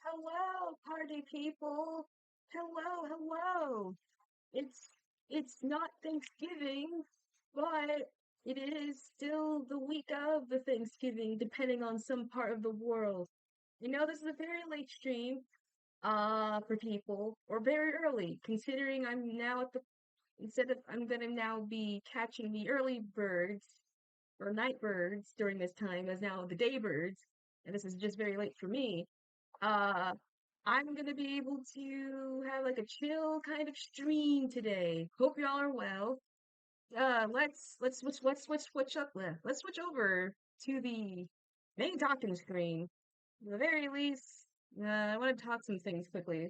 Hello, party people. Hello, hello. It's it's not Thanksgiving, but it is still the week of the Thanksgiving, depending on some part of the world. This is a very late stream, for people, or very early, considering I'm now at the instead of I'm gonna now be catching the early birds or night birds during this time as now the day birds, and this is just very late for me. uh, I'm gonna be able to have like a chill kind of stream today. Hope y'all are well. Let's switch up. Let's switch over to the main talking screen. At the very least, I want to talk some things quickly.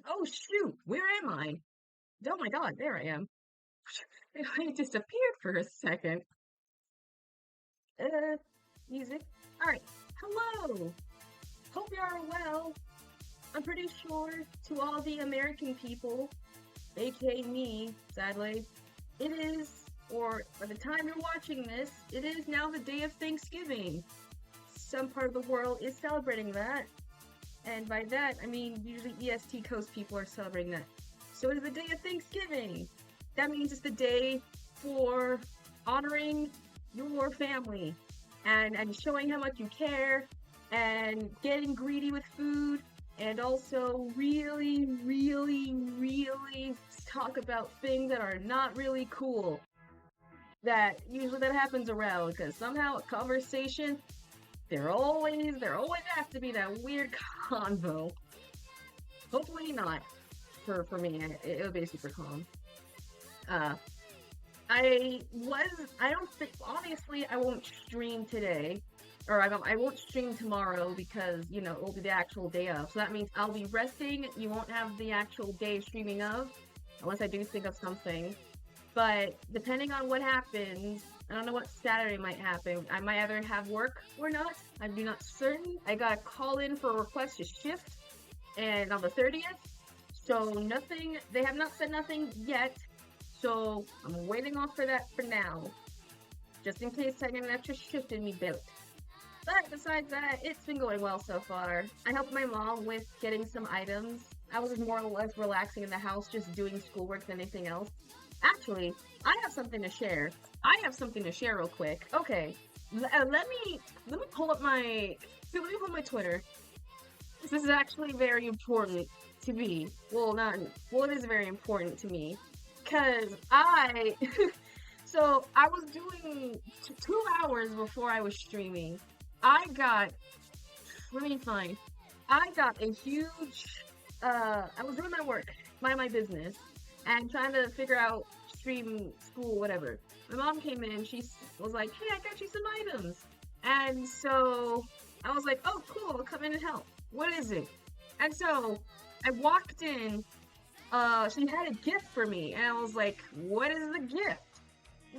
Oh shoot, where am I? Oh my God, there I am. I disappeared for a second. Uh, music. All right. Hello. Hope you are well. I'm pretty sure to all the American people, aka me, sadly, it is, or by the time you're watching this, it is now the day of Thanksgiving. Some part of the world is celebrating that, and by that, I mean usually EST Coast people are celebrating that. So it is the day of Thanksgiving. That means it's the day for honoring your family and showing how much you care and getting greedy with food and also really, really, really talk about things that are not really cool. That happens around because somehow a conversation there always has to be that weird convo. Hopefully not for me. It'll be super calm. Uh, I don't think, obviously, I won't stream today, or I won't stream tomorrow because, it'll be the actual day of. So that means I'll be resting. You won't have the actual day streaming of, unless I do think of something. But depending on what happens, I don't know what Saturday might happen. I might either have work or not. I'm not certain. I got a call in for a request to shift, and on the 30th. So nothing, they have not said nothing yet. So I'm waiting off for that for now, just in case I get an extra shift in me built. But besides that, it's been going well so far. I helped my mom with getting some items. I was more or less relaxing in the house, just doing schoolwork than anything else. Actually, I have something to share. I have something to share real quick. Okay, let me pull up my let me pull my Twitter. This is actually very important to me. Well, not well. It is very important to me because I so I was doing 2 hours before I was streaming. I got let me find. I got a huge. I was doing my work, mind my business, and trying to figure out stream, school, whatever. My mom came in, was like, "Hey, I got you some items," and so I was like, "Oh, cool, I'll come in and help. What is it?" And so I walked in. She had a gift for me, and I was like, "What is the gift?"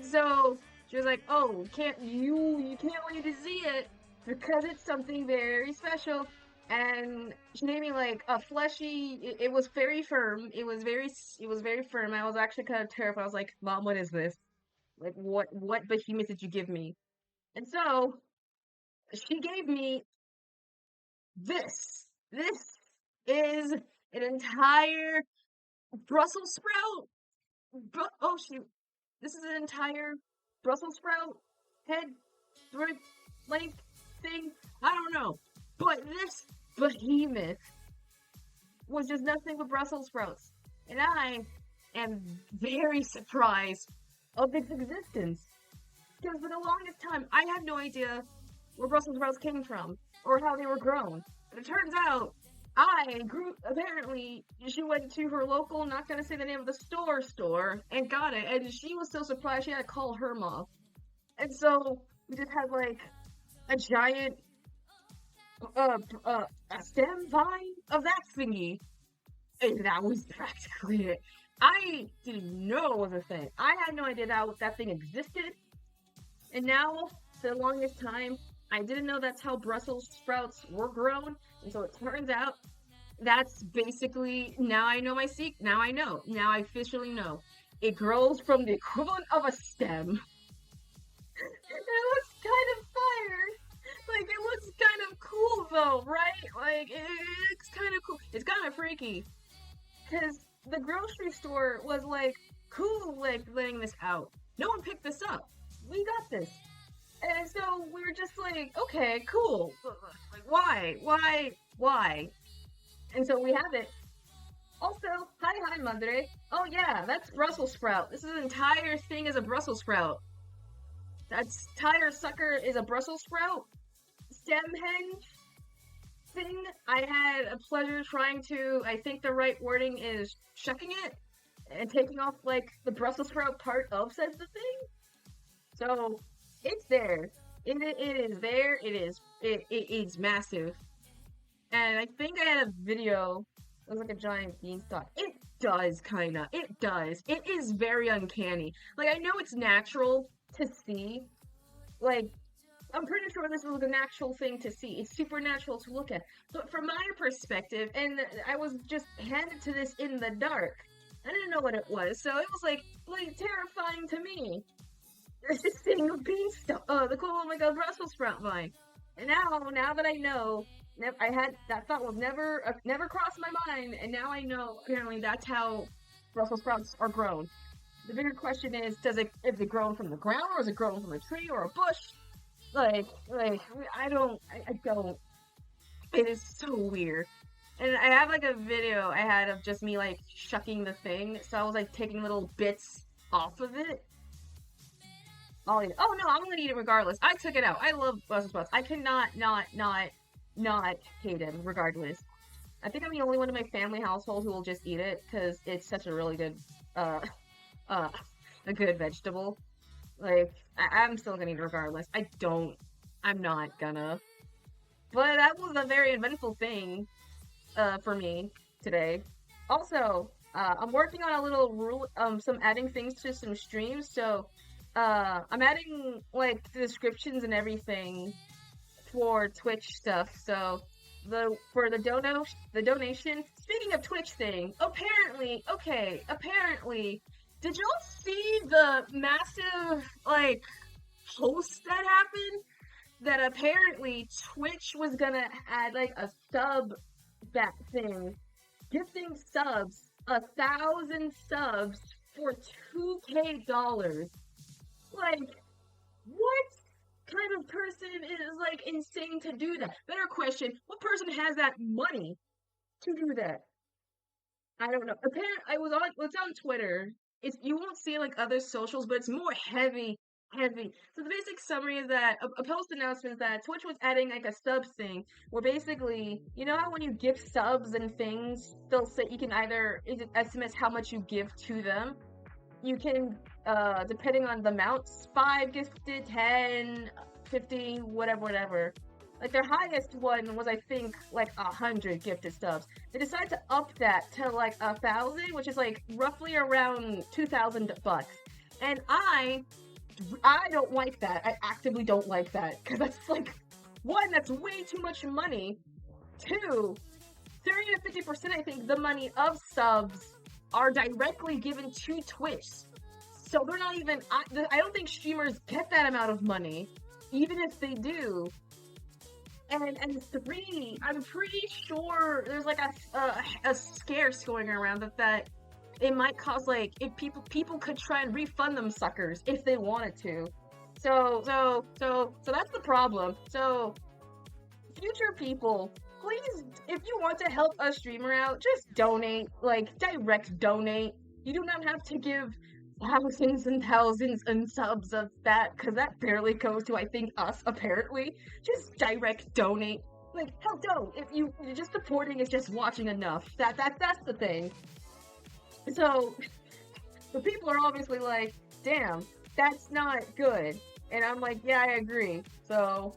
So she was like, "Oh, you can't wait to see it because it's something very special." And she gave me like a fleshy. It was very firm. It was very firm. I was actually kind of terrified. I was like, "Mom, what is this? Like, what behemoth did you give me?" And so she gave me this. This is an entire Brussels sprout. Oh shoot! This is an entire Brussels sprout head, throat, length thing. I don't know. But this behemoth was just nothing but Brussels sprouts. And I am very surprised of its existence. Because for the longest time, I had no idea where Brussels sprouts came from or how they were grown. And it turns out apparently, she went to her local, not gonna say the name of the store, and got it. And she was so surprised she had to call her mom. And so we just had like a giant, a stem vine of that thingy. And that was practically it. I didn't know it was a thing. I had no idea that thing existed. And now, for the longest time, I didn't know that's how Brussels sprouts were grown. And so it turns out that's basically, now I know my secret. Now I know. Now I officially know. It grows from the equivalent of a stem. It looks kind of fire. Like, it looks kind of cool, though, right? Like, it's kind of cool. It's kind of freaky. Because the grocery store was like, cool, like, letting this out. No one picked this up. We got this. And so we were just like, okay, cool. Like, why? Why? Why? And so we have it. Also, hi, madre. Oh, yeah, that's Brussels sprout. This is an entire thing is a Brussels sprout. That tire sucker is a Brussels sprout. Stem henge thing. I had a pleasure trying to, I think the right wording is shucking it and taking off like the Brussels sprout part of said the thing. So it's there. It is there. It is massive. And I think I had a video. It was like a giant beanstalk. It does kinda. It does. It is very uncanny. Like I know it's natural to see. Like I'm pretty sure this was a natural thing to see. It's supernatural to look at. But from my perspective, and I was just handed to this in the dark. I didn't know what it was, so it was like terrifying to me. There's this thing of beanstalk, the cool like a Brussels sprout vine. And now that I know, I had that thought was never crossed my mind, and now I know apparently that's how Brussels sprouts are grown. The bigger question is, is it grown from the ground, or is it grown from a tree or a bush? Like, I don't. It is so weird. And I have like a video I had of just me like shucking the thing, so I was like taking little bits off of it. I'll eat it. Oh no, I'm gonna eat it regardless. I took it out. I love Brussels sprouts. I cannot not hate them regardless. I think I'm the only one in my family household who will just eat it because it's such a really good, uh, uh, a good vegetable. Like I'm still gonna eat it regardless. I'm not gonna. But that was a very eventful thing, for me today. Also, I'm working on a little rule, some adding things to some streams. So, I'm adding like the descriptions and everything for Twitch stuff. So for the donation. Speaking of Twitch thing, apparently, did y'all see the massive like post that happened? That apparently Twitch was gonna add like a sub that thing, gifting subs, 1,000 subs for $2K. Like, what kind of person is like insane to do that? Better question, what person has that money to do that? I don't know. Apparently, it's on Twitter. You won't see like other socials, but it's more heavy heavy. So the basic summary is that a post announcement is that Twitch was adding like a subs thing where basically, you know how when you give subs and things, they'll say you can either estimate how much you give to them. You can, depending on the amounts, 5 gifted, 10, 50, whatever. Like their highest one was, I think, like 100 gifted subs. They decided to up that to like 1,000, which is like roughly around $2,000. And I don't like that. I actively don't like that because that's like, one, that's way too much money. Two, 30 to 50%, I think, the money of subs are directly given to Twitch. So they're not even, I don't think streamers get that amount of money, even if they do. And three, I'm pretty sure there's like a scarce going around that it might cause like if people could try and refund them suckers if they wanted to. So that's the problem. So future people, please, if you want to help a streamer out, just donate, like direct donate. You do not have to give thousands and thousands and subs of that, because that barely goes to, I think, us, apparently. Just direct donate. Like, hell no, if you just supporting is just watching enough. That's the thing. So, the people are obviously like, damn, that's not good. And I'm like, yeah, I agree. So,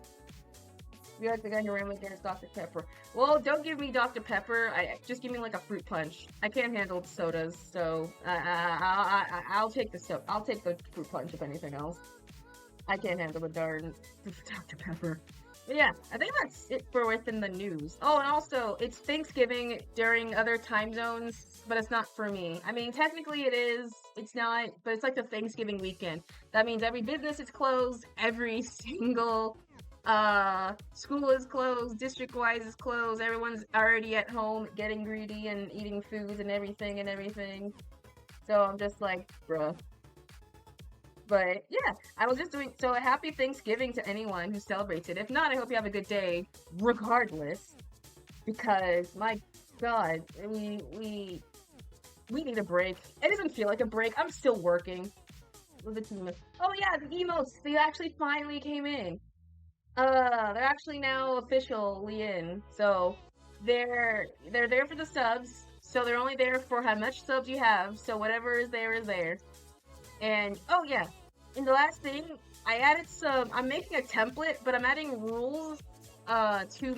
you like the guy who ran against Dr. Pepper. Well, don't give me Dr. Pepper. Just give me like a fruit punch. I can't handle sodas, so I'll take the I'll take the fruit punch if anything else. I can't handle the darn Dr. Pepper. But yeah, I think that's it for within the news. Oh, and also, it's Thanksgiving during other time zones, but it's not for me. I mean, technically it is. It's not, but it's like the Thanksgiving weekend. That means every business is closed, every single school is closed, district-wise is closed, everyone's already at home getting greedy and eating foods and everything. So I'm just like, bruh. But yeah, I was just doing, so a happy Thanksgiving to anyone who celebrates it. If not, I hope you have a good day, regardless. Because, my god, we need a break. It doesn't feel like a break, I'm still working. Oh yeah, the emotes, they actually finally came in. They're actually now officially in. So they're there for the subs. So they're only there for how much subs you have. So whatever is there is there. And oh yeah, and the last thing, I added some. I'm making a template, but I'm adding rules to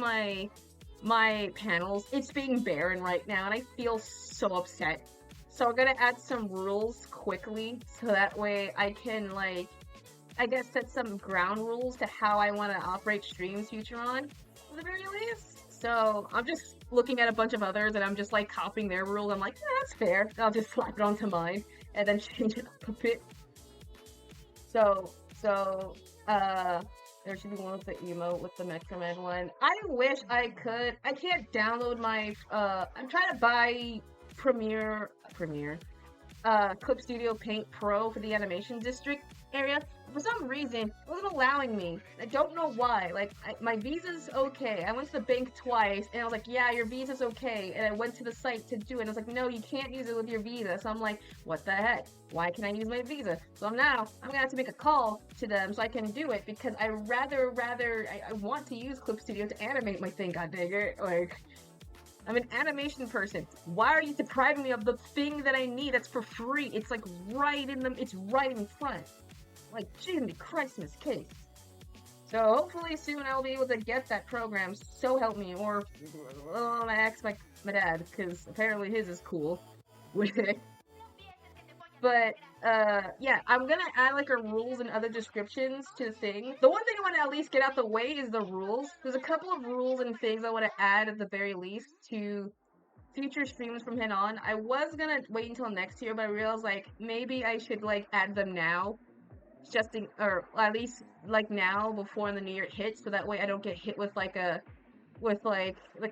my panels. It's being barren right now, and I feel so upset. So I'm gonna add some rules quickly, so that way I can like, I guess, set some ground rules to how I want to operate streams future on, at the very least. So I'm just looking at a bunch of others and I'm just like copying their rules. I'm like, yeah, that's fair. I'll just slap it onto mine and then change it up a bit. So, there should be one with the emote with the Metroman one. I wish I could. I can't download my, I'm trying to buy Premiere, Clip Studio Paint Pro for the animation district area. For some reason, it wasn't allowing me. I don't know why. Like, my visa's okay. I went to the bank twice, and I was like, yeah, your visa's okay. And I went to the site to do it, and I was like, no, you can't use it with your visa. So I'm like, what the heck? Why can't I use my visa? So I'm gonna have to make a call to them so I can do it, because I want to use Clip Studio to animate my thing, god dang it. Like, I'm an animation person. Why are you depriving me of the thing that I need that's for free? It's like it's right in front. Like, Jiminy Christmas case. So hopefully soon I'll be able to get that program, so help me, or I ask my dad, because apparently his is cool with it. But, yeah, I'm gonna add, like, a rules and other descriptions to the thing. The one thing I want to at least get out the way is the rules. There's a couple of rules and things I want to add at the very least to future streams from then on. I was gonna wait until next year, but I realized, like, maybe I should, like, add them now. Or at least, like, now, before the new year hits, so that way I don't get hit with, like, the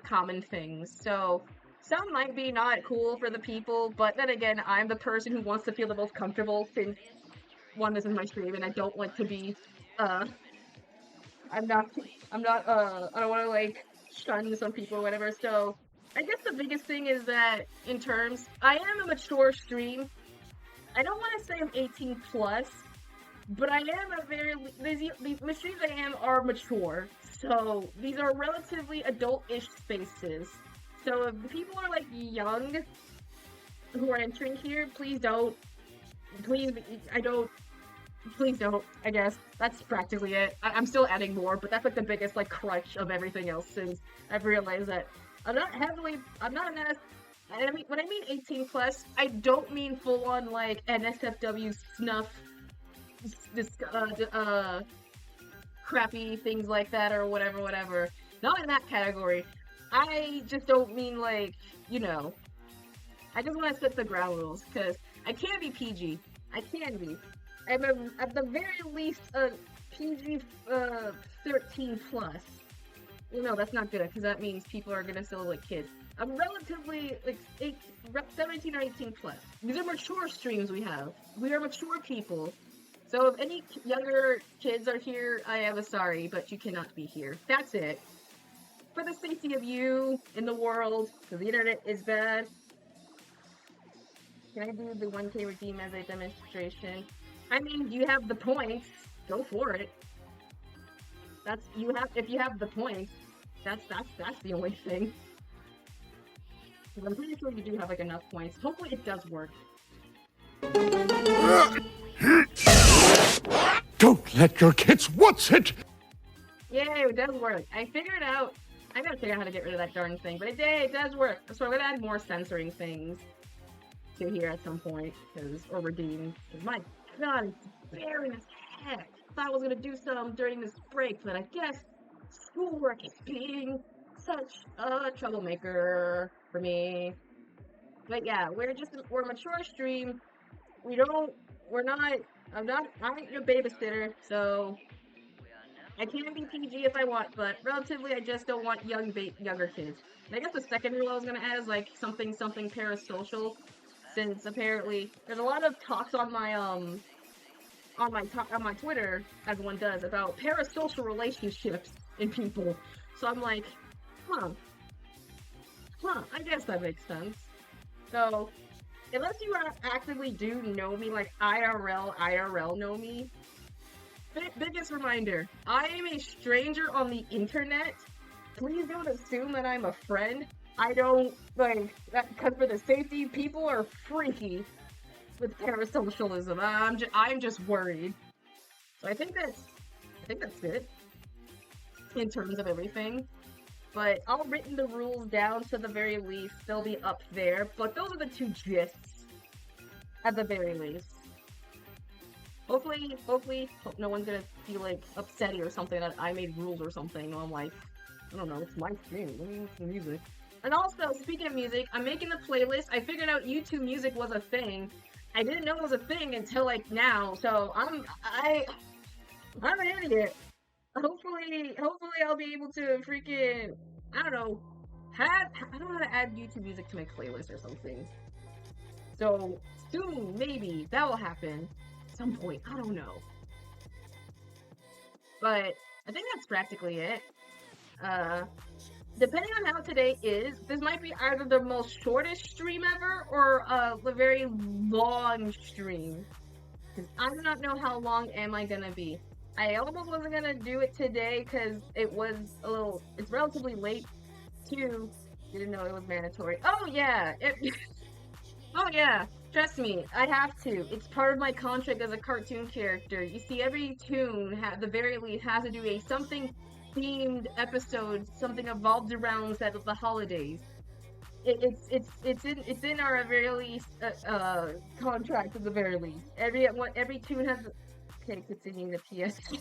common things. So, some might be not cool for the people, but then again, I'm the person who wants to feel the most comfortable since, one, this is my stream, and I don't want to be, I don't want to, like, shun some people or whatever, so, I guess the biggest thing is that, I am a mature stream. I don't want to say I'm 18 plus, But I am the streams I am are mature, so these are relatively adult-ish spaces. So if people are like young who are entering here, please don't. Please, I don't. Please don't. I guess that's practically it. I'm still adding more, but that's like the biggest like crutch of everything else since I've realized that I'm not heavily. I'm not an NS. I mean, when I mean 18 plus, I don't mean full on like NSFW snuff, this crappy things like that or whatever, whatever. Not in that category. I just don't mean like, you know, I just want to set the ground rules because I can be PG. I can be. I'm at the very least a PG 13 plus. Well, no, that's not good because that means people are gonna still like kids. I'm relatively like 17 or 18 plus. These are mature streams we have. We are mature people. So if any younger kids are here, I am sorry, but you cannot be here. That's it. For the safety of you in the world, because the internet is bad. Can I do the 1K redeem as a demonstration? I mean, you have the points. Go for it. That's you have. If you have the points, that's the only thing. I'm pretty sure you do have like enough points. Hopefully, it does work. Don't let your kids watch it! Yay, it does work. I figured out. I gotta figure out how to get rid of that darn thing, but it does work. So I'm gonna add more censoring things to here at some point, or redeem. Because my god, it's boring as heck. Thought I was gonna do some during this break, but I guess schoolwork is being such a troublemaker for me. But yeah, we're a mature stream. I ain't your babysitter, so I can be PG if I want, but relatively I just don't want younger kids. And I guess the second rule I was gonna add is like something parasocial, since apparently there's a lot of talks on my on my Twitter, as one does, about parasocial relationships in people. So I'm like, huh, I guess that makes sense. So, unless you actively do know me, like IRL know me, biggest reminder, I am a stranger on the internet. Please don't assume that I'm a friend. I don't, like, because for the safety, people are freaky with parasocialism. I'm just worried. So I think that's it in terms of everything. But I'll written the rules down to the very least. They'll be up there. But those are the two gists at the very least. Hopefully, hope no one's gonna be like upsetty or something that I made rules or something. I'm like, I don't know, it's my stream. Let me listen to music. And also, speaking of music, I'm making a playlist. I figured out YouTube Music was a thing. I didn't know it was a thing until like now, so I'm an idiot. Hopefully I'll be able to freaking, I don't know, I don't know how to add YouTube Music to my playlist or something. So soon, maybe that will happen at some point. I don't know, but I think that's practically it. Depending on how today is, this might be either the most shortest stream ever or a very long stream. Because I do not know how long am I gonna be. I almost wasn't gonna do it today because it's relatively late too. Didn't know it was mandatory. Oh yeah! Oh yeah! Trust me, I have to. It's part of my contract as a cartoon character. You see, every toon, at the very least, has to do a something themed episode, something evolved around set of the holidays. It's in our very least contract at the very least. Every toon has. Okay, continuing the PSA.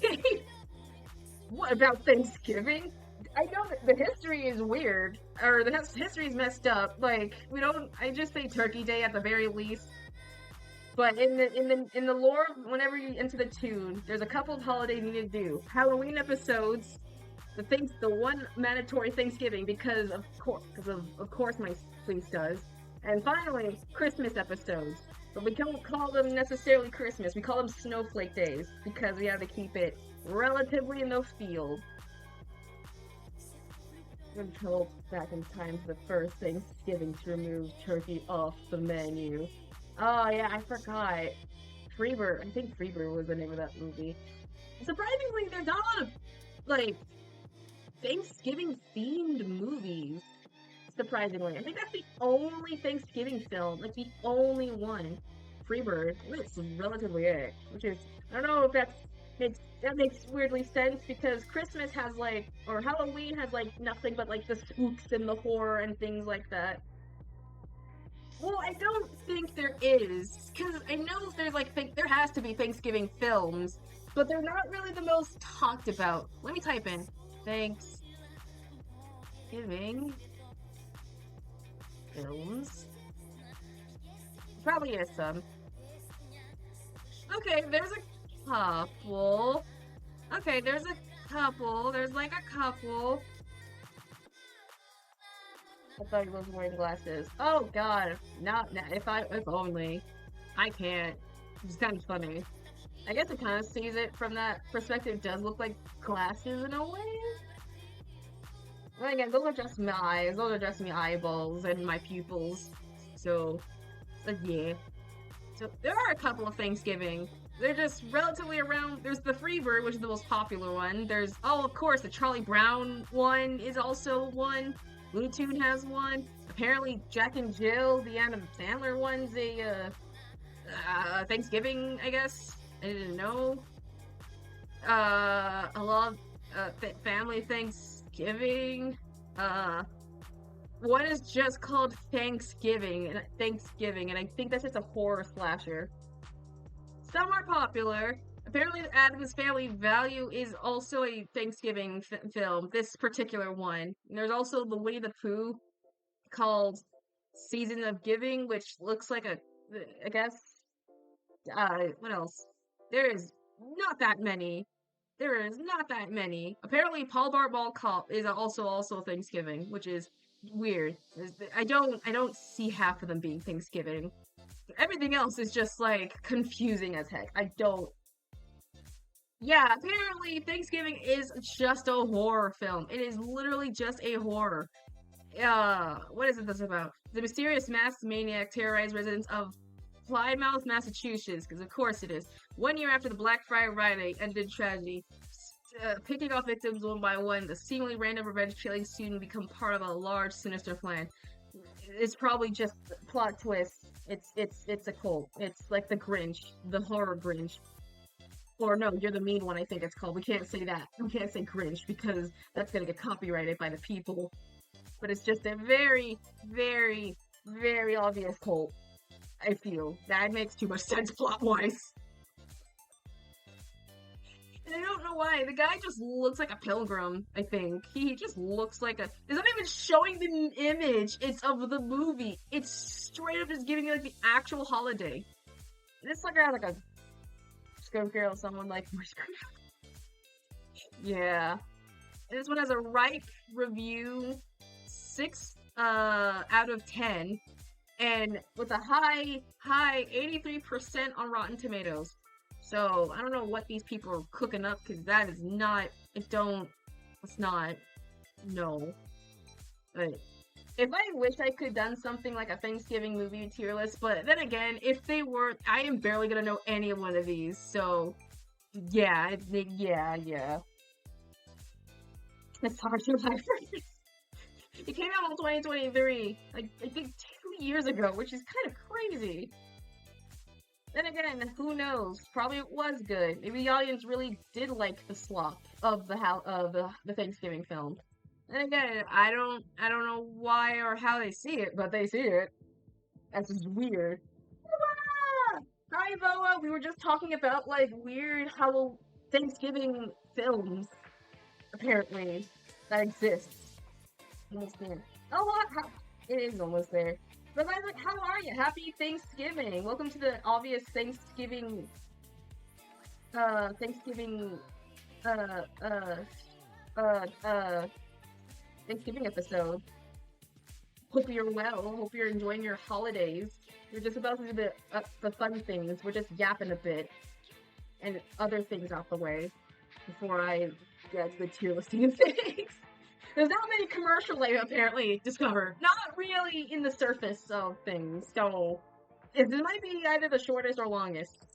What about Thanksgiving? I know that the history is weird, or the history is messed up. Like I just say Turkey Day at the very least. But in the lore, whenever you enter the toon, there's a couple of holidays you need to do. Halloween episodes, the one mandatory Thanksgiving because of course my place does, and finally Christmas episodes. But we don't call them necessarily Christmas. We call them snowflake days because we have to keep it relatively in the field. I'm told back in time for the first Thanksgiving to remove turkey off the menu. Oh yeah, I forgot. Freebird. I think Freebird was the name of that movie. Surprisingly, there's not a lot of, like, Thanksgiving-themed movies. Surprisingly. I think that's the only Thanksgiving film. Like, the only one. Freebird. That's relatively it. Which is, I don't know if that makes weirdly sense because Christmas has, like, or Halloween has, like, nothing but, like, the spooks and the horror and things like that. Well, I don't think there is, because I know there's, like, there has to be Thanksgiving films, but they're not really the most talked about. Let me type in Thanksgiving films. Probably is some. Okay, there's a couple. Okay, there's a couple. There's like a couple. I thought he was wearing glasses. Oh god, not if only. I can't. It's kind of funny. I guess it kind of sees it from that perspective. Does look like glasses in a way. Well, again, those are just my eyes. Those are just my eyeballs and my pupils. So yeah. So there are a couple of Thanksgiving. They're just relatively around. There's the Freebird, which is the most popular one. There's, oh, of course, the Charlie Brown one is also one. Looney Tune has one. Apparently, Jack and Jill, the Adam Sandler one's a Thanksgiving, I guess. I didn't know. I love Family Thanksgiving. One is just called Thanksgiving, and I think that's just a horror slasher. Some are popular. Apparently, Addams Family Value is also a Thanksgiving film, this particular one. And there's also the Winnie the Pooh called Season of Giving, which looks like I guess, what else? There is not that many. There is not that many. Apparently, Paul Bart Mall Cop is also Thanksgiving, which is weird. I don't see half of them being Thanksgiving. Everything else is just like confusing as heck. I don't. Yeah, apparently Thanksgiving is just a horror film. It is literally just a horror. What is it that's about? The mysterious masked maniac terrorized residents of Plymouth, Massachusetts, because of course it is. 1 year after the Black Friday riot ended tragedy, picking off victims one by one, the seemingly random revenge killing soon become part of a large, sinister plan. It's probably just plot twist. It's a cult. It's like the Grinch, the horror Grinch. Or no, You're the Mean One, I think it's called. We can't say that. We can't say Grinch because that's gonna get copyrighted by the people. But it's just a very, very, very obvious cult. I feel that makes too much sense plot-wise. And I don't know why. The guy just looks like a pilgrim, I think. He just looks like a... It's not even showing the image. It's of the movie. It's straight up just giving you, like, the actual holiday. This like has, like, a skunk girl, someone like... Yeah. This one has a ripe review, 6 out of 10. And with a high 83% on Rotten Tomatoes. So, I don't know what these people are cooking up, because that is not, it's not, no. But, if I wish I could have done something like a Thanksgiving movie tier list, but then again, if they were, I am barely gonna know any one of these, so, yeah. It's hard to like It came out in 2023, like, I think 2 years ago, which is kind of crazy. Then again, who knows? Probably it was good. Maybe the audience really did like the slop of the Thanksgiving film. And again, I don't know why or how they see it, but they see it. That's just weird. Ah! Hi, Boa! We were just talking about, like, weird Thanksgiving films, apparently, that exist. Almost there. Oh, what? It is almost there. But I was like, how are you? Happy Thanksgiving! Welcome to the obvious Thanksgiving Thanksgiving episode. Hope you're well. Hope you're enjoying your holidays. We're just about to do the fun things. We're just yapping a bit. And other things out the way. Before I get to the tier listing of things. There's not many commercials I apparently discovered. Not really in the surface of things. So, this might be either the shortest or longest.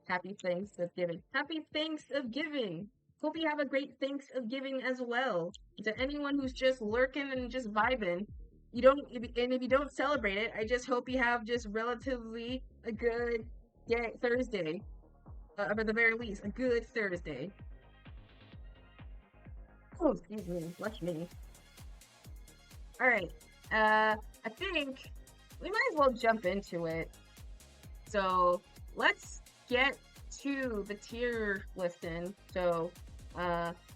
Happy Thanksgiving. Happy Thanksgiving. Hope you have a great Thanksgiving as well. To anyone who's just lurking and just vibing, and if you don't celebrate it, I just hope you have just relatively a good day, Thursday. Or at the very least, a good Thursday. Oh, excuse me. Bless me. Alright. I think we might as well jump into it. So, let's get to the tier listing. So,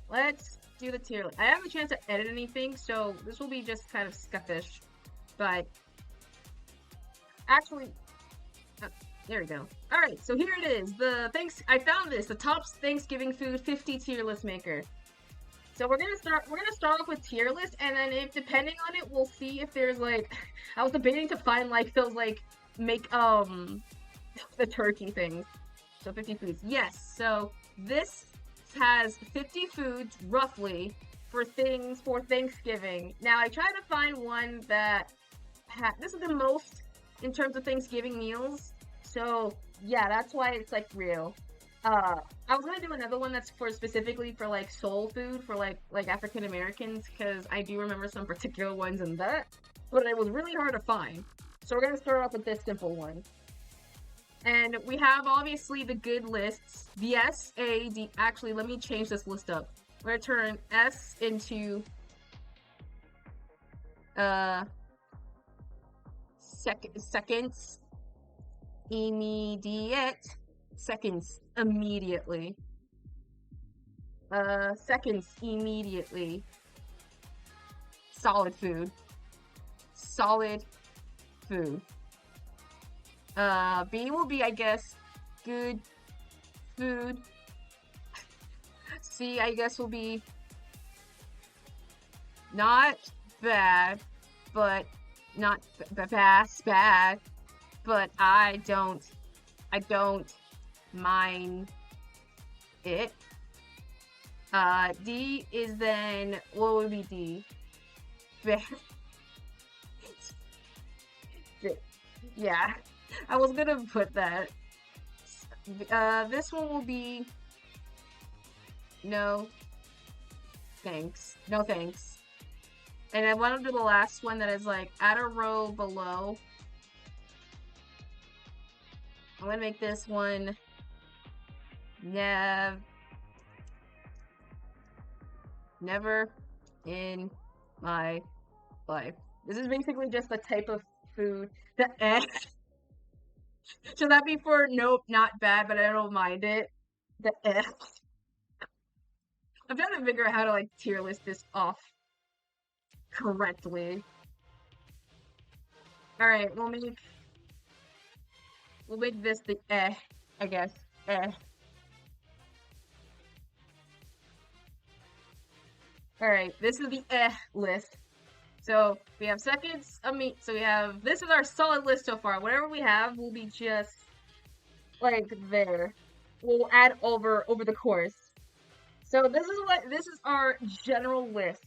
let's do the tier list. I haven't a chance to edit anything, so this will be just kind of scuffish. But, actually, there we go. Alright, so here it is. I found this, the top Thanksgiving food 50 tier list maker. So we're gonna start off with tier list, and then if depending on it, we'll see if there's like I was debating to find like those like make the turkey things. So 50 foods. Yes. So this has 50 foods roughly for things for Thanksgiving. Now I tried to find one that this is the most in terms of Thanksgiving meals. So yeah, that's why it's like real. I was gonna do another one that's specifically for like soul food for like African Americans, because I do remember some particular ones in that, but it was really hard to find. So we're gonna start off with this simple one. And we have obviously the good lists. The S, A, D. Actually, let me change this list up. We're gonna turn S into seconds, immediate. Seconds immediately. Seconds immediately. Solid food. Solid food. B will be, I guess, good food. C, I guess, will be not bad, but not bad, but I don't mind it. D is then, what would be D? Yeah, I was gonna put that. This one will be no thanks. No thanks. And I want to do the last one that is like add a row below. I'm gonna make this one never in my life. This is basically just the type of food that should that be for nope, not bad, but I don't mind it? The I'm trying to figure out how to like tier list this off correctly. Alright, we'll make this the I guess. Alright, this is the list. So we have seconds, so we have, this is our solid list so far. Whatever we have will be just like there. We'll add over the course. So this is our general list.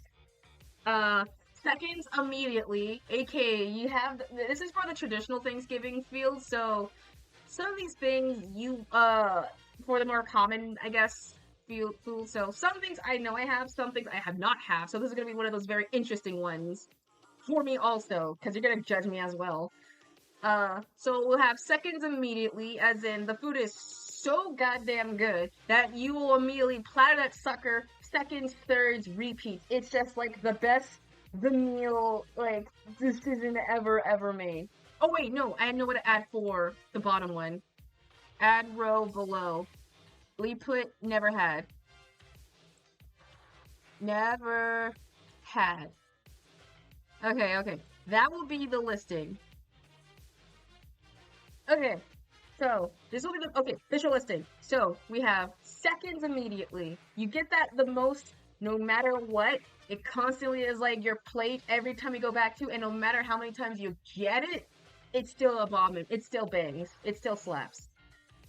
Seconds immediately, aka you have, this is for the traditional Thanksgiving field, so some of these things for the more common, I guess, food. So some things I know I have, some things I have not have. So this is gonna be one of those very interesting ones for me also, because you're gonna judge me as well. So we'll have seconds immediately, as in the food is so goddamn good that you will immediately platter that sucker. Seconds, thirds, repeats. It's just like the best the meal like decision ever made. Oh wait, no, I know what to add for the bottom one. Add row below. We put never had. Never had. Okay. That will be the listing. Okay. So, this will be the, official listing. So, we have seconds immediately. You get that the most no matter what. It constantly is like your plate every time you go back to, and no matter how many times you get it, it's still a bomb. It still bangs. It still slaps.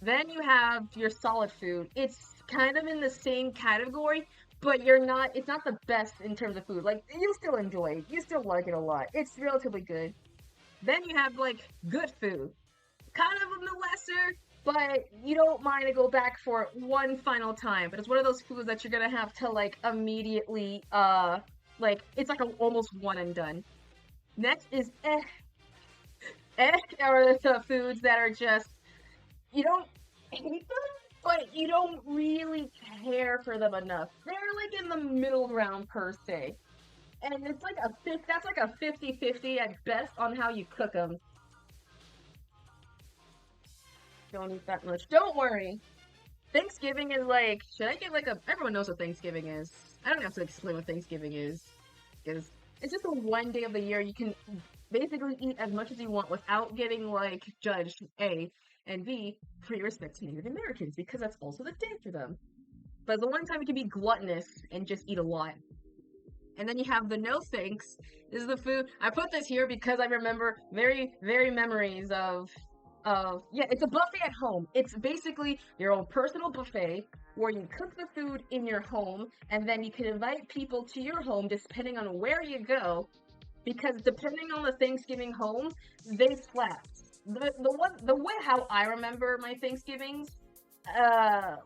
Then you have your solid food. It's kind of in the same category, but it's not the best in terms of food. Like, you still enjoy it. You still like it a lot. It's relatively good. Then you have, like, good food. Kind of on the lesser, but you don't mind to go back for it one final time. But it's one of those foods that you're gonna have to like immediately, like it's like a almost one and done. Next is or the foods that are just you don't hate them, but you don't really care for them enough. They're like in the middle ground per se. And it's like that's like a 50-50 at best on how you cook them. Don't eat that much. Don't worry. Thanksgiving is like, should I get like everyone knows what Thanksgiving is. I don't have to explain what Thanksgiving is. Because it's just a one day of the year you can basically eat as much as you want without getting like judged, A, and B, for your respect to Native Americans, because that's also the day for them. But the one time you can be gluttonous and just eat a lot. And then you have the no thanks. This is the food. I put this here because I remember very, very memories of yeah, it's a buffet at home. It's basically your own personal buffet where you cook the food in your home and then you can invite people to your home depending on where you go, because depending on the Thanksgiving home, they slap. The way how I remember my Thanksgivings,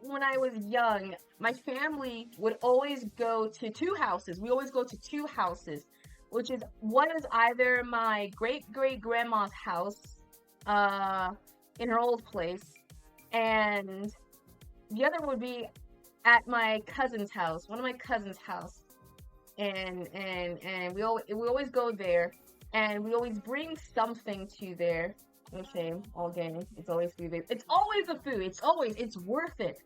when I was young, my family would always go to two houses. We always go to two houses, which is one is either my great great grandma's house, in her old place, and the other would be at my cousin's house, one of my cousin's house, and we always go there, and we always bring something to there. No shame, all game. It's always food. It's always the food. It's worth it.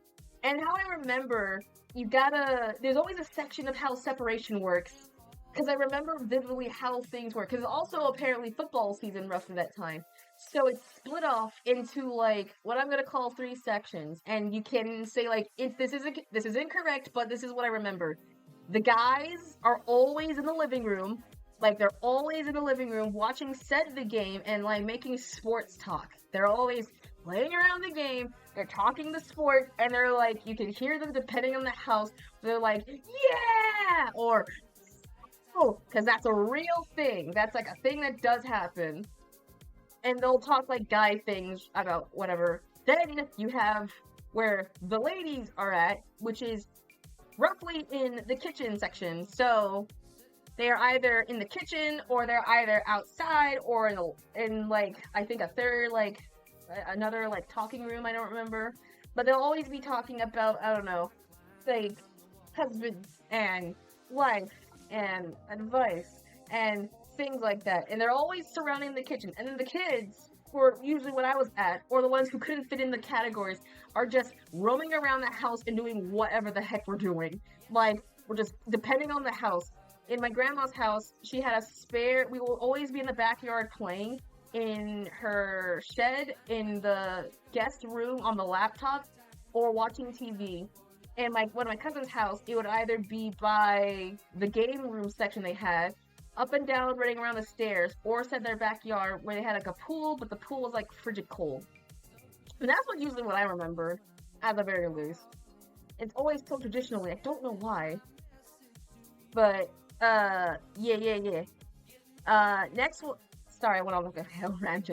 And how I remember, there's always a section of how separation works. Because I remember vividly how things work. Because also apparently football season roughly that time. So it's split off into like what I'm going to call 3 sections. And you can say like, this is incorrect, but this is what I remember. The guys are always in the living room. Like, they're always in the living room watching the game and, like, making sports talk. They're always playing around the game, they're talking the sport, and they're, like, you can hear them depending on the house. They're like, yeah! Or, oh, because that's a real thing. That's, like, a thing that does happen. And they'll talk, like, guy things about whatever. Then you have where the ladies are at, which is roughly in the kitchen section. So they are either in the kitchen, or they're either outside, or in like, I think a third, like, another, like, talking room, I don't remember. But they'll always be talking about, I don't know, like, husbands, and life, and advice, and things like that. And they're always surrounding the kitchen. And then the kids, who are usually what I was at, or the ones who couldn't fit in the categories, are just roaming around the house and doing whatever the heck we're doing. Like, we're just, depending on the house. In my grandma's house, she had a spare. We will always be in the backyard playing in her shed, in the guest room on the laptop, or watching TV. And one of my cousin's house, it would either be by the game room section they had, up and down, running around the stairs, or set their backyard where they had like a pool, but the pool was like frigid cold. And that's usually what I remember, at the very least. It's always so traditionally. I don't know why, but yeah. Next, sorry, I went on like a hell rant.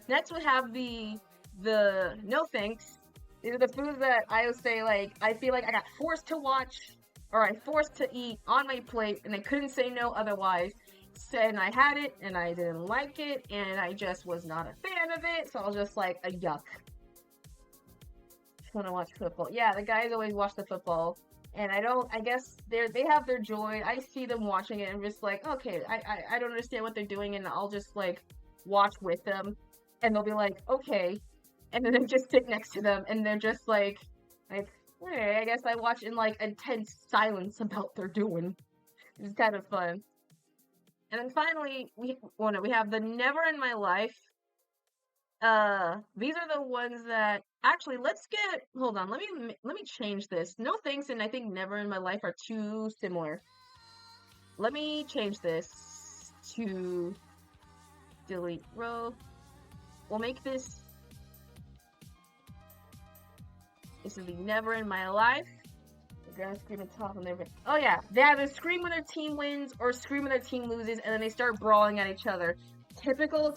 Next, we have the no thanks. These are the foods that I would say, like, I feel like I got forced to watch, or I forced to eat on my plate, and I couldn't say no otherwise. And I had it, and I didn't like it, and I just was not a fan of it, so I was just like, a yuck. Just want to watch football. Yeah, the guys always watch the football. And I guess they have their joy. I see them watching it and I'm just like, okay, I don't understand what they're doing, and I'll just like watch with them, and they'll be like, okay, and then I just sit next to them and they're just like, okay, I guess I watch in like intense silence about their doing. It's kind of fun. And then finally, we have the never in my life. These are the ones that actually, hold on, let me change this. No thanks and I think never in my life are too similar. Let me change this to delete row. We'll make this is the never in my life. They're gonna scream and talk on their. Oh yeah, they either scream when their team wins or scream when their team loses, and then they start brawling at each other. Typical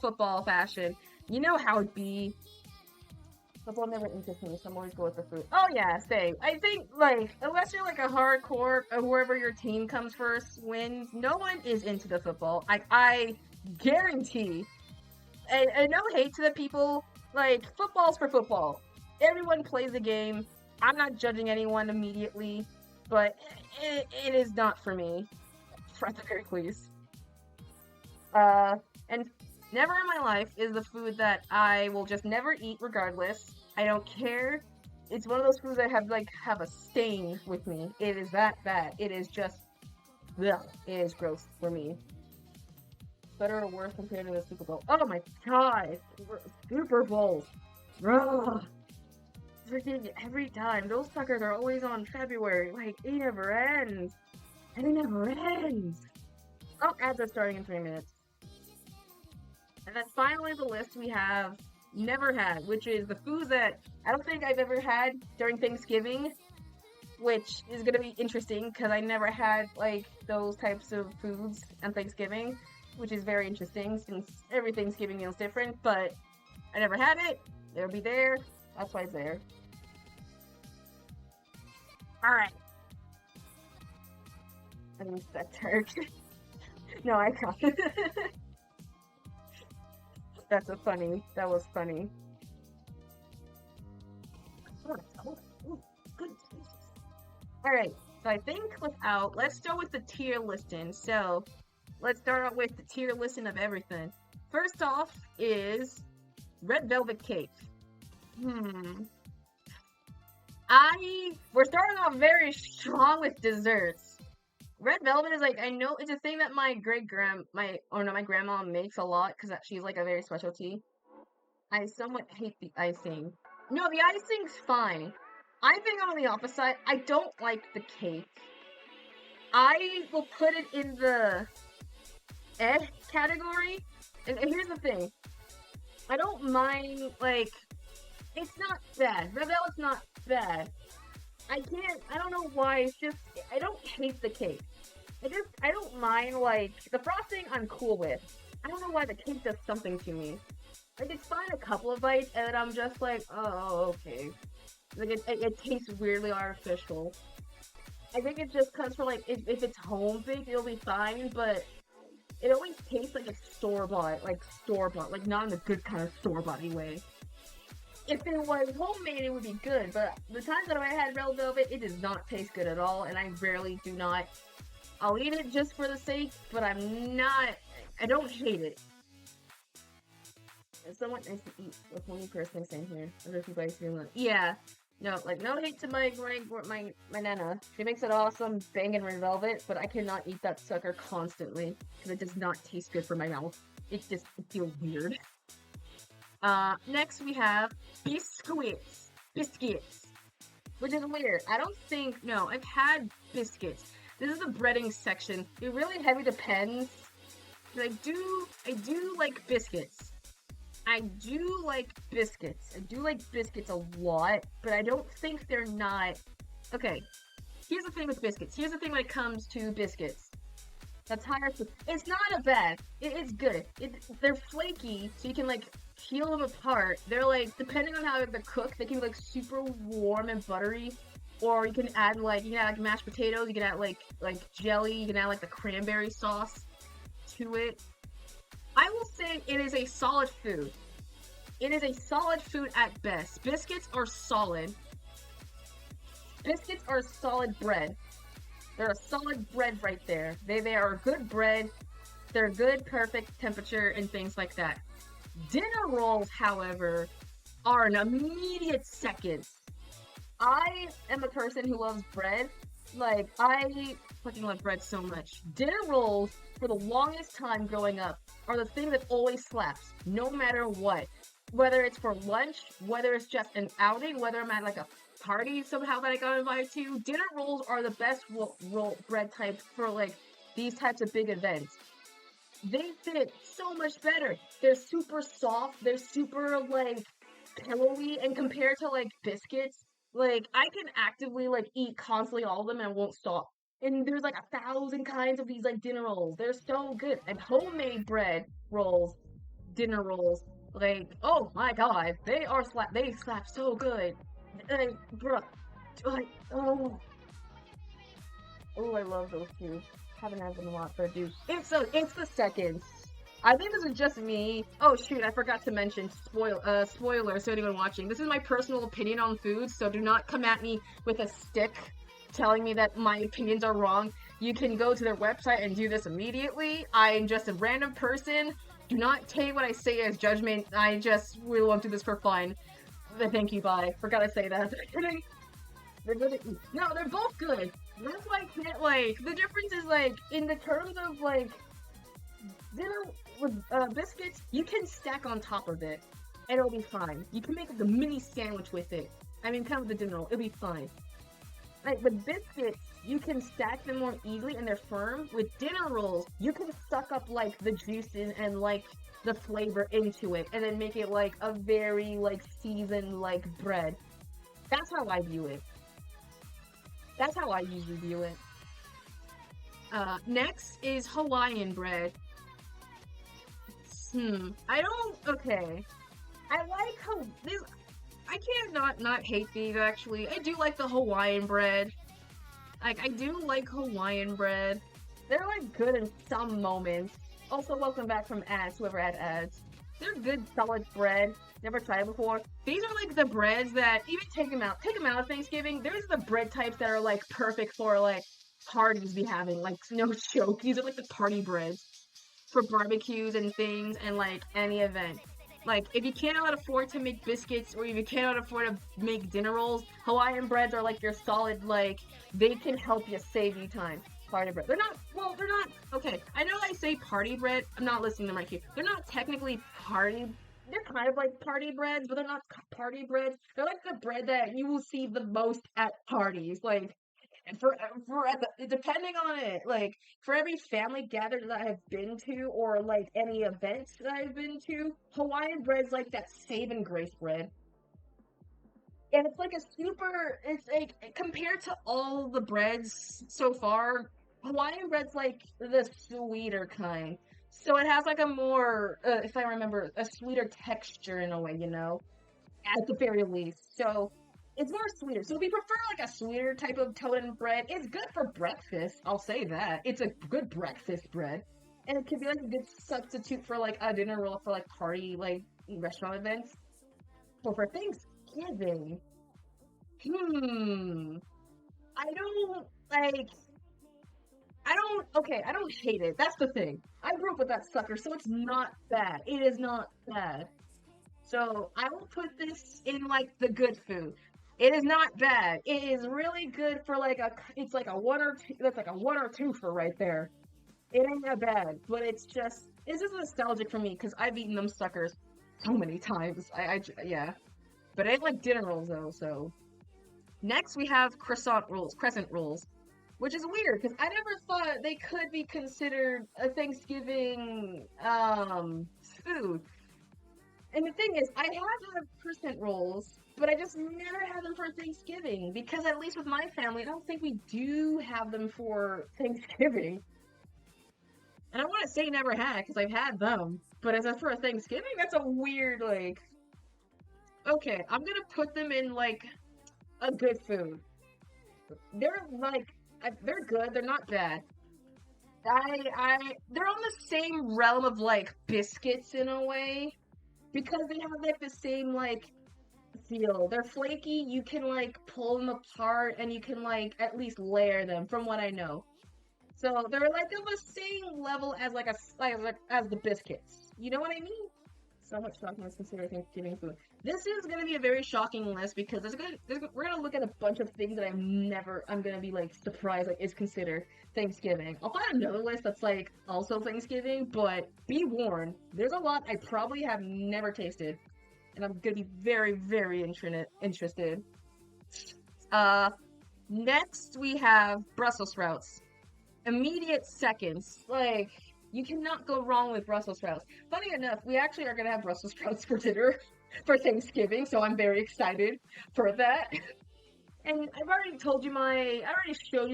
football fashion. You know how it be. Football never interests me, so I'm always go with the food. Oh yeah, same. I think, like, unless you're like a hardcore, whoever your team comes first wins, no one is into the football. I guarantee. And no hate to the people, like, football's for football. Everyone plays the game. I'm not judging anyone immediately, but it is not for me. For the very least. And never in my life is the food that I will just never eat regardless. I don't care. It's one of those foods that have a stain with me. It is that bad. It is just, ugh, it is gross for me. Better or worse compared to the Super Bowl? Oh my god! Super Bowls! Ugh. Freaking every time. Those suckers are always on February. Like, it never ends. And it never ends. Oh, ads are starting in 3 minutes. And then finally the list we have never had, which is the foods that I don't think I've ever had during Thanksgiving, which is gonna be interesting because I never had like those types of foods on Thanksgiving, which is very interesting since every Thanksgiving meal is different, but I never had it. It'll be there. That's why it's there. Alright. I missed that turk. No, I can't. That was funny. Alright, so I think let's start with the tier listing. So, let's start out with the tier listing of everything. First off is red velvet cake. We're starting off very strong with desserts. Red velvet is like, I know it's a thing that my grandma makes a lot because she's like a very specialty. I somewhat hate the icing. No, the icing's fine. I think I'm on the opposite. I don't like the cake. I will put it in the category. And here's the thing. I don't mind, like, it's not bad. Red velvet's not bad. I don't know why, it's just, I don't hate the cake. I don't mind, like, the frosting I'm cool with. I don't know why the cake does something to me. Like, it's fine a couple of bites, and then I'm just like, oh, okay. Like, it tastes weirdly artificial. I think it just comes from, like, if it's home-baked, it'll be fine, but it always tastes like a store-bought, like, not in a good kind of store-bought-y way. If it was homemade, it would be good, but the times that I had red velvet, it does not taste good at all, and I rarely do not. I'll eat it just for the sake, but I don't hate it. It's somewhat nice to eat with one person saying here. Other people I see like, yeah. No, like, no hate to my nana. She makes it awesome, banging red velvet, but I cannot eat that sucker constantly, because it does not taste good for my mouth. It feels weird. Next we have biscuits, which is weird. I've had biscuits. This is the breading section. It really heavy depends. But I do like biscuits. I do like biscuits a lot, but I don't think they're not. Okay, here's the thing with biscuits. Here's the thing when it comes to biscuits. That's higher food. It's not a bad. It's good. They're flaky, so you can like peel them apart. They're like, depending on how they're cooked, they can be like super warm and buttery. Or you can add like mashed potatoes. You can add like jelly. You can add like the cranberry sauce to it. I will say it is a solid food. It is a solid food at best. Biscuits are solid. Biscuits are solid bread. They're a solid bread right there. They are good bread. They're good, perfect temperature and things like that. Dinner rolls, however, are an immediate second. I am a person who loves bread. Like, I fucking love bread so much. Dinner rolls, for the longest time growing up, are the thing that always slaps, no matter what. Whether it's for lunch, whether it's just an outing, whether I'm at like a party somehow that I got invited to, dinner rolls are the best roll bread types for like these types of big events. They fit so much better. They're super soft, they're super like pillowy, and compared to like biscuits, like I can actively like eat constantly all of them and won't stop. And there's like 1,000 kinds of these like dinner rolls. They're so good. And homemade bread rolls, dinner rolls, Like, oh my god, they slap so good. Like, bruh, like, oh, I love those two. Haven't had them a lot, but I do. It's the seconds. I think this is just me. Oh shoot, I forgot to mention spoilers to anyone watching. This is my personal opinion on food, so do not come at me with a stick telling me that my opinions are wrong. You can go to their website and do this immediately. I'm just a random person. Do not take what I say as judgment. I just really want to do this for fun. Thank you, bye. Forgot to say that. They're good. No, they're both good. That's why I can't, like, the difference is, like, in the terms of, like, dinner with biscuits, you can stack on top of it, and it'll be fine. You can make like a mini sandwich with it. I mean, kind of the dinner roll, it'll be fine. Like, with biscuits, you can stack them more easily and they're firm. With dinner rolls, you can suck up, like, the juices and, like, the flavor into it, and then make it, like, a very, like, seasoned, like, bread. That's how I view it. That's how I usually view it. Next is Hawaiian bread. Okay. I like how this. I can't not hate these, actually. I do like the Hawaiian bread. Like, I do like Hawaiian bread. They're, like, good in some moments. Also, welcome back from ads, whoever had ads. They're good, solid bread. Never tried it before. These are, like, the breads that, even take them out of Thanksgiving. There's the bread types that are, like, perfect for, like, parties be having. Like, no joke. These are, like, the party breads for barbecues and things and, like, any event. Like, if you cannot afford to make biscuits or if you cannot afford to make dinner rolls, Hawaiian breads are, like, your solid, like, they can help you save you time. Party bread. They're not, okay, I know I say party bread, I'm not listing them right here. They're not technically they're kind of like party breads, but they're not party breads. They're like the bread that you will see the most at parties. Like, depending on it, like, for every family gathering that I've been to, or, like, any events that I've been to, Hawaiian bread's like that save and grace bread. And it's like it's like, compared to all the breads so far, Hawaiian bread's like the sweeter kind. So it has like a more, if I remember, a sweeter texture in a way, at the very least. So it's more sweeter. So if you prefer like a sweeter type of totem bread, it's good for breakfast. I'll say that. It's a good breakfast bread. And it can be like a good substitute for like a dinner roll for like party, like restaurant events. But for Thanksgiving, I don't like, okay, I don't hate it. That's the thing. I grew up with that sucker, so it's not bad. It is not bad. So I will put this in like the good food. It is not bad. It is really good for like it's like a one or two, that's like a one or two for right there. It ain't that bad, but it's just nostalgic for me because I've eaten them suckers so many times. Yeah. But I like dinner rolls though, so. Next we have crescent rolls, which is weird because I never thought they could be considered a Thanksgiving food. And the thing is, I have had crescent rolls, but I just never had them for Thanksgiving because at least with my family, I don't think we do have them for Thanksgiving. And I want to say never had because I've had them, but as for a Thanksgiving, that's a weird like. Okay, I'm gonna put them in like a good food. They're like they're good. They're not bad. They're on the same realm of like biscuits in a way because they have like the same like feel. They're flaky. You can like pull them apart and you can like at least layer them from what I know. So they're like of the same level as like as the biscuits. You know what I mean? So much talking is considered Thanksgiving food. This is gonna be a very shocking list because we're gonna look at a bunch of things that I'm gonna be like surprised like is considered Thanksgiving. I'll find another list that's like also Thanksgiving, but be warned, there's a lot I probably have never tasted, and I'm gonna be very, very interested. Next we have Brussels sprouts. Immediate seconds, like. You cannot go wrong with Brussels sprouts. Funny enough, we actually are going to have Brussels sprouts for dinner for Thanksgiving, so I'm very excited for that. And I already showed you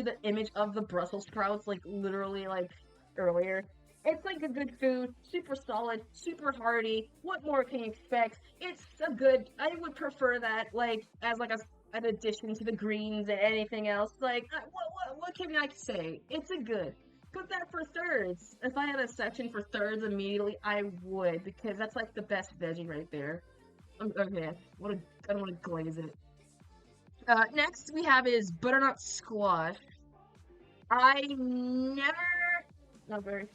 the image of the Brussels sprouts, like, literally, like, earlier. It's like a good food, super solid, super hearty. What more can you expect? It's a good. I would prefer that, like, as like an addition to the greens and anything else. Like, what can I say? It's a good. Put that for thirds. If I had a section for thirds immediately, I would, because that's like the best veggie right there. Okay, I don't want to glaze it. Next we have is butternut squash. I never, not very.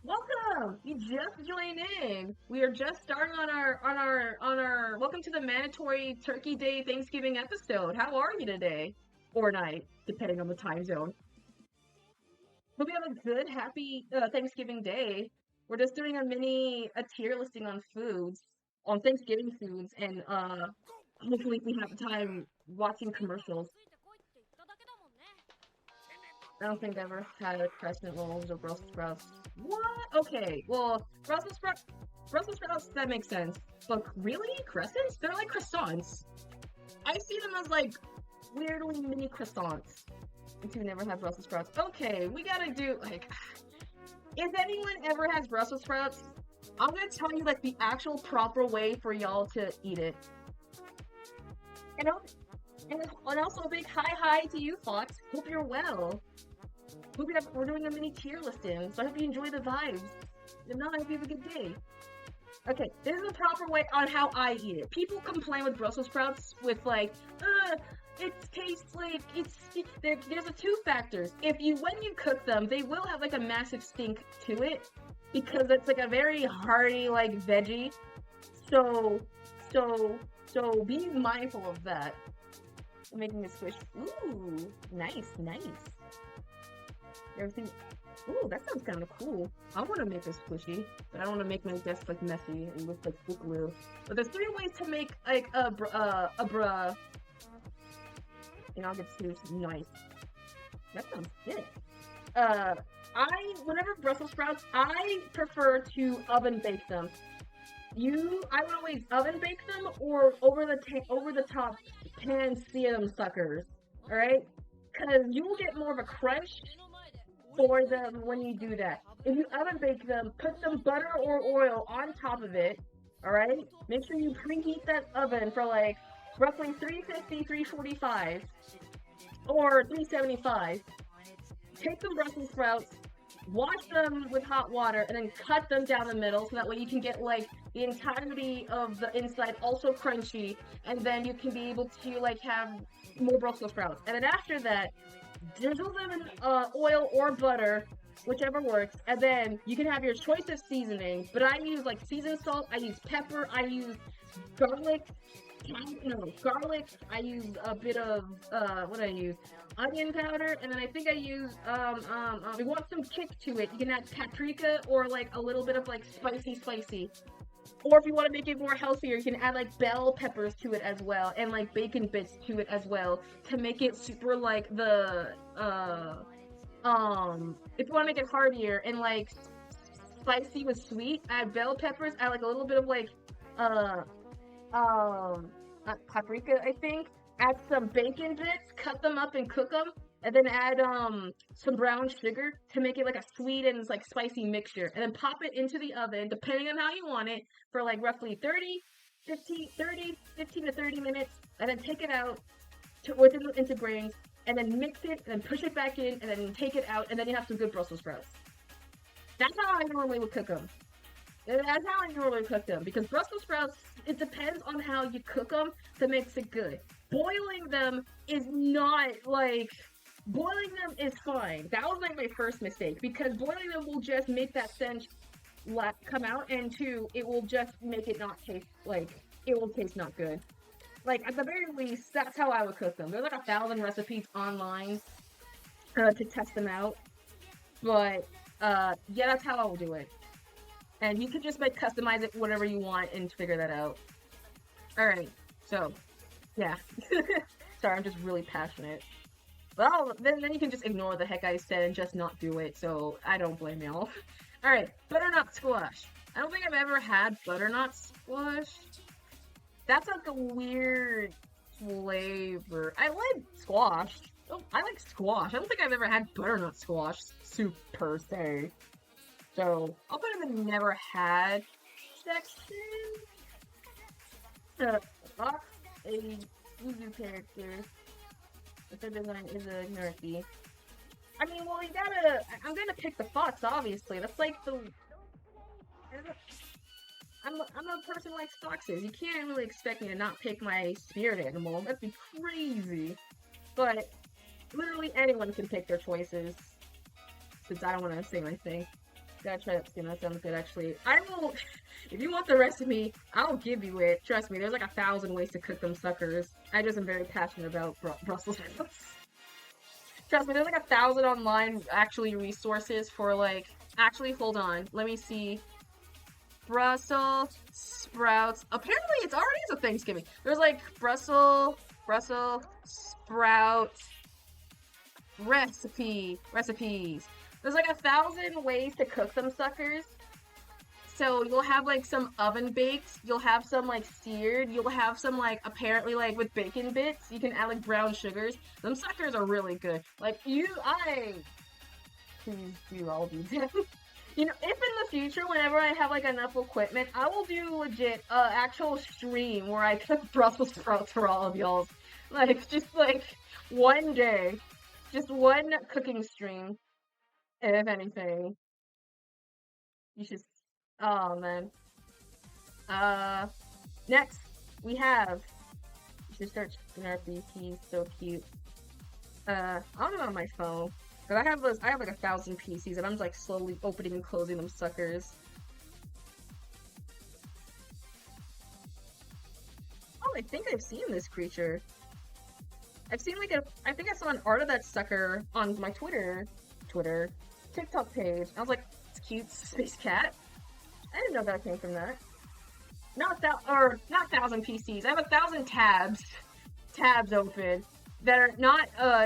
Welcome! You just joined in. We are just starting on our welcome to the mandatory Turkey Day Thanksgiving episode. How are you today? Or night, depending on the time zone. Hope you have a good, happy Thanksgiving day. We're just doing a tier listing on foods, on Thanksgiving foods, and hopefully we have time watching commercials. I don't think I ever had a crescent rolls or Brussels sprouts. What? Okay, well, Brussels sprouts, that makes sense. But really? Crescents? They're like croissants. I see them as like weirdly mini croissants. If you never had Brussels sprouts. Okay, we gotta do, like, if anyone ever has Brussels sprouts, I'm gonna tell you, like, the actual proper way for y'all to eat it. And also a big hi to you, Fox. Hope you're well. We're doing a mini tier listing, so I hope you enjoy the vibes. If not, I hope you have a good day. Okay, this is the proper way on how I eat it. People complain with Brussels sprouts with like, it tastes like there's two factors. When you cook them, they will have like a massive stink to it because it's like a very hearty like veggie. So be mindful of that. I'm making a squish. Ooh, nice. Everything. Ooh, that sounds kind of cool. I want to make a squishy, but I don't want to make my desk like messy and look like glue. But there's 3 ways to make like a bra. And I'll get to nice. That sounds good. Whenever Brussels sprouts, I prefer to oven bake them. I would always oven bake them or over the top pan sear them suckers. All right, because you will get more of a crunch for them when you do that. If you oven bake them, put some butter or oil on top of it. All right, make sure you preheat that oven for like roughly 350, 345, or 375. Take some Brussels sprouts, wash them with hot water, and then cut them down the middle so that way you can get like the entirety of the inside also crunchy, and then you can be able to like have more Brussels sprouts. And then after that, drizzle them in oil or butter, whichever works, and then you can have your choice of seasoning. But I use like seasoned salt, I use pepper, I use garlic. I use a bit of what I use, onion powder, and then I think I use if you want some kick to it, you can add paprika or like a little bit of like spicy. Or if you want to make it more healthier, you can add like bell peppers to it as well, and like bacon bits to it as well, to make it super like the if you want to make it heartier and like spicy with sweet, add bell peppers, add like a little bit of like paprika, I think. Add some bacon bits, cut them up and cook them, and then add some brown sugar to make it like a sweet and like spicy mixture, and then pop it into the oven, depending on how you want it, for like roughly 15 to 30 minutes, and then take it out into grains, and then mix it, and then push it back in, and then take it out, and then you have some good Brussels sprouts. That's how I normally would cook them. That's how I normally cook them, because Brussels sprouts, it depends on how you cook them that makes it good. Boiling them is not, like, boiling them is fine. That was, like, my first mistake, because boiling them will just make that stench come out, and 2, it will just make it not taste, like, it will taste not good. Like, at the very least, that's how I would cook them. There's, like, 1,000 recipes online to test them out, but, yeah, that's how I will do it. And you can just like customize it whatever you want and figure that out. Alright, so yeah. Sorry, I'm just really passionate. Well, then you can just ignore the heck I said and just not do it, so I don't blame y'all. Alright, butternut squash. I don't think I've ever had butternut squash. That's like a weird flavor. I like squash. Oh, I like squash. I don't think I've ever had butternut squash soup per se. So I'll put it in the never had section. Fox, a Uzu character. The third design is a Nerfy. I mean, well, you gotta. I'm gonna pick the fox, obviously. That's like the. I'm a person who likes foxes. You can't really expect me to not pick my spirit animal. That'd be crazy. But literally anyone can pick their choices. Since I don't want to say my thing. Gotta try that skin. That sounds good, actually. I will. If you want the recipe, I'll give you it. Trust me, there's like 1,000 ways to cook them suckers. I just am very passionate about Brussels sprouts. Trust me, there's like 1,000 online actually resources for like. Actually, hold on. Let me see. Brussels sprouts. Apparently, it's already a Thanksgiving. There's like Brussels sprout recipes. There's like 1,000 ways to cook them suckers. So you'll have like some oven baked, you'll have some like seared, you'll have some like apparently like with bacon bits. You can add like brown sugars. Them suckers are really good. Like please do all these. You know, if in the future, whenever I have like enough equipment, I will do legit actual stream where I cook Brussels sprouts for all of y'all. Like just like one day, just one cooking stream. If anything, you should. Oh man. Next we have. You should search Snarpy. He's so cute. I'm on my phone. Cause I have like 1,000 PCs and I'm like slowly opening and closing them suckers. Oh, I think I've seen this creature. I've seen like I think I saw an art of that sucker on my TikTok page. I was like, it's cute, space cat. I didn't know that came from that. Not 1,000 PCs. I have 1,000 tabs open. That are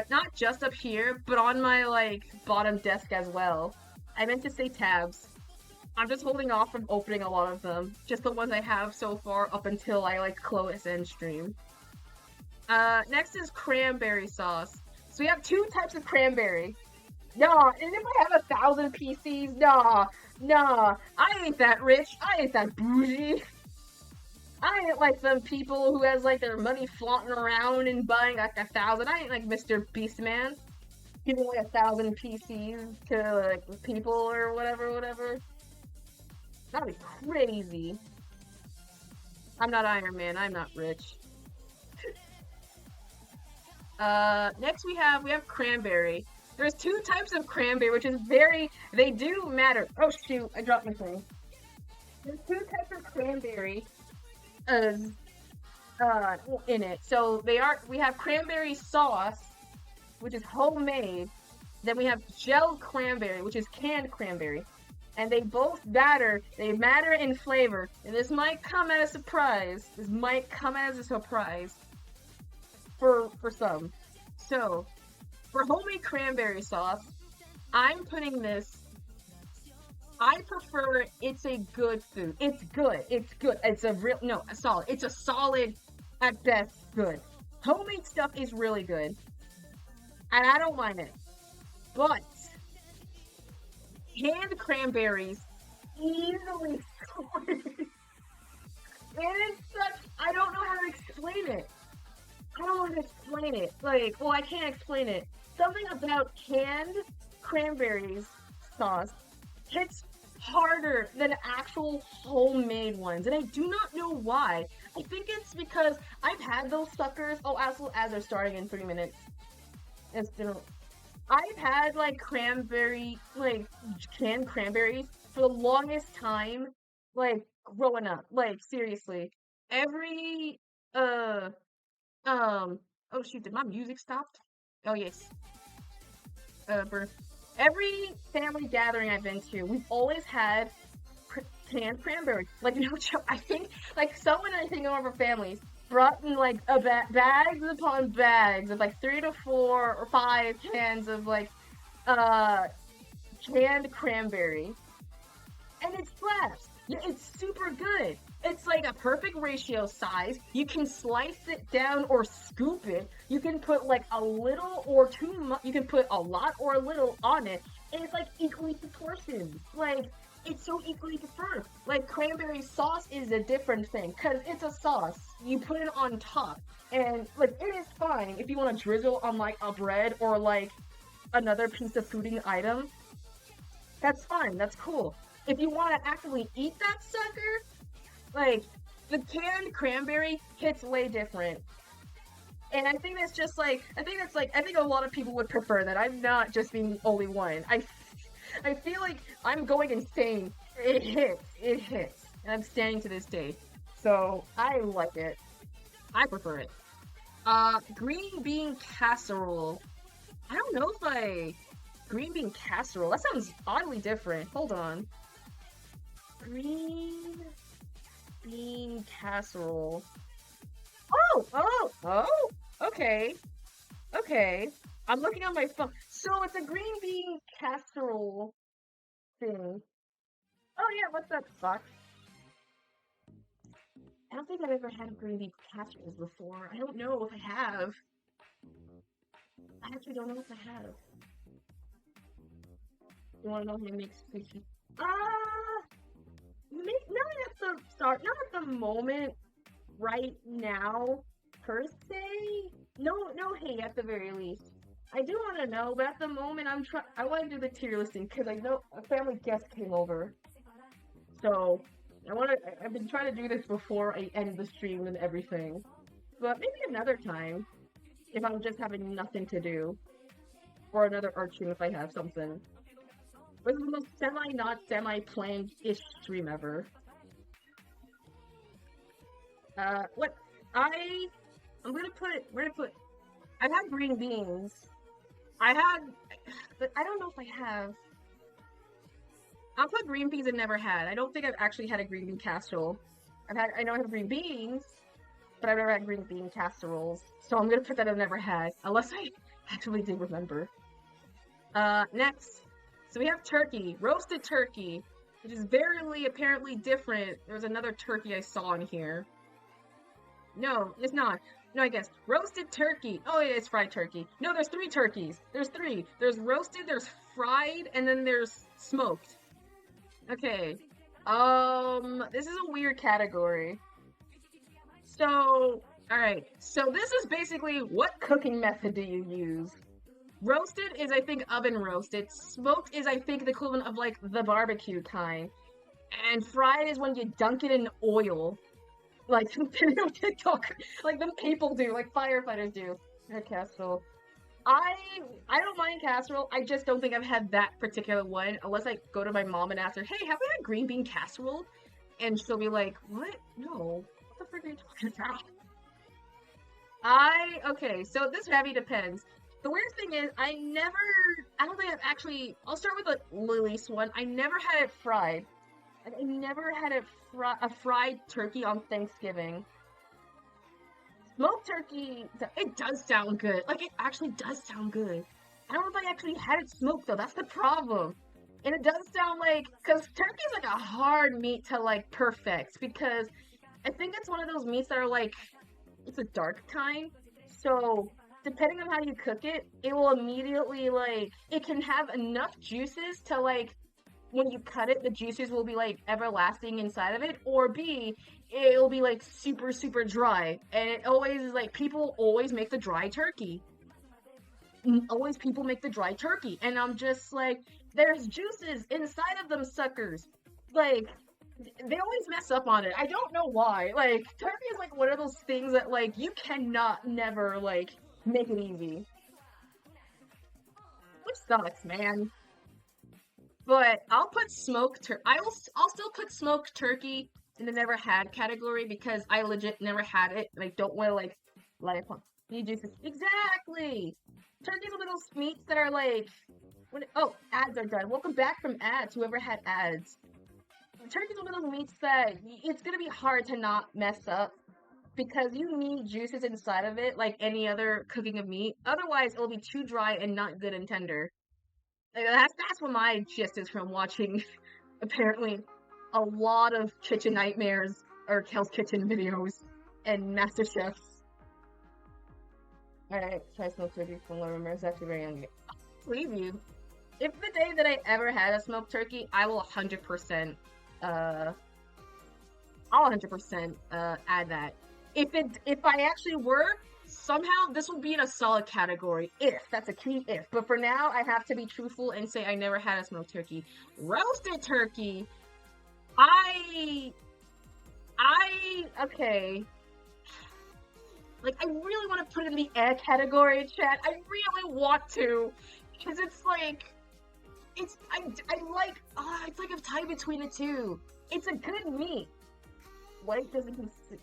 not just up here, but on my like bottom desk as well. I meant to say tabs. I'm just holding off from opening a lot of them. Just the ones I have so far up until I like close end stream. Next is cranberry sauce. So we have 2 types of cranberry. Nah, and if I have 1,000 PCs, nah, I ain't that rich. I ain't that bougie. I ain't like them people who has like their money flaunting around and buying like 1,000. I ain't like Mr. Beastman, giving like 1,000 PCs to like people or whatever. That'd be crazy. I'm not Iron Man. I'm not rich. Next we have cranberry. There's 2 types of cranberry, which is they do matter. Oh shoot, I dropped my thing. There's 2 types of cranberry. In it. So we have cranberry sauce, which is homemade. Then we have gel cranberry, which is canned cranberry. And they both matter in flavor. And this might come as a surprise. For some. So, for homemade cranberry sauce, I'm putting this. I prefer it's a good food. It's good. It's solid. It's a solid, at best, good. Homemade stuff is really good. And I don't mind it. But canned cranberries easily scored. And it's such, I don't know how to explain it. Like, well, I can't explain it. Something about canned cranberries sauce hits harder than actual homemade ones, and I do not know why. I think it's because I've had those suckers. Oh, as they're starting in 3 minutes. I've had like canned cranberries for the longest time, like growing up. Like seriously, every oh shoot, did my music stop? Oh yes. Every family gathering I've been to, we've always had canned cranberry. Like, no joke. I think, like, someone I think of our families brought in, like, bags upon bags of, like, 3 to 4 or 5 cans of, like, canned cranberry. And it slaps. Yeah, it's super are good. It's like a perfect ratio size. You can slice it down or scoop it. You can put like a little or too much. You can put a lot or a little on it, and it's like equally proportioned. Like it's so equally preferred. Like cranberry sauce is a different thing because it's a sauce. You put it on top, and like it is fine if you want to drizzle on like a bread or like another piece of fooding item. That's fine. That's cool. If you want to actively eat that sucker, like the canned cranberry hits way different. And I think that's just like I think a lot of people would prefer that. I'm not just being the only one. I feel like I'm going insane. It hits. It hits. And I'm standing to this day. So I like it. I prefer it. Green bean casserole. I don't know if I green bean casserole. That sounds oddly different. Hold on. Green bean casserole. Oh! Okay. Okay. I'm looking on my phone. So it's a green bean casserole thing. Oh yeah, what's that fuck? I don't think I've ever had green bean casseroles before. I don't know if I have. I actually don't know if I have. You wanna know how to make sushi? Not at the start, not at the moment, right now, per se. No hate at the very least. I do want to know, but at the moment, I want to do the tier listing because I know a family guest came over. So, I've been trying to do this before I end the stream and everything. But maybe another time, if I'm just having nothing to do. Or another art stream if I have something. This is the most not semi-planned-ish stream ever. What? I'm gonna put, I've had green beans. But I don't know if I have. I'll put green beans I've never had. I don't think I've actually had a green bean casserole. I know I have green beans, but I've never had green bean casseroles. So I'm gonna put that I've never had, unless I actually do remember. Next. So we have turkey, roasted turkey, which is very apparently different. There's another turkey I saw in here. No, it's not. No, I guess. Roasted turkey. Oh, yeah, it's fried turkey. No, there's 3 turkeys. There's 3. There's roasted, there's fried, and then there's smoked. Okay. This is a weird category. So, alright. So this is basically, what cooking method do you use? Roasted is, I think, oven roasted. Smoked is, I think, the equivalent of, like, the barbecue kind. And fried is when you dunk it in oil. Like TikTok, like the people do, like firefighters do. Casserole. I don't mind casserole. I just don't think I've had that particular one unless I go to my mom and ask her, "Hey, have we had green bean casserole?" And she'll be like, "What? No. What the frick are you talking about?" Okay. So this heavy depends. The weird thing is, I don't think I've actually. I'll start with the least one. I never had it fried. I never had a fried turkey on Thanksgiving. Smoked turkey, it does sound good. Like, it actually does sound good. I don't know if I actually had it smoked, though. That's the problem. And it does sound like, because turkey is like a hard meat to, like, perfect. Because I think it's one of those meats that are, like, it's a dark kind. So, depending on how you cook it, it will immediately, like, it can have enough juices to, like, when you cut it, the juices will be like everlasting inside of it, or B, it'll be like super, super dry. And it always is like, people always make the dry turkey. Always people make the dry turkey. And I'm just like, there's juices inside of them suckers. Like, they always mess up on it. I don't know why. Like, turkey is like one of those things that like, you cannot never like make it easy. Which sucks, man. But I'll put smoked I'll still put smoked turkey in the never had category because I legit never had it and I don't want to like let it pump. You juices. Exactly! Turkey's one of those meats that are like ads are done. Welcome back from ads, whoever had ads. Turkey's one of those meats that it's gonna be hard to not mess up because you need juices inside of it like any other cooking of meat. Otherwise it'll be too dry and not good and tender. Like, that's what my gist is from watching, apparently. a lot of kitchen nightmares or Hell's Kitchen videos and Master Chefs. Alright, try smoked turkey from November. It's actually very young. Believe you. If the day that I ever had a smoked turkey, I will 100% I'll 100% add that. If I actually were, somehow this will be in a solid category. If that's a key if. But for now, I have to be truthful and say I never had a smoked turkey. Roasted turkey. Okay. Like, I really want to put it in the egg category, chat. I really want to. Because it's like, it's like a tie between the two. It's a good meat. What does it consist?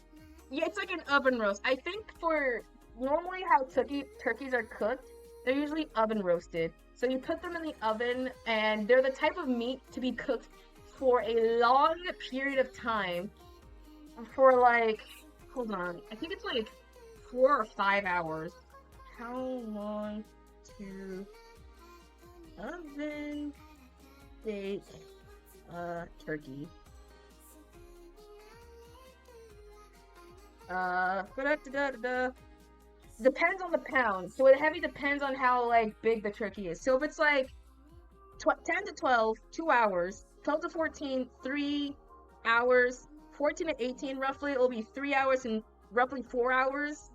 Yeah, it's like an oven roast. I think for normally how turkeys are cooked, they're usually oven roasted. So you put them in the oven, and they're the type of meat to be cooked for a long period of time. For like, hold on, I think it's like 4 or 5 hours. How long to oven bake turkey? Depends on the pound. So it heavy depends on how like big the turkey is. So if it's like 10 to 12, 2 hours. 12 to 14, 3 hours. 14 to 18, roughly, it will be 3 hours and roughly 4 hours.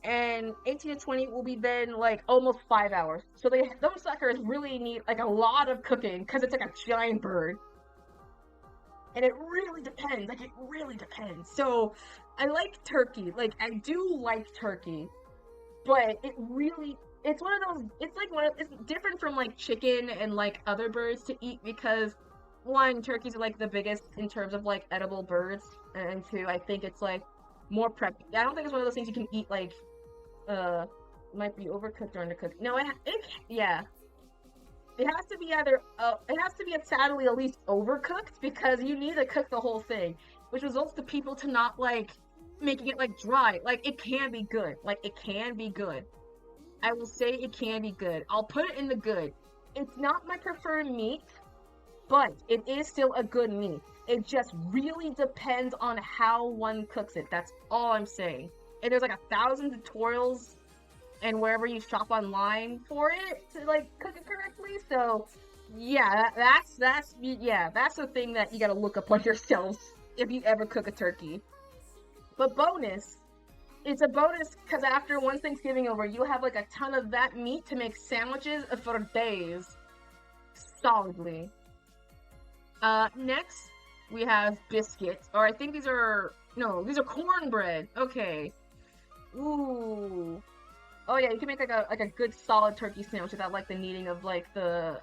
And 18 to 20 will be then like almost 5 hours. So those suckers really need like a lot of cooking because it's like a giant bird. And it really depends. Like, it really depends. So, I like turkey. Like, I do like turkey. But it's one of those, it's different from, like, chicken and, like, other birds to eat because, one, turkeys are, like, the biggest in terms of, like, edible birds. And two, I think it's, like, more prep. I don't think it's one of those things you can eat, like, might be overcooked or undercooked. No, yeah. It has to be sadly at least overcooked because you need to cook the whole thing, which results to people to not like making it like dry. Like it can be good. Like it can be good. I will say it can be good. I'll put it in the good. It's not my preferred meat, but it is still a good meat. It just really depends on how one cooks it. That's all I'm saying. And there's like 1,000 tutorials and wherever you shop online for it to like cook it correctly. So yeah, that's the thing that you gotta look up on yourselves if you ever cook a turkey. But bonus, it's a bonus because after once Thanksgiving over, you have like a ton of that meat to make sandwiches for days, solidly. Next we have biscuits, or I think these are cornbread. Okay. Ooh. Oh yeah, you can make like a good solid turkey sandwich without like the needing of like the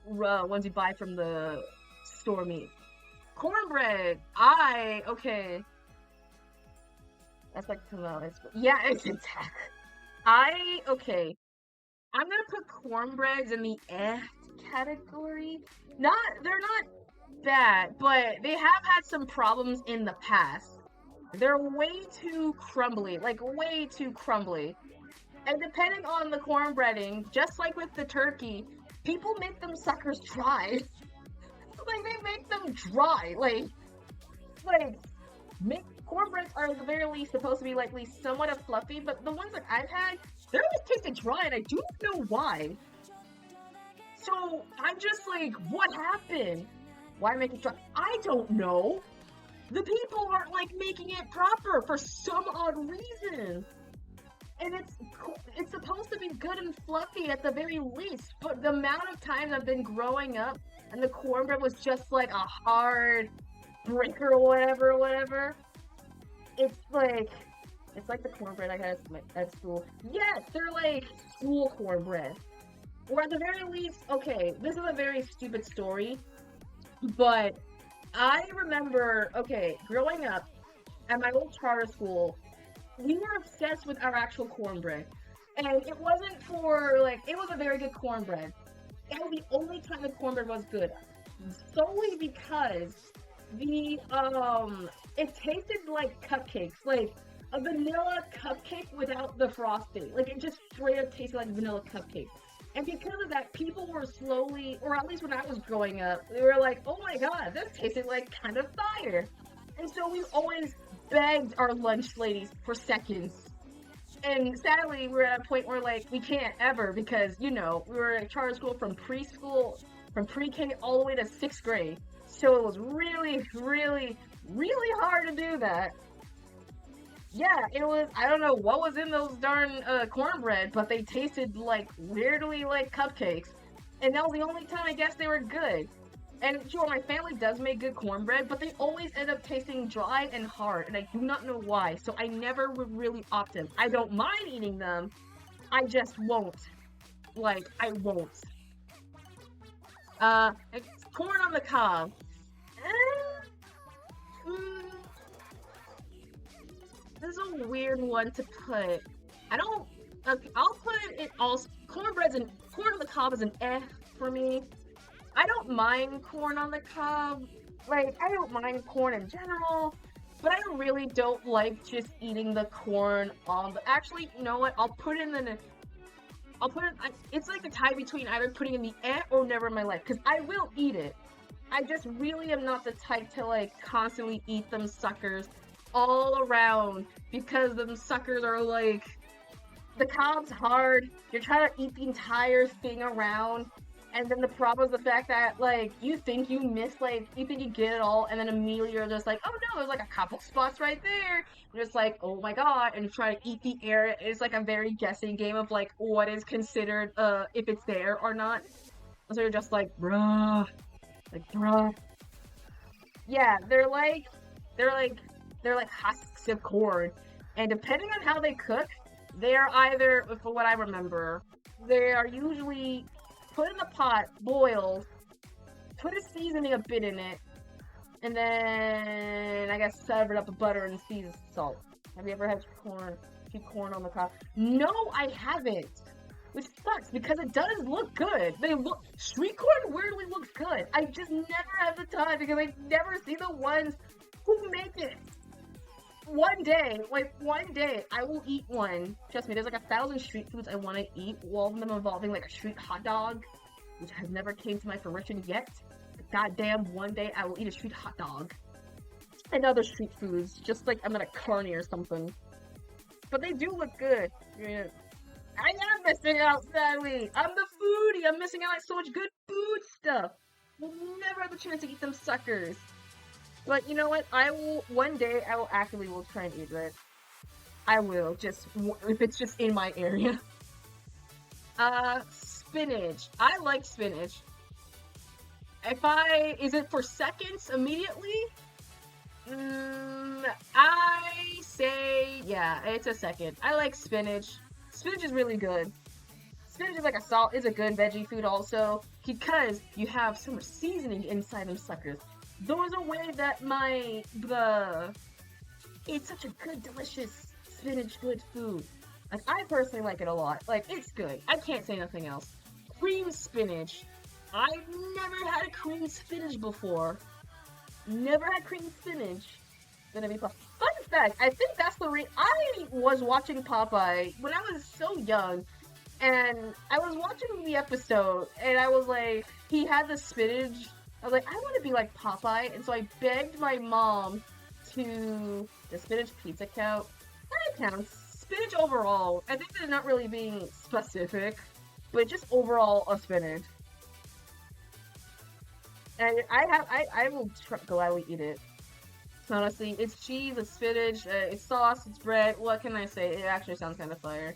ones you buy from the store meat. Cornbread. Okay. That's like yeah, it's intact. Okay. I'm gonna put cornbreads in the category. They're not bad, but they have had some problems in the past. They're way too crumbly, like way too crumbly. And depending on the cornbreading, just like with the turkey, people make them suckers dry. Like, they make them dry. Cornbreads are at the very least supposed to be, like, at least somewhat of fluffy, but the ones that I've had, they're always tasted dry, and I do not know why. So, I'm just like, what happened? Why make it dry? I don't know. The people aren't, like, making it proper for some odd reason. And it's supposed to be good and fluffy at the very least, but the amount of times I've been growing up and the cornbread was just like a hard brick or whatever. It's like the cornbread I had at school. Yes, they're like school cornbread. Or at the very least, okay, this is a very stupid story, but I remember, growing up at my old charter school, we were obsessed with our actual cornbread. And it wasn't it was a very good cornbread. That was the only time the cornbread was good. Solely because it tasted like cupcakes. Like a vanilla cupcake without the frosting. Like it just straight up tasted like vanilla cupcake. And because of that, people were slowly, or at least when I was growing up, they were like, oh my god, this tasted like kind of fire. And so we always begged our lunch ladies for seconds. And sadly, we're at a point where, like, we can't ever because, you know, we were in charter school from preschool, from pre-K all the way to 6th grade. So it was really, really, really hard to do that. Yeah, it was, I don't know what was in those darn cornbread, but they tasted like weirdly like cupcakes. And that was the only time I guess they were good. And sure, my family does make good cornbread, but they always end up tasting dry and hard, and I do not know why. So I never would really opt in. I don't mind eating them, I just won't. Like, I won't. Corn on the cob. This is a weird one to put. I don't. Okay, I'll put it all. Corn on the cob is an for me. I don't mind corn on the cob. Like, I don't mind corn in general, but I really don't like just eating the corn on the. Actually, you know what? I'll put it in the. I'll put it. It's like a tie between either putting in the or never in my life, because I will eat it. I just really am not the type to like constantly eat them suckers all around, because them suckers are like, the cob's hard, you're trying to eat the entire thing around, and then the problem is the fact that, like, you think you miss, like, you think you get it all, and then immediately you're just like, oh no, there's like a couple spots right there, you're just like, oh my god, and you try to eat the air. It's like a very guessing game of like what is considered if it's there or not, so you're just like, bruh. Yeah, they're like husks of corn, and depending on how they cook, they're either, for what I remember, they are usually put in the pot, boiled, put a seasoning a bit in it, and then I guess serve it up with butter and seasoned salt. Have you ever had corn on the cob? No, I haven't. Which sucks, because it does look good. Street corn weirdly looks good. I just never have the time, because I never see the ones who make it. One day, I will eat one. Trust me, there's like 1,000 street foods I want to eat, all of them involving like a street hot dog, which has never came to my fruition yet. But goddamn, one day I will eat a street hot dog. And other street foods, just like I'm at a carny or something. But they do look good. Yeah. I am missing out, sadly. I'm the foodie. I'm missing out on so much good food stuff. We'll never have the chance to eat them suckers. But you know what? One day, I will actively try and eat it. I will, if it's just in my area. Spinach. I like spinach. Is it for seconds immediately? I say, yeah, it's a second. I like spinach. Spinach is really good. Spinach is like is a good veggie food also, because you have so much seasoning inside them suckers. Those are way that it's such a good, delicious spinach good food. Like, I personally like it a lot. Like, it's good. I can't say nothing else. Cream spinach. I've never had a cream spinach before. Never had cream spinach. Gonna be fun fact, I think that's the I was watching Popeye when I was so young, and I was watching the episode, and I was like, he had the spinach. I was like, I want to be like Popeye, and so I begged my mom to the spinach pizza count. That counts. Spinach overall. I think they're not really being specific, but just overall a spinach. And I will gladly eat it. Honestly, it's cheese, it's spinach, it's sauce, it's bread. What can I say? It actually sounds kind of fire.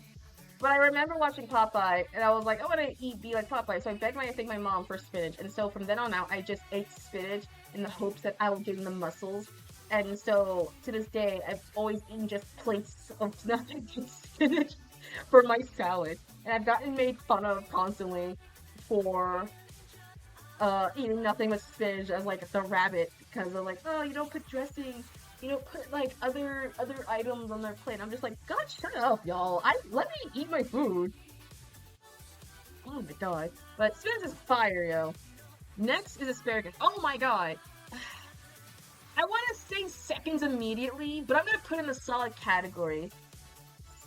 But I remember watching Popeye, and I was like, I want to be like Popeye. So I begged my mom for spinach. And so from then on out, I just ate spinach in the hopes that I will gain the muscles. And so to this day, I've always eaten just plates of nothing but spinach for my salad. And I've gotten made fun of constantly for eating nothing but spinach as like the rabbit, because they're like, oh, you don't put dressing, you don't put like other items on their plate. I'm just like, God, shut up, y'all. Let me eat my food. Oh my god. But spinach is fire, yo. Next is asparagus. Oh my god. I want to say seconds immediately, but I'm gonna put in the solid category.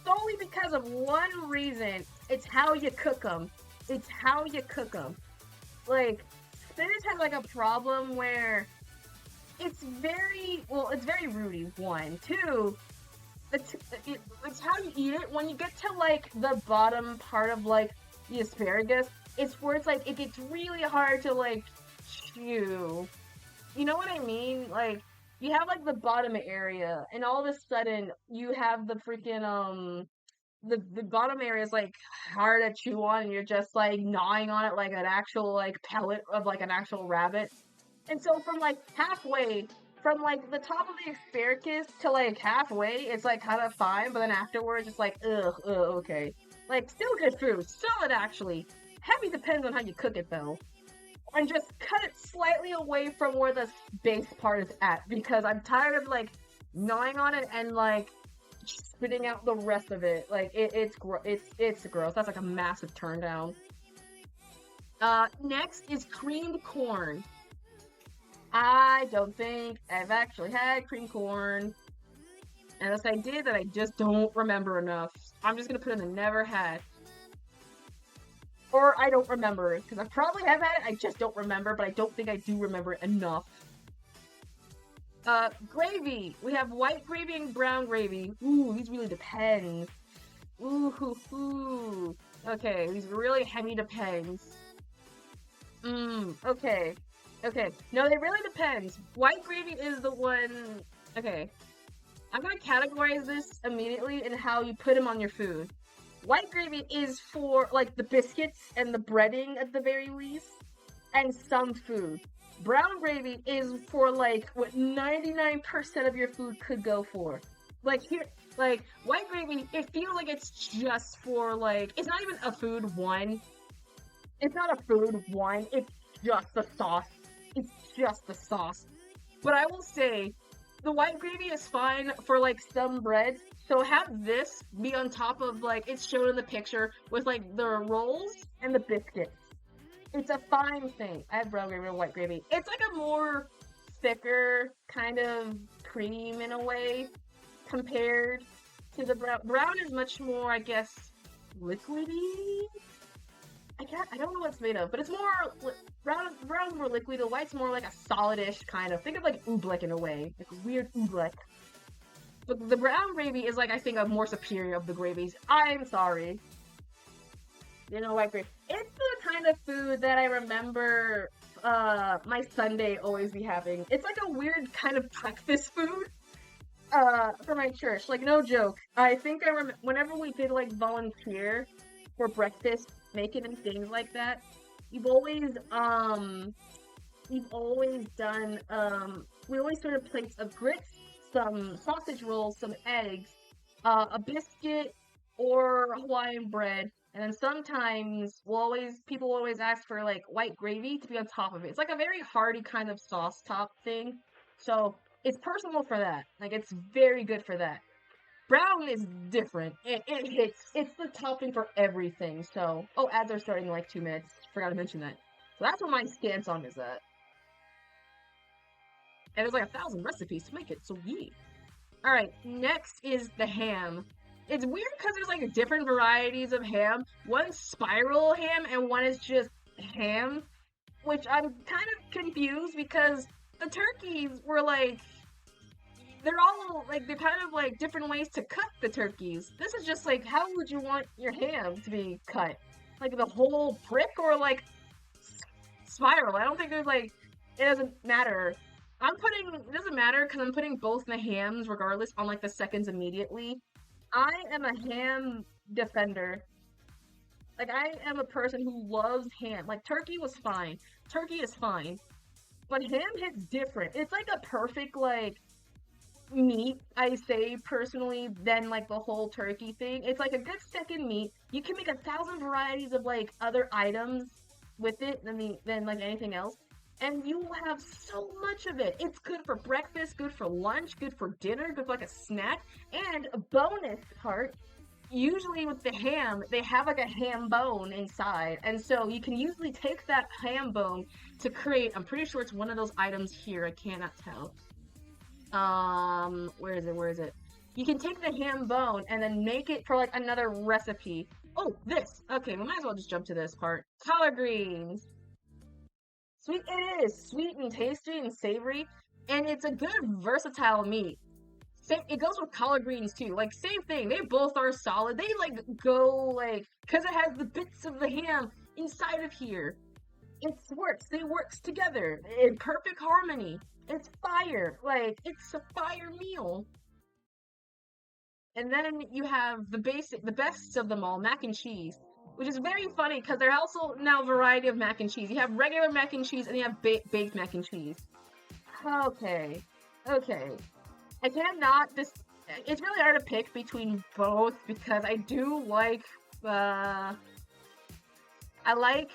Solely because of one reason. It's how you cook them. It's how you cook them. Like, spinach has like a problem where it's very rooty. One, two, it's how you eat it. When you get to like the bottom part of like the asparagus, it's where it's like it gets really hard to like chew. You know what I mean? Like you have like the bottom area, and all of a sudden you have the freaking the bottom area is like hard to chew on, and you're just like gnawing on it like an actual like pellet of like an actual rabbit. And so from like halfway, from like the top of the asparagus to like halfway, it's like kind of fine, but then afterwards it's like okay. Like still good food, solid actually. Heavy depends on how you cook it though. And just cut it slightly away from where the base part is at, because I'm tired of like gnawing on it and like spitting out the rest of it. Like it's gross. That's like a massive turn down. Next is creamed corn. I don't think I've actually had creamed corn. Unless I did, that I just don't remember enough. I'm just gonna put in the never had. Or I don't remember it, because I probably have had it, I just don't remember, but I don't think I do remember it enough. Gravy. We have white gravy and brown gravy. Ooh, these really depend. Ooh. Okay, these really heavy depends. Okay. No, it really depends. White gravy is the one... Okay. I'm gonna categorize this immediately in how you put them on your food. White gravy is for, like, the biscuits and the breading at the very least, and some food. Brown gravy is for, like, what 99% of your food could go for. Like, here, like, white gravy, it feels like it's just for, like, it's not even a food one. It's not a food one, it's just the sauce. It's just the sauce. But I will say, the white gravy is fine for, like, some breads. So have this be on top of, like, it's shown in the picture with, like, the rolls and the biscuits. It's a fine thing. I have brown gravy and white gravy. It's, like, a more thicker kind of cream in a way compared to the brown. Brown is much more, I guess, liquidy? I don't know what it's made of, but it's more, brown's more liquid, the white's more like a solidish kind of, think of like oobleck in a way, like a weird oobleck. But the brown gravy is like, I think, a more superior of the gravies. I'm sorry. You know, white gravy. It's the kind of food that I remember, my Sunday always be having. It's like a weird kind of breakfast food, for my church. Like, no joke. I think I remember, whenever we did like volunteer for breakfast, making and things like that, we've always done, we always sort of plates of grits, some sausage rolls, some eggs, a biscuit, or Hawaiian bread, and then sometimes people always ask for like white gravy to be on top of it. It's like a very hearty kind of sauce top thing, so it's personal for that. Like, it's very good for that. Brown is different. It hits. It's the topping for everything. So, ads are starting in like 2 minutes. Forgot to mention that. So that's what my stance on is at. And there's like 1,000 recipes to make it. So yeah. All right. Next is the ham. It's weird because there's like different varieties of ham. One's spiral ham and one is just ham, which I'm kind of confused because the turkeys were like, they're kind of like different ways to cut the turkeys. This is just like, how would you want your ham to be cut? Like the whole brick or like spiral? I don't think there's like, it doesn't matter. It doesn't matter because I'm putting both the hams regardless on like the seconds immediately. I am a ham defender. Like, I am a person who loves ham. Like, turkey was fine. Turkey is fine. But ham hits different. It's like a perfect, like, meat, I say personally, than like the whole turkey thing. It's like a good second meat. You can make 1,000 varieties of like other items with it than like anything else, and you will have so much of it. It's good for breakfast, good for lunch, good for dinner, good for like a snack. And a bonus part, usually with the ham, they have like a ham bone inside, and so you can usually take that ham bone to create, I'm pretty sure it's one of those items here, I cannot tell. Where is it? You can take the ham bone and then make it for like another recipe. Oh, this. Okay, we might as well just jump to this part. Collard greens. Sweet, it is sweet and tasty and savory, and it's a good versatile meat. Same, it goes with collard greens too. Like same thing. They both are solid. They like go like because it has the bits of the ham inside of here. It works. They works together in perfect harmony. It's fire. Like it's a fire meal. And then you have the best of them all, mac and cheese, which is very funny because there's also now a variety of mac and cheese. You have regular mac and cheese and you have baked mac and cheese. Okay, okay. I cannot just. It's really hard to pick between both because I do like. I like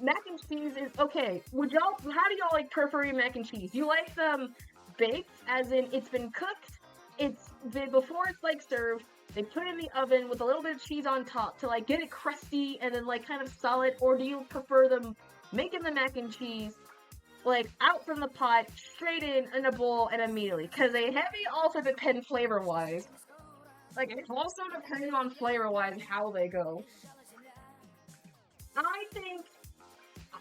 mac and cheese is okay. Would y'all? How do y'all like prefer your mac and cheese? You like them baked, as in it's been cooked. It's been before it's like served. They put it in the oven with a little bit of cheese on top to like get it crusty and then like kind of solid. Or do you prefer them making the mac and cheese like out from the pot, straight in a bowl, and immediately? Because they heavy also depend flavor wise. Like it's also depending on flavor wise how they go. I think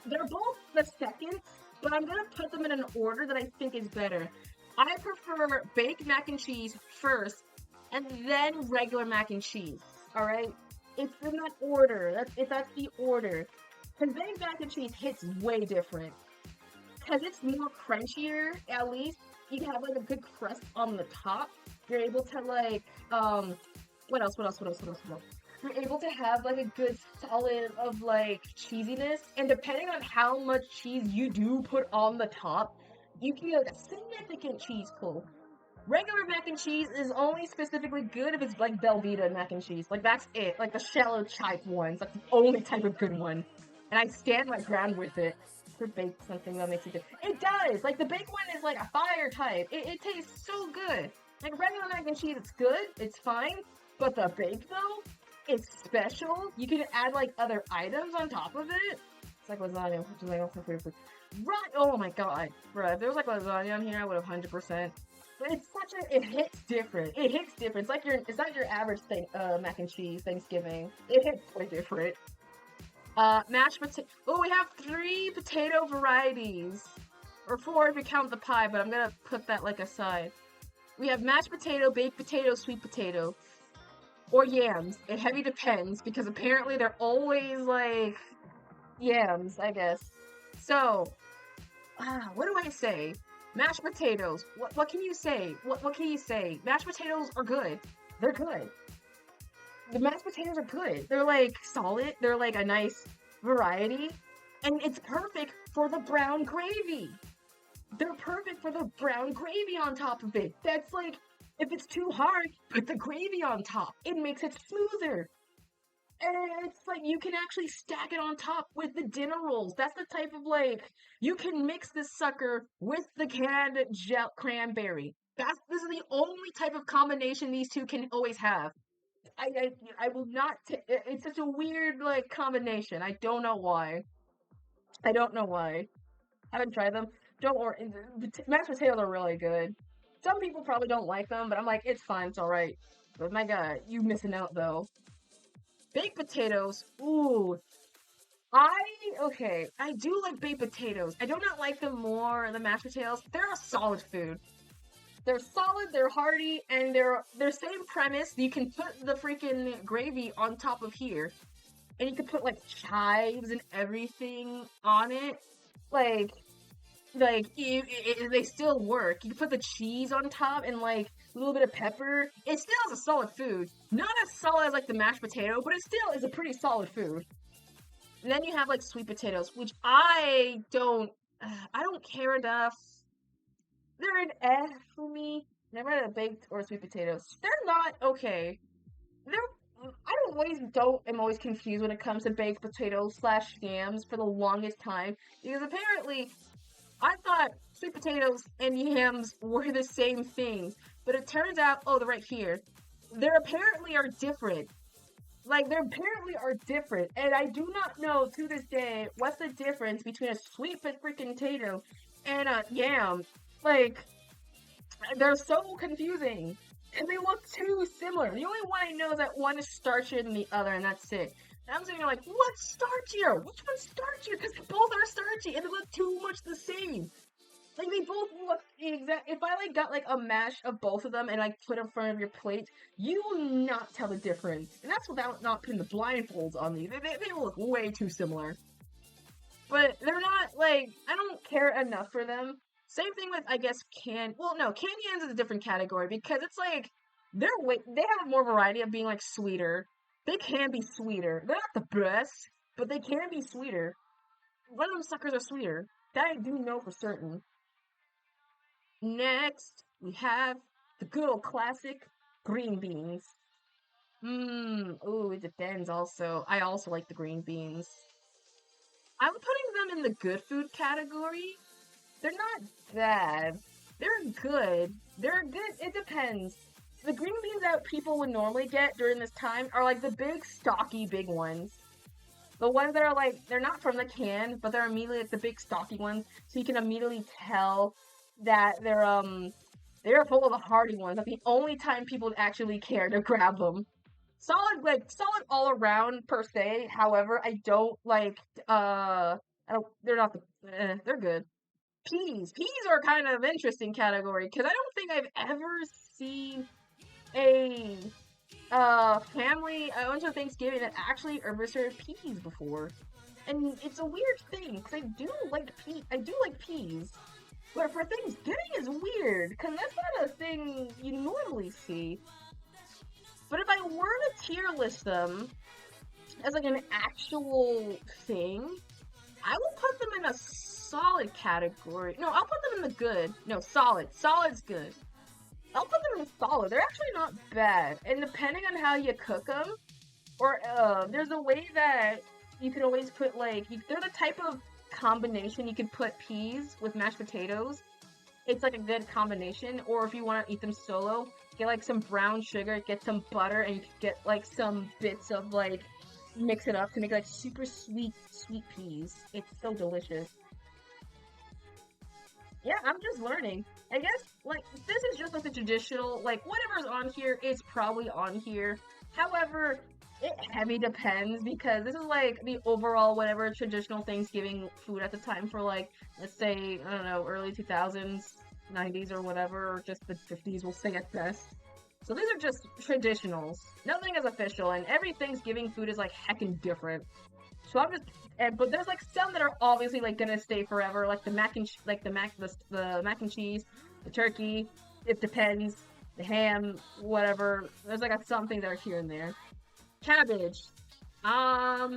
they're both the second, but I'm gonna put them in an order that I think is better. I prefer baked mac and cheese first, and then regular mac and cheese. All right, it's in that order. That's the order. Because baked mac and cheese hits way different. Because it's more crunchier. At least you have like a good crust on the top. You're able to like what else? You're able to have like a good solid of like cheesiness, and depending on how much cheese you do put on the top, you can get a significant cheese pull. Regular mac and cheese is only specifically good if it's like Velveeta mac and cheese. Like that's it. Like the shallow type ones. That's the only type of good one. And I stand my ground with it. For baked something that makes it good. It does! Like the baked one is like a fire type. It tastes so good. Like regular mac and cheese, it's good, it's fine. But the baked though, it's special. You can add like other items on top of it. It's like lasagna, which is like also favorite food. Right? Oh my god, bro! If there was like lasagna on here, I would have 100%. But it's such a, it hits different. It hits different. It's not your average thing, mac and cheese Thanksgiving. It hits way different. Mashed potato. Oh, we have 3 potato varieties, or 4 if you count the pie. But I'm gonna put that like aside. We have mashed potato, baked potato, sweet potato, or yams. It heavy depends because apparently they're always like yams, I guess. So, what do I say? Mashed potatoes. What can you say? What can you say? Mashed potatoes are good. They're good. The mashed potatoes are good. They're like solid. They're like a nice variety. And it's perfect for the brown gravy. They're perfect for the brown gravy on top of it. That's like, if it's too hard, put the gravy on top. It makes it smoother. And it's like you can actually stack it on top with the dinner rolls. That's the type of like you can mix this sucker with the canned cranberry. This is the only type of combination these two can always have. I will not. It's such a weird like combination. I don't know why. I don't know why. Haven't tried them. Don't worry. Mashed potatoes are really good. Some people probably don't like them, but I'm like, it's fine. It's all right. But my God, you missing out though. Baked potatoes. Ooh. Okay. I do like baked potatoes. I do not like them more than mashed potatoes. They're a solid food. They're solid, they're hearty, and they're same premise. You can put the freaking gravy on top of here. And you can put like chives and everything on it. Like they still work. You can put the cheese on top and like a little bit of pepper. It still is a solid food. Not as solid as like the mashed potato, but it still is a pretty solid food. And then you have like sweet potatoes, which I don't care enough. They're an F for me. Never had a baked or sweet potatoes. They're not okay. I'm always confused when it comes to baked potatoes / yams for the longest time because apparently I thought sweet potatoes and yams were the same thing, but it turns out, oh, they're right here. They apparently are different. Like, they apparently are different, and I do not know to this day what's the difference between a sweet freaking potato and a yam. Like, they're so confusing. And they look too similar. The only one I know is that one is starchier than the other, and that's it. And I'm sitting there like, what's starchier? Which one's starchier? Because they both are starchy, and they look too much the same. Like, they both look exact. If I, like, got, like, a mash of both of them and, like, put in front of your plate, you will not tell the difference. And that's without not putting the blindfolds on these. They look way too similar. But they're not, like, I don't care enough for them. Same thing with, I guess, well, no, candy ends is a different category because it's like, they have more variety of being, like, sweeter. They can be sweeter. They're not the best, but they can be sweeter. One of them suckers are sweeter. That I do know for certain. Next, we have the good old classic green beans. Ooh, it depends also. I also like the green beans. I'm putting them in the good food category. They're not bad. They're good. They're good. It depends. The green beans that people would normally get during this time are like the big, stocky, big ones. The ones that are like, they're not from the can, but they're immediately like the big, stocky ones. So you can immediately tell that they're full of the hardy ones. That's the only time people actually care to grab them. Solid all around per se. However, I don't like, they're not they're good. Peas. Peas are kind of interesting category because I don't think I've ever seen a family onto Thanksgiving that actually ever served peas before. And it's a weird thing because I do like peas. But for Thanksgiving is weird because that's not a thing you normally see. But if I were to tier list them as like an actual thing, I will put them in a solid category. No, I'll put them in the good. No, solid. Solid's good. I'll put them in solid. They're actually not bad. And depending on how you cook them, or there's a way that you can always put like, they're the type of combination you could put peas with mashed potatoes. It's like a good combination. Or if you want to eat them solo, get like some brown sugar, get some butter, and you can get like some bits of like, mix it up to make like super sweet peas. It's so delicious. Yeah, I'm just learning. I guess, like, this is just like the traditional, like, whatever's on here is probably on here. However, it heavy depends because this is like the overall whatever traditional Thanksgiving food at the time for like, let's say, I don't know, early 2000s, 90s or whatever, or just the 50s, we'll say at best. So these are just traditionals. Nothing is official, and every Thanksgiving food is like heckin' different. So I'm just, but there's like some that are obviously like gonna stay forever, like the mac and the mac and cheese, the turkey. It depends. The ham, whatever. There's like some things that are here and there. Cabbage. I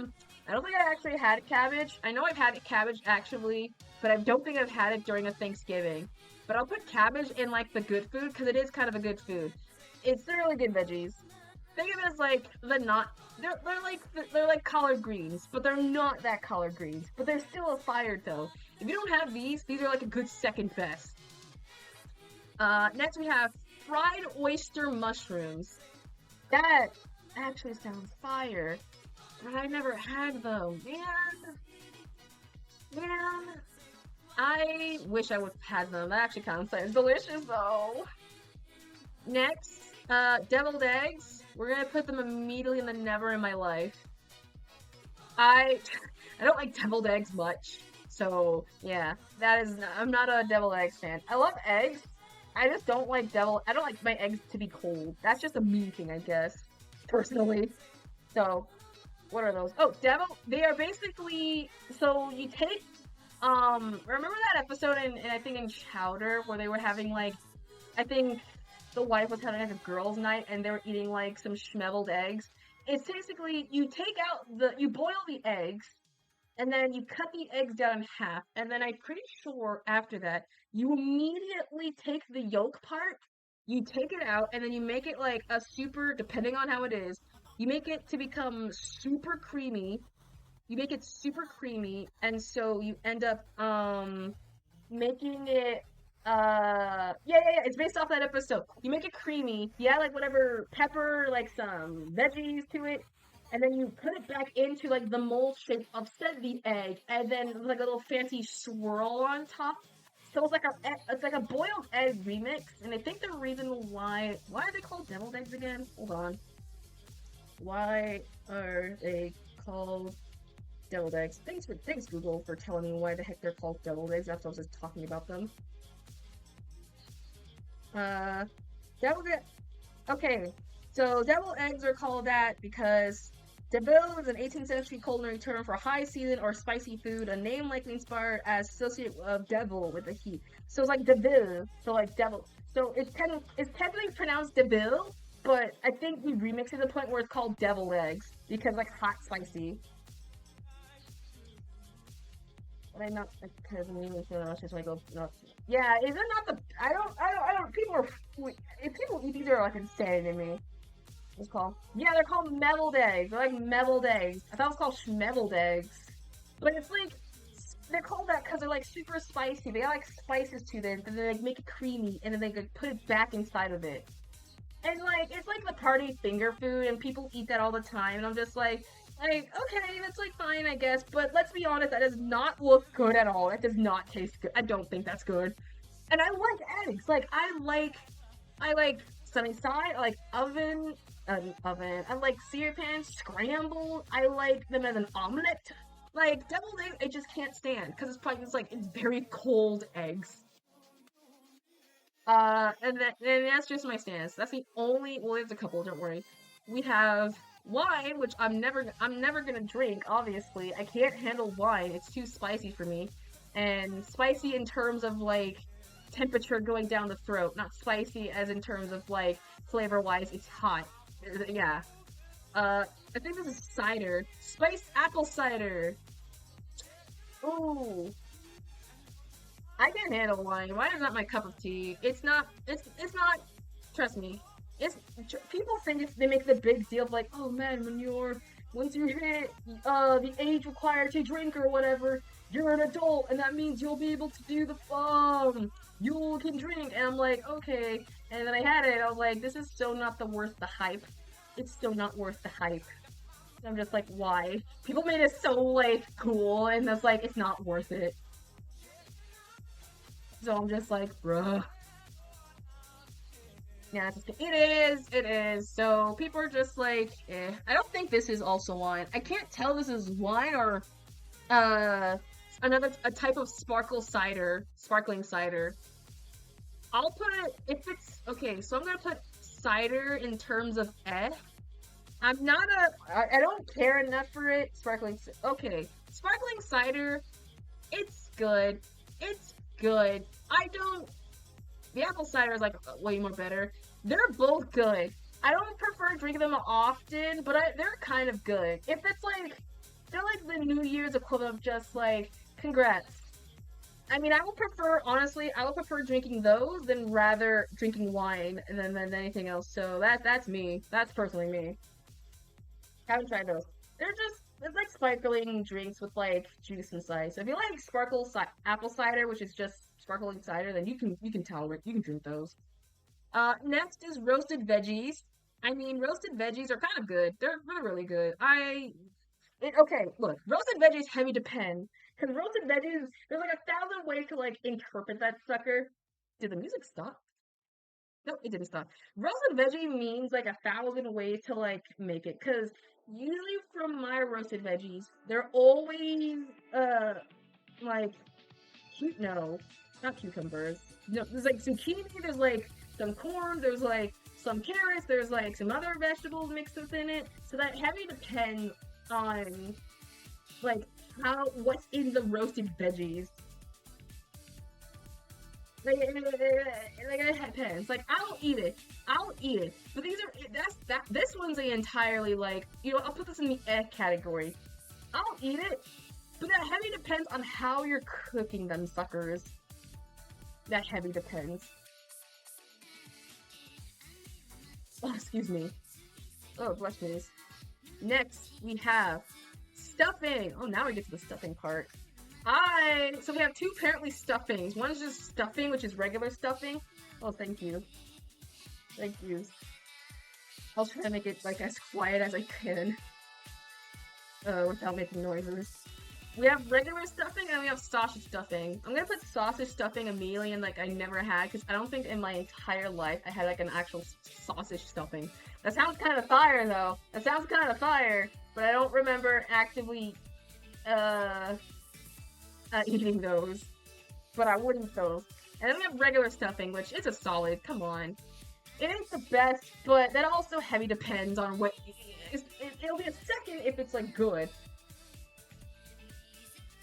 don't think I actually had cabbage. I know I've had cabbage actually, but I don't think I've had it during a Thanksgiving. But I'll put cabbage in like the good food because it is kind of a good food. It's really good veggies. Think of it as like they're like collard greens, but they're not that collard greens. But they're still a fire though. If you don't have these are like a good second best. Next we have fried oyster mushrooms. That actually sounds fire, but I never had them. Man, I wish I would have had them. That actually kind of sounds delicious though. Next, deviled eggs. We're gonna put them immediately in the never in my life. I don't like deviled eggs much, so yeah, I'm not a deviled eggs fan. I love eggs. I just don't like I don't like my eggs to be cold. That's just a me thing, I guess, personally. So, what are those? Oh, they are basically, so you take, remember that episode in I think in Chowder where they were having like, I think the wife was having like a girls' night and they were eating like some schmeveled eggs. It's basically, you boil the eggs, and then you cut the eggs down in half, and then I'm pretty sure after that, you immediately take the yolk part, you take it out, and then you make it like a super, depending on how it is, you make it to become super creamy. You make it super creamy, and so you end up, making it, it's based off that episode. You make it creamy, you add like whatever pepper, like some veggies to it, and then you put it back into the mold shape of the egg, and then like a little fancy swirl on top. So it's like a boiled egg remix, and I think the reason why are they called deviled eggs again? Hold on. Why are they called deviled eggs? Thanks Google for telling me why the heck they're called deviled eggs after I was just talking about them. Deviled egg. Okay, so deviled eggs are called that because devil is an 18th century culinary term for high seasoned or spicy food, a name likely inspired as associate of devil with the heat. So it's like devil, so like devil. So it's technically pronounced devil, but I think we remixed it to the point where it's called deviled eggs because like hot spicy. But I not because I'm even feeling nauseous when I go nuts. Yeah, is it not the? I don't. People are. If people eat these, are like insane to me. It's called. Yeah, they're called meddled eggs. They're like meddled eggs. I thought it was called schmeddled eggs. But it's like, they're called that because they're like super spicy. They got like spices to them, and they like make it creamy, and then they like, put it back inside of it. And like, it's like the party finger food, and people eat that all the time, and I'm just like, okay, that's like fine, I guess, but let's be honest, that does not look good at all. That does not taste good. I don't think that's good. And I like eggs. Like, I like sunny side, I like oven. I like sear pan, scrambled. I like them as an omelet. Like, deviled eggs, I just can't stand, because it's probably just like, it's very cold eggs. And that's just my stance. That's the only. Well, there's a couple. Don't worry. We have wine, which I'm never gonna drink. Obviously, I can't handle wine. It's too spicy for me, and spicy in terms of like temperature going down the throat, not spicy as in terms of like flavor wise. It's hot. Yeah. I think this is cider. Spiced apple cider. Ooh. I can't handle wine. Wine is not my cup of tea. It's not. It's not. Trust me. It's people think they make the big deal of like, oh man, once you hit the age required to drink or whatever, you're an adult, and that means you'll be able to do the you can drink. And I'm like, okay. And then I had it. I was like, this is still not worth the hype. It's still not worth the hype. And I'm just like, why? People made it so like cool, and it's like it's not worth it. So I'm just like, bruh. Yeah, it is. So people are just like, eh. I don't think this is also wine. I can't tell this is wine or a type of sparkling cider. I'll put it if it's okay. So I'm gonna put cider in terms of eh. I don't care enough for it. Okay, sparkling cider. It's good. It's good. The apple cider is like way more better. They're both good. I don't prefer drinking them often, but they're kind of good. If it's like, they're like the New Year's equivalent of just like, congrats. I mean, honestly, I would prefer drinking those than rather drinking wine than anything else. So that's me. That's personally me. Haven't tried those. It's like sparkling drinks with like juice inside. So if you like apple cider, which is just sparkling cider, then you can tolerate. You can drink those. Next is roasted veggies. I mean, roasted veggies are kind of good. They're really good. Okay, look, roasted veggies heavy depend. Because roasted veggies, there's like 1,000 ways to like interpret that sucker. Did the music stop? No, it didn't stop. Roasted veggie means like 1,000 ways to like make it. Because usually from my roasted veggies, they're always like no, not cucumbers. No, there's like zucchini, there's like some corn, there's like some carrots, there's like some other vegetables mixed within it. So that heavy depends on like what's in the roasted veggies. Like it depends. Like I'll eat it. But this one's entirely like, I'll put this in the egg category. I'll eat it, but that heavy depends on how you're cooking them suckers. That heavy depends. Oh, excuse me. Oh, bless me. Next, we have stuffing. Oh, now we get to the stuffing part. So we have two apparently stuffings. One is just stuffing, which is regular stuffing. Oh, thank you. Thank you. I'll try to make it like as quiet as I can. Without making noises. We have regular stuffing and we have sausage stuffing. I'm gonna put sausage stuffing immediately in like I never had because I don't think in my entire life I had like an actual sausage stuffing. That sounds kind of fire though. That sounds kind of fire, but I don't remember actively uh, eating those. But I would eat those. And then we have regular stuffing, which is a solid. Come on. It ain't the best, but that also heavy depends on what. It'll be a second if it's like good.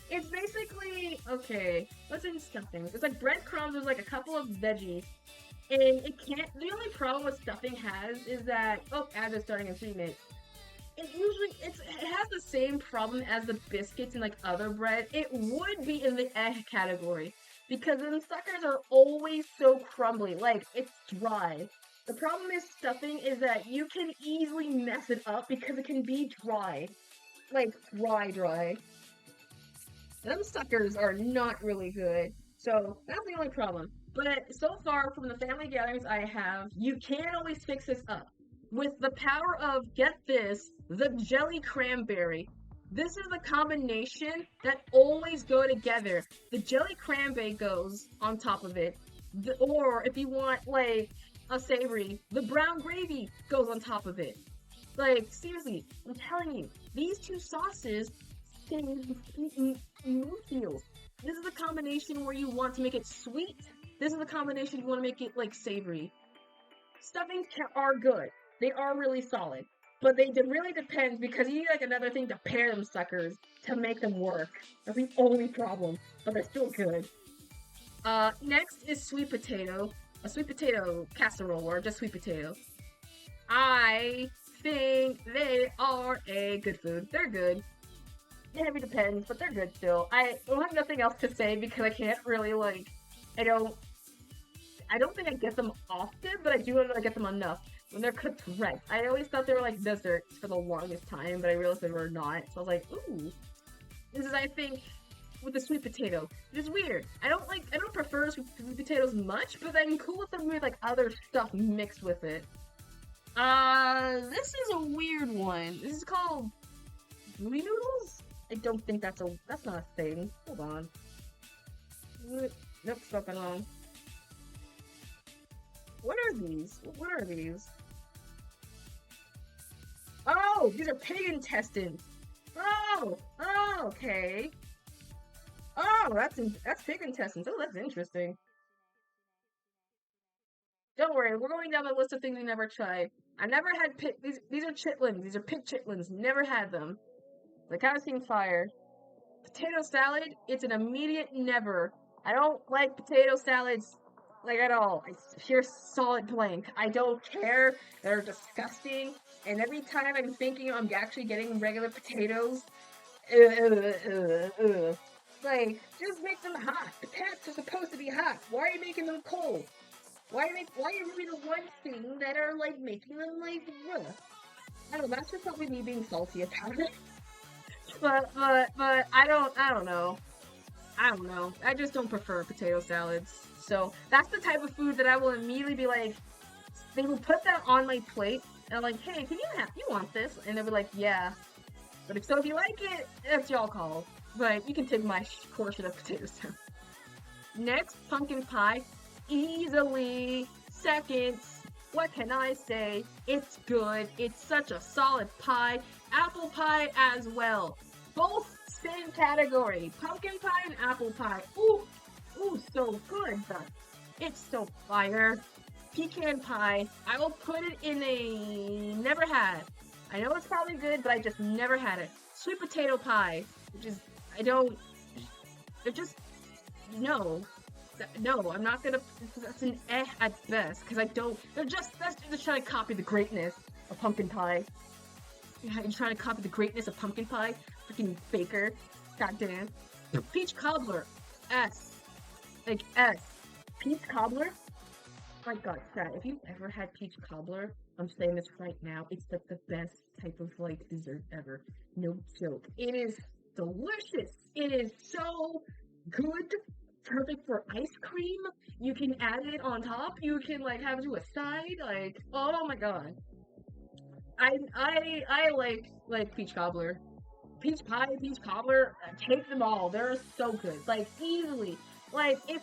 It's basically okay. What's in stuffing? It's like breadcrumbs with like a couple of veggies, and it can't. The only problem with stuffing has is that as it's starting in 3 minutes. It has the same problem as the biscuits and like other bread. It would be in the egg category because the suckers are always so crumbly. Like it's dry. The problem is stuffing is that you can easily mess it up because it can be dry. Like dry. Them suckers are not really good. So that's the only problem. But so far from the family gatherings I have, you can always fix this up. With the power of, get this, the jelly cranberry. This is the combination that always go together. The jelly cranberry goes on top of it. Or if you want like a savory, the brown gravy goes on top of it. Like, seriously, I'm telling you, these two sauces mouthfeel. This is the combination where you want to make it sweet. This is the combination you want to make it like savory. Stuffings are good. They are really solid. But they really depends because you need like another thing to pair them suckers to make them work. That's the only problem. But they're still good. Next is sweet potato. A sweet potato casserole or just sweet potato. I think they are a good food. They're good. It heavy depends, but they're good still. I don't have nothing else to say because I can't really like. I don't think I get them often, but I do know that I get them enough when they're cooked right. I always thought they were like desserts for the longest time, but I realized they were not. So I was like, ooh, this is I think with the sweet potato. It's weird. I don't prefer sweet potatoes much, but I'm cool with them with like other stuff mixed with it. This is a weird one. This is called booty noodles. I don't think that's not a thing. Hold on. Nope, something wrong. What are these? What are these? Oh, these are pig intestines. Oh, okay. Oh, that's pig intestines. Oh, that's interesting. Don't worry, we're going down the list of things we never tried. I never had pig. These are chitlins. These are pig chitlins. Never had them. They kind of seem fire. Potato salad, it's an immediate never. I don't like potato salads like at all. It's pure solid blank. I don't care. They're disgusting. And every time I'm thinking I'm actually getting regular potatoes, like just make them hot. Potatoes are supposed to be hot. Why are you making them cold? Why are you doing the one thing that are like making them like rough? I don't know. That's just probably me being salty about it. But I don't know. I don't know. I just don't prefer potato salads. So that's the type of food that I will immediately be like, they will put that on my plate and I'm like, hey, you want this? And they'll be like, yeah. But if you like it, that's y'all call. But you can take my portion of potato salad. Next, pumpkin pie. Easily seconds. What can I say? It's good. It's such a solid pie. Apple pie as well. Both same category. Pumpkin pie and apple pie. Ooh, so good. It's so fire. Pecan pie. I will put it in a never had. I know it's probably good, but I just never had it. Sweet potato pie, which is, no, I'm not gonna, that's an at best, because that's just trying to copy the greatness of pumpkin pie. You're trying to copy the greatness of pumpkin pie? Freaking baker. Goddamn. Peach cobbler. S. Like S. Peach cobbler? My god, Chad, if you've ever had peach cobbler, I'm saying this right now, it's like the best type of like dessert ever. No joke. It is delicious. It is so good. Perfect for ice cream. You can add it on top. You can like have it to a side. Like, oh my god. I like peach cobbler. peach pie, peach cobbler, take them all. They're so good. Like, easily. Like, if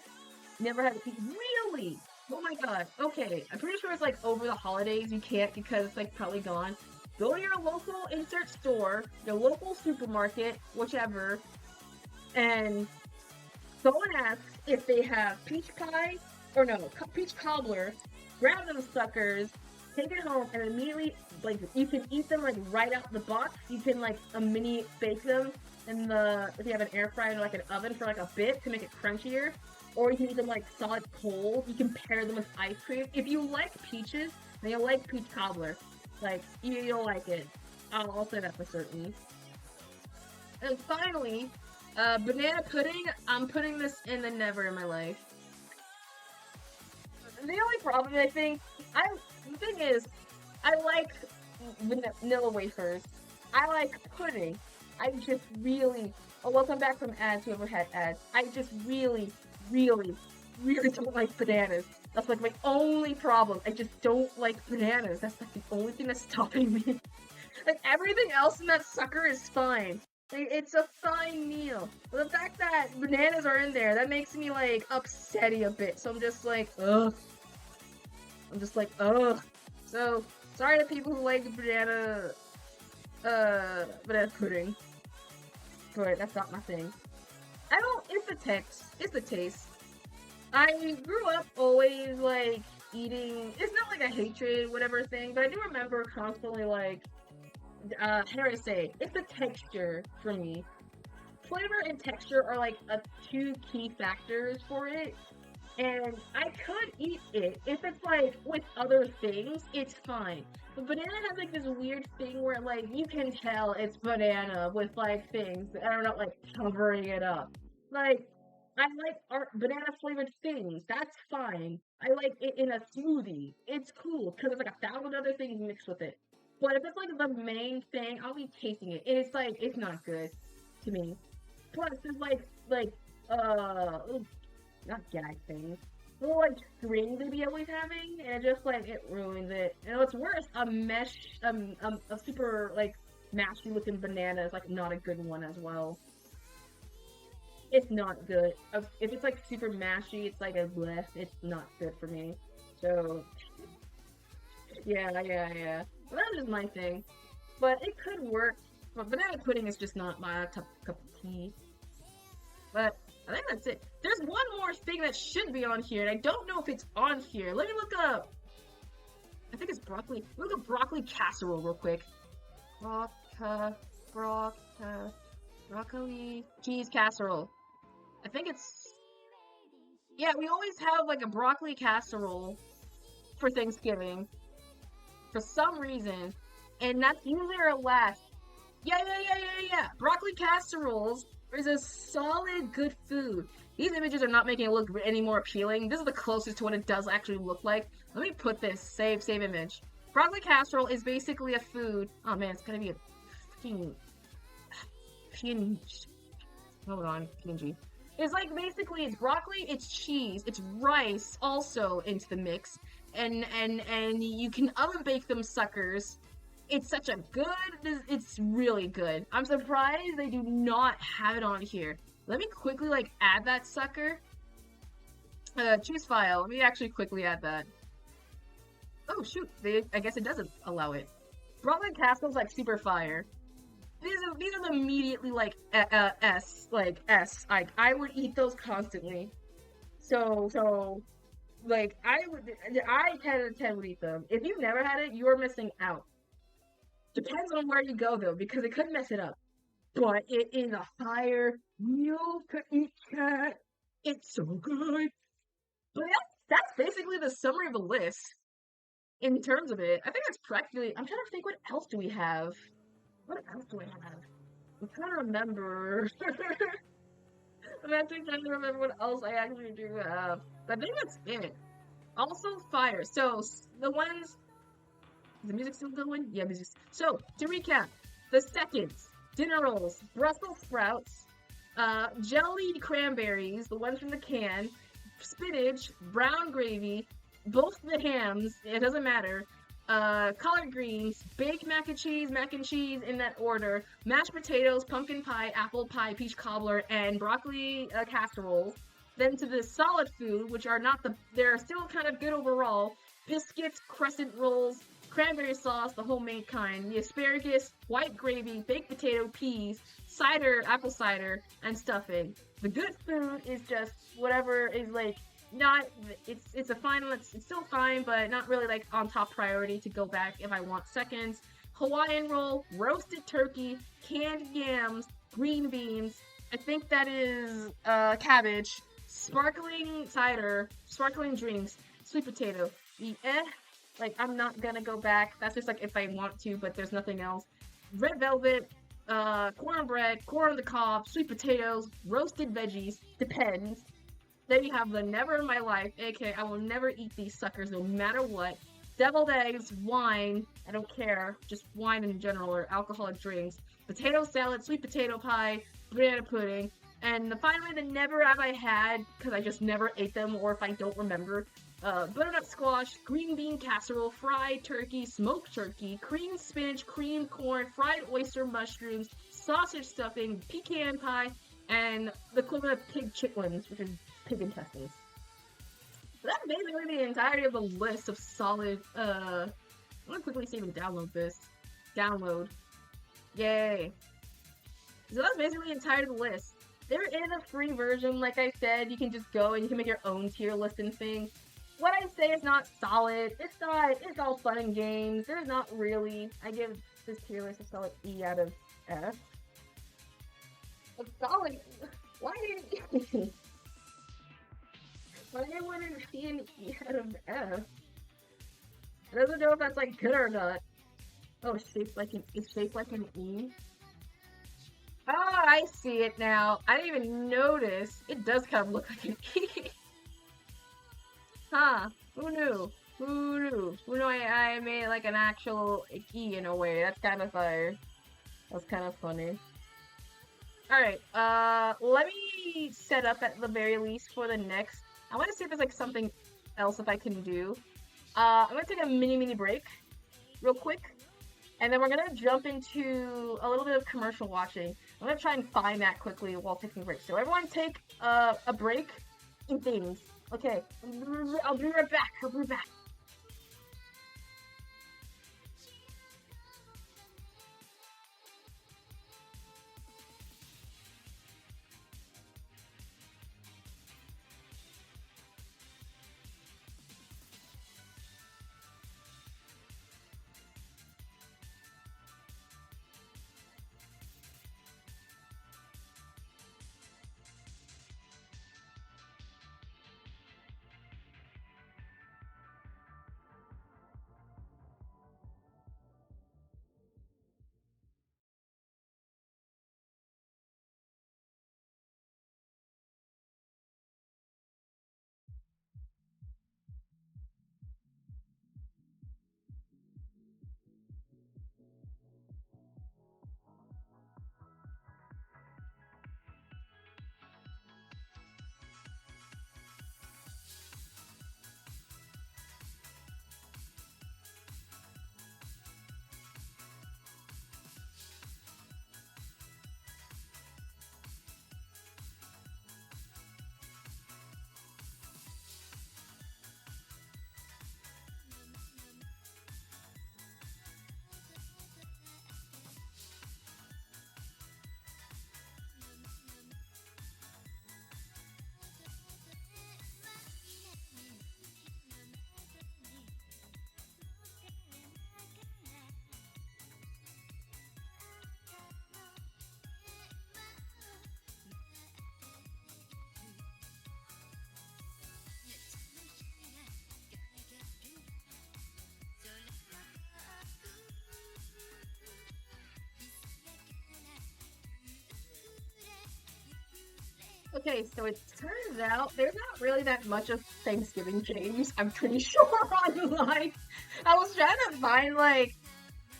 never had a peach, really? Oh my god. Okay, I'm pretty sure it's like over the holidays you can't because it's like probably gone. Go to your local insert store, your local supermarket, whichever, and go and ask if they have peach pie, or no, peach cobbler. Grab those suckers, take it home, and immediately, like, you can eat them, like, right out the box. You can, like, mini bake them in the, if you have an air fryer or, like, an oven for, like, a bit to make it crunchier. Or you can eat them, like, solid cold. You can pair them with ice cream. If you like peaches, then you'll like peach cobbler. Like, you'll like it. I'll say that for certain. And finally, banana pudding. I'm putting this in the never in my life. The only problem, I think, the thing is, I like vanilla wafers. I like pudding. I just really, welcome back from ads, whoever had ads. I just really don't like bananas. That's like my only problem. I just don't like bananas. That's like the only thing that's stopping me. Like everything else in that sucker is fine. Like, it's a fine meal. But the fact that bananas are in there, that makes me like upsetty a bit. So I'm just like, ugh. So, sorry to people who like banana pudding. But that's not my thing. It's the taste. I grew up always, like, eating, it's not like a hatred, whatever thing, but I do remember constantly, like, how do I say, it's the texture for me. Flavor and texture are, like, two key factors for it. And I could eat it. If it's, like, with other things, it's fine. But banana has, like, this weird thing where, like, you can tell it's banana with, like, things that are not, like, covering it up. Like, I like banana-flavored things. That's fine. I like it in a smoothie. It's cool, because there's, like, 1,000 other things mixed with it. But if it's, like, the main thing, I'll be tasting it. And it's, like, it's not good to me. Plus, there's, not gag things. Little, like, strings they be always having, and it just, like, it ruins it. And what's worse, a super, like, mashy-looking banana is, like, not a good one as well. It's not good. If it's, like, super mashy, it's, like, a bleh, it's not good for me. So, yeah. Well, that's just my thing. But it could work. But banana pudding is just not my cup of tea. But I think that's it. There's one more thing that should be on here, and I don't know if it's on here. Let me look up. I think it's broccoli. Look up broccoli casserole real quick. Broccoli cheese casserole. I think it's... Yeah, we always have, like, a broccoli casserole for Thanksgiving. For some reason. And that's usually our last. Yeah. Broccoli casseroles is a solid, good food. These images are not making it look any more appealing. This is the closest to what it does actually look like. Let me put this. Save image. Broccoli casserole is basically a food. Oh man, it's gonna be a fucking... Hold on, PNG. It's like basically it's broccoli, it's cheese, it's rice also into the mix, and you can oven bake them suckers. It's such a good, it's really good. I'm surprised they do not have it on here. Let me quickly like add that sucker. Choose file. Let me actually quickly add that. Oh shoot, I guess it doesn't allow it. Broccoli casserole's like super fire. These are immediately like S. Like I would eat those constantly. So like I 10 out of 10 would eat them. If you've never had it, you're missing out. Depends on where you go though, because it could mess it up. But it is a fire meal to eat, cat. It's so good. But that's basically the summary of the list. In terms of it, I think that's practically. I'm trying to think. What else do we have? What else do I have? I'm trying to remember. I'm actually trying to remember what else I actually do have. But I think that's it. Also, fire. So, the ones... Is the music still going? Yeah, music. So, to recap. The seconds. Dinner rolls. Brussels sprouts. Jellied cranberries. The ones from the can. Spinach. Brown gravy. Both the hams. It doesn't matter. collard greens, baked mac and cheese in that order, mashed potatoes, pumpkin pie, apple pie, peach cobbler, and broccoli casseroles. Then to the solid food, which are not they're still kind of good overall, biscuits, crescent rolls, cranberry sauce, the homemade kind, the asparagus, white gravy, baked potato, peas, cider, apple cider, and stuffing. The good food is just whatever is like not it's a fine it's still fine, but not really like on top priority to go back if I want seconds. Hawaiian roll, roasted turkey, canned yams, green beans. I think that is cabbage, sparkling cider, sparkling drinks, sweet potato. Like I'm not gonna go back. That's just like if I want to, but there's nothing else. Red velvet, cornbread, corn on the cob, sweet potatoes, roasted veggies, depends. Then you have the never in my life, aka I will never eat these suckers no matter what. Deviled eggs, wine, I don't care, just wine in general or alcoholic drinks. Potato salad, sweet potato pie, banana pudding. And finally, the never have I had, because I just never ate them or if I don't remember. Butternut squash, green bean casserole, fried turkey, smoked turkey, creamed spinach, creamed corn, fried oyster mushrooms, sausage stuffing, pecan pie, and the equivalent of pig chitlins, which is pig intestines. So that's basically the entirety of the list of solid, I'm gonna quickly see if we can download this. Download. Yay. So that's basically the entirety of the list. There is a free version, like I said, you can just go and you can make your own tier list and things. What I say is not solid, it's all fun and games, there's not really, I give this tier list a solid E out of F. A solid, why did why wouldn't it be an E out of F? I don't know if that's like good or not. Oh, it's shaped like an E. Oh, I see it now. I didn't even notice. It does kind of look like an E. Huh. Who knew? Who knew? Who knew I made like an actual E in a way? That's kind of fire. That's kind of funny. Alright, let me set up at the very least for the next. I want to see if there's like something else if I can do. I'm gonna take a mini break real quick. And then we're gonna jump into a little bit of commercial watching. I'm gonna try and find that quickly while taking a break. So everyone take a break in things. Okay, I'll be right back. I'll be back. Okay, so it turns out there's not really that much of Thanksgiving games, I'm pretty sure, online. I was trying to find, like,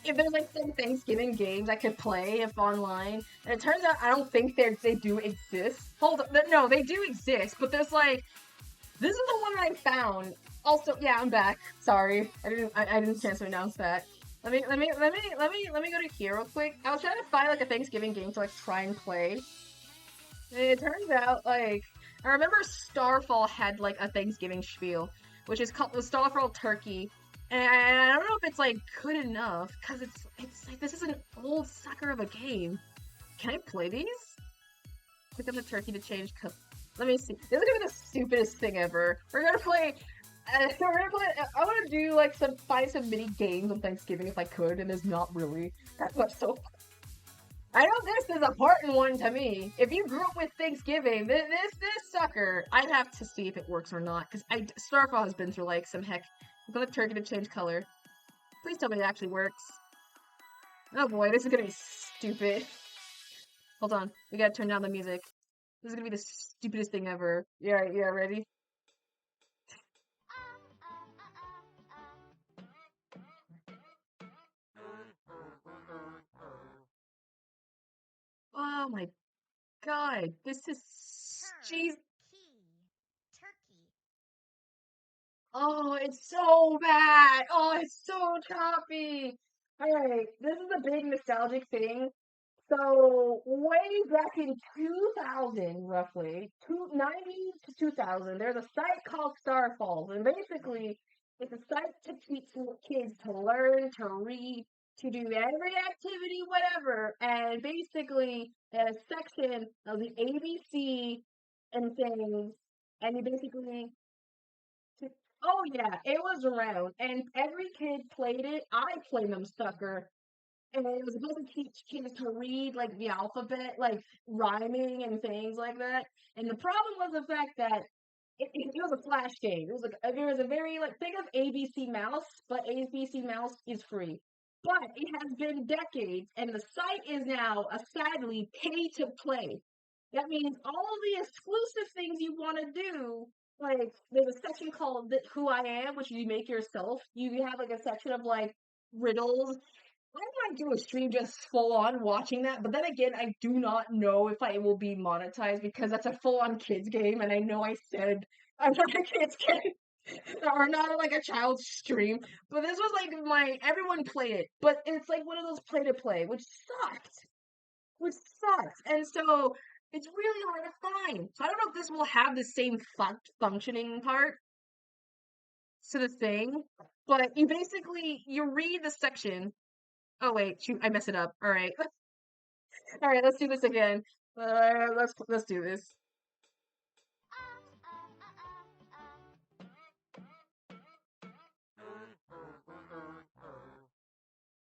if there's, like, some Thanksgiving games I could play if online, and it turns out I don't think they do exist. Hold up, no, they do exist, but there's, like, this is the one I found. Also, yeah, I'm back. Sorry, I didn't chance to announce that. Let me go to here real quick. I was trying to find like a Thanksgiving game to like try and play. And it turns out like I remember Starfall had like a Thanksgiving spiel, which is called the Starfall Turkey. And I don't know if it's like good enough because it's like this is an old sucker of a game. Can I play these? Click on the turkey to change. Let me see. This is gonna be the stupidest thing ever. We're gonna play. We're gonna play. I want to do like find some mini games on Thanksgiving if I could, and there's not really that much so. I know this is a important one to me. If you grew up with Thanksgiving, this sucker, I'd have to see if it works or not. Because Starfall has been through like some heck. I'm gonna turkey to change color. Please tell me it actually works. Oh boy, this is gonna be stupid. Hold on, we gotta turn down the music. This is gonna be the stupidest thing ever. Yeah, ready? Oh my god, this is jeez. Turkey. Oh, it's so bad. Oh, it's so choppy. All right, this is a big nostalgic thing. So way back in 2000, roughly, 90 to 2000, there's a site called Starfalls, and basically it's a site to teach kids to learn, to read, to do every activity, whatever. And basically, a section of the ABC and things, and you basically oh yeah, it was around, and every kid played it. I played them sucker, and it was supposed to teach kids to read like the alphabet, like rhyming and things like that. And the problem was the fact that it was a flash game. It was like it was a very like think of ABC Mouse, but ABC Mouse is free. But it has been decades, and the site is now a sadly pay to play. That means all of the exclusive things you want to do. Like there's a section called "Who I Am," which you make yourself. You have like a section of like riddles. I might do a stream just full on watching that, but then again, I do not know if I will be monetized because that's a full on kids game, and I know I said I'm not a kids game or not like a child's stream, but this was like my everyone played it, but it's like one of those play to play, which sucks, and so it's really hard to find. So I don't know if this will have the same functioning part to the thing, but you read the section. Oh wait, shoot, I messed it up. All right. All right, let's do this again. Let's do this.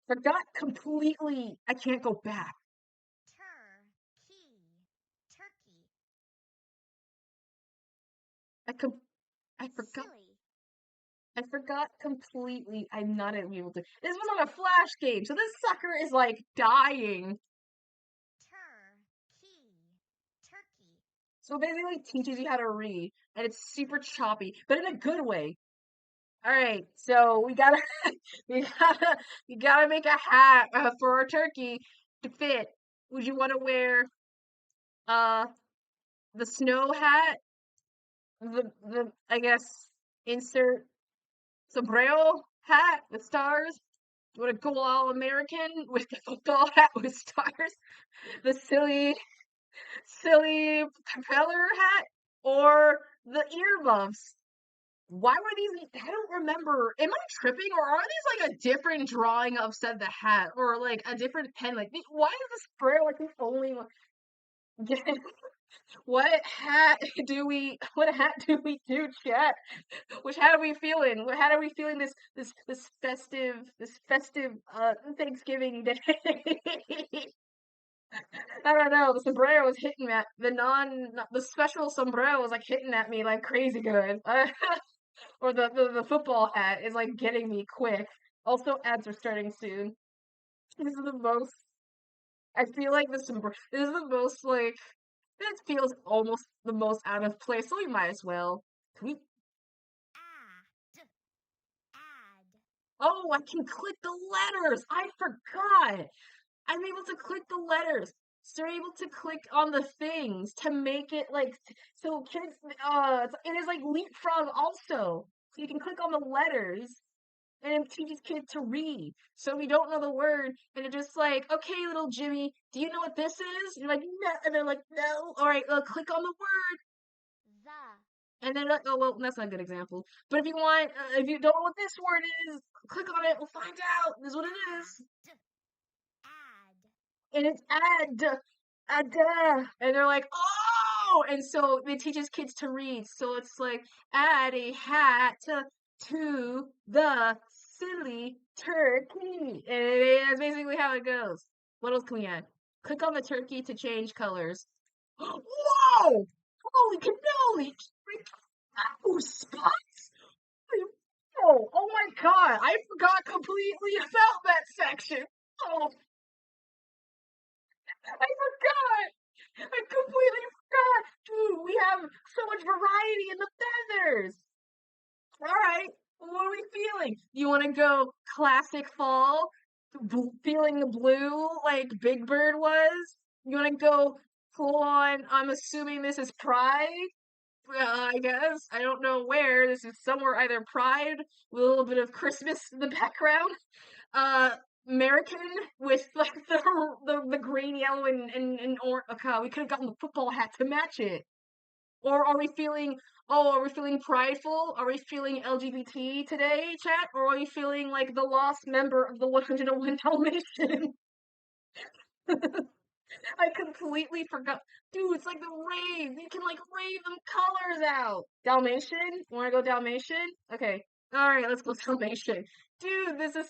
Forgot completely. I can't go back. Turkey. I com I forgot. Silly. I forgot completely. I'm not able to. This was on a flash game, so this sucker is like dying. Turkey. So it basically teaches you how to read, and it's super choppy, but in a good way. All right, so we gotta, we gotta make a hat for our turkey to fit. Would you want to wear uh the snow hat, the I guess insert sombrero hat with stars? You want to go all American with the football hat with stars? The silly propeller hat, or the earmuffs? Why were these? I don't remember. Am I tripping, or are these like a different drawing of said the hat, or like a different pen? Like, why is this sprayer like the only one? What hat do we? What hat do we do, chat? Which hat are we feeling? What hat are we feeling this festive Thanksgiving day? I don't know. The sombrero was hitting at the special sombrero was like hitting at me like crazy good. Or the football hat is like getting me quick. Also, ads are starting soon. This is the most. I feel like this is the most like. This feels almost the most out of place, so we might as well. Can we? Add. Oh, I can click the letters. I forgot. I'm able to click the letters. So you're able to click on the things to make it like so kids. It is like leapfrog also. So you can click on the letters and it teaches kids to read. So if you don't know the word, and it's just like, okay, little Jimmy, do you know what this is? You're like, no, and they're like, no. All right, click on the word, The. and then like, oh well, that's not a good example. But if you want, if you don't know what this word is, click on it. We'll find out. This is what it is, Add. and it's add, and they're like, oh, and so it teaches kids to read. So it's like, add a hat to the silly turkey. And that's basically how it goes. What else can we add? Click on the turkey to change colors. Whoa! Holy cannoli! Oh, spots! Oh, oh my god! I forgot completely about that section. Oh, I forgot! I completely forgot! Dude, we have so much variety in the feathers! Alright, what are we feeling? You want to go classic fall? Feeling the blue like Big Bird was? You want to go full on? I'm assuming this is Pride? I guess. I don't know where. This is somewhere either Pride with a little bit of Christmas in the background. Uh, American with like the green, yellow, and orange. Okay, we could have gotten the football hat to match it. Or are we feeling, oh, are we feeling prideful? Are we feeling LGBT today, chat? Or are we feeling like the lost member of the 101 Dalmatian? I completely forgot. Dude, it's like the rave. You can like rave them colors out. Dalmatian? Wanna go Dalmatian? Okay. Alright, let's go Dalmatian. Dude, this is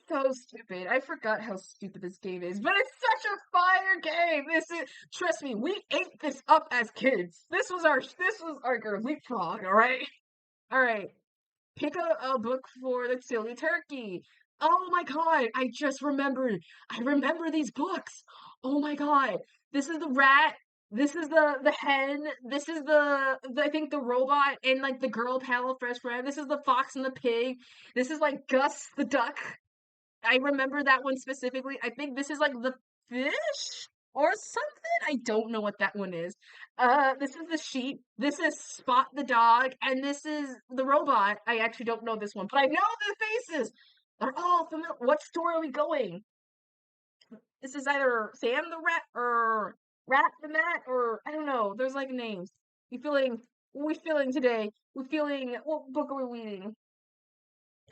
so stupid. I forgot how stupid this game is, but it's such a fire game. Trust me, we ate this up as kids. This was our leapfrog, all right. Pick a book for the silly turkey. Oh my god, I just remembered. I remember these books. Oh my god. This is the rat. This is the hen. This is the I think the robot and like the girl pal fresh friend. This is the fox and the pig. This is like Gus the duck. I remember that one specifically. I think this is like the fish or something. I don't know what that one is. This is the sheep. This is Spot the dog, and this is the robot. I actually don't know this one, but I know the faces. They're all familiar. What store are we going? This is either Sam the rat or Rat the Mat, or I don't know. There's like names. We feeling? What we feeling today? We feeling? What book are we reading?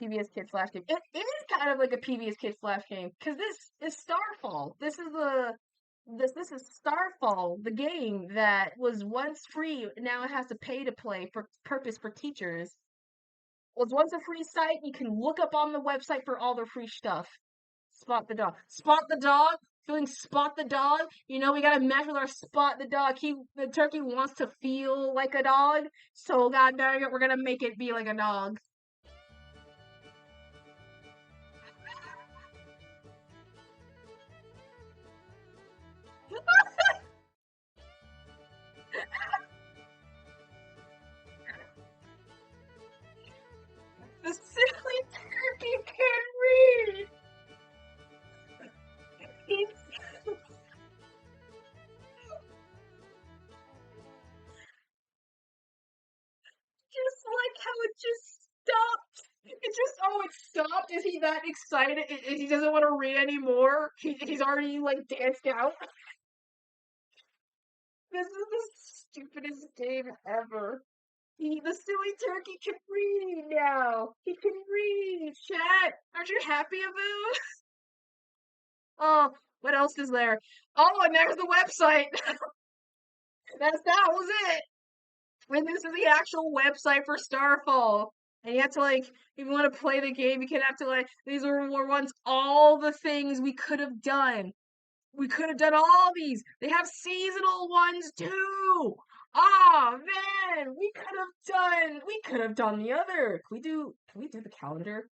PBS Kids Flash game. It is kind of like a PBS Kids Flash game because this is Starfall. This is Starfall, the game that was once free, now it has to pay to play for purpose for teachers. Was once a free site. You can look up on the website for all the free stuff. Spot the dog. Spot the dog. Feeling spot the dog. You know we gotta match with our spot the dog. The turkey wants to feel like a dog, so god dang it, we're gonna make it be like a dog. The silly turkey can read. He's just like how it just stopped. It just it stopped. Is he that excited? He doesn't want to read anymore. He's already like danced out. This is the stupidest game ever. The silly turkey can read now. He can read. Chat, aren't you happy about it? Oh, what else is there? Oh, and there's the website. That was it. And this is the actual website for Starfall. And you have to like, if you want to play the game, you can have to like, these were once all the things we could have done. We could have done all these. They have seasonal ones too. Ah man, we could have done the other. Can we do the calendar?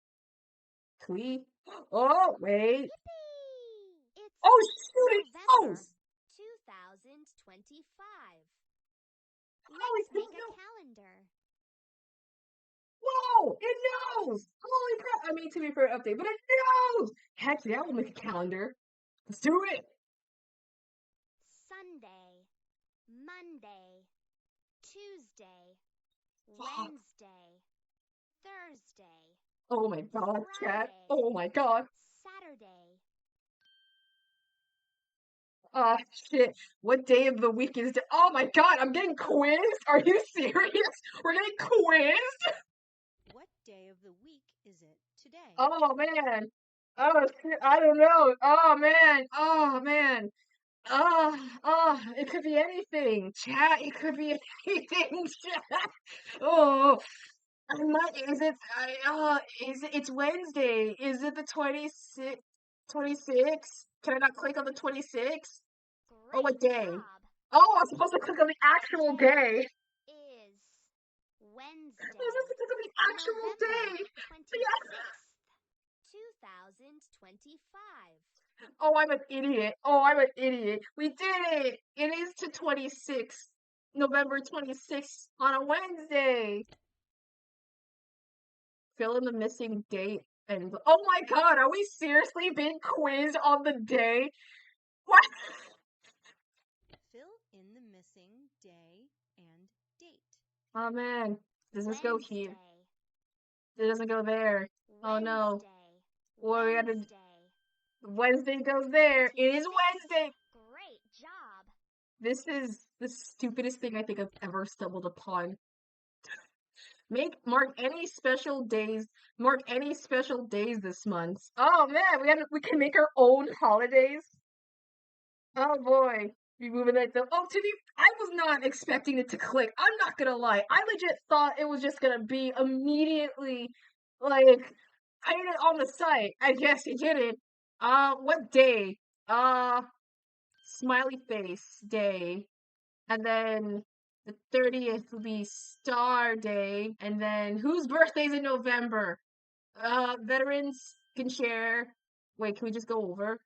Can we? Oh wait. Yippee! It's Oh shoot it November goes. 2025. Holy Let's make a no. calendar. Whoa, it knows. Holy crap. I mean to be fair update, but it knows. Heck yeah, we'll make a calendar. Let's do it. Sunday, Monday, Tuesday, Wednesday, Thursday, Oh my god, chat. Friday, Oh my god. Saturday, Ah, shit. What day of the week is it? Oh my god, I'm getting quizzed? Are you serious? We're getting quizzed? What day of the week is it today? Oh man. Oh shit, I don't know. Oh man. Oh man. It could be anything. Chat, it could be anything. Chat. Oh, I might, it's Wednesday. Is it the 26th? 26? Can I not click on the 26th? Oh, what great day? job. Oh, I'm supposed to click on the actual day. Is I'm Wednesday, supposed to click on the actual November day. 26th, 2025. Oh, I'm an idiot. Oh, I'm an idiot. We did it. It is to 26th, November 26th on a Wednesday. Fill in the missing date and oh my god, are we seriously being quizzed on the day? What? Fill in the missing day and date. Oh man, does this go here? Wednesday, It doesn't go there. Oh no. Wednesday, Well, we gotta. Wednesday. Wednesday goes there. It is 26th. Wednesday. Great job. This is the stupidest thing I think I've ever stumbled upon. Mark any special days. Mark any special days this month. Oh man, we can make our own holidays. Oh boy, we moving it though. Oh, I was not expecting it to click. I'm not gonna lie. I legit thought it was just gonna be immediately like hiding it on the site. I guess it didn't. What day? Uh, smiley face day, and then the 30th will be Star Day, and then whose birthday's in November? Veterans can share. Wait, can we just go over?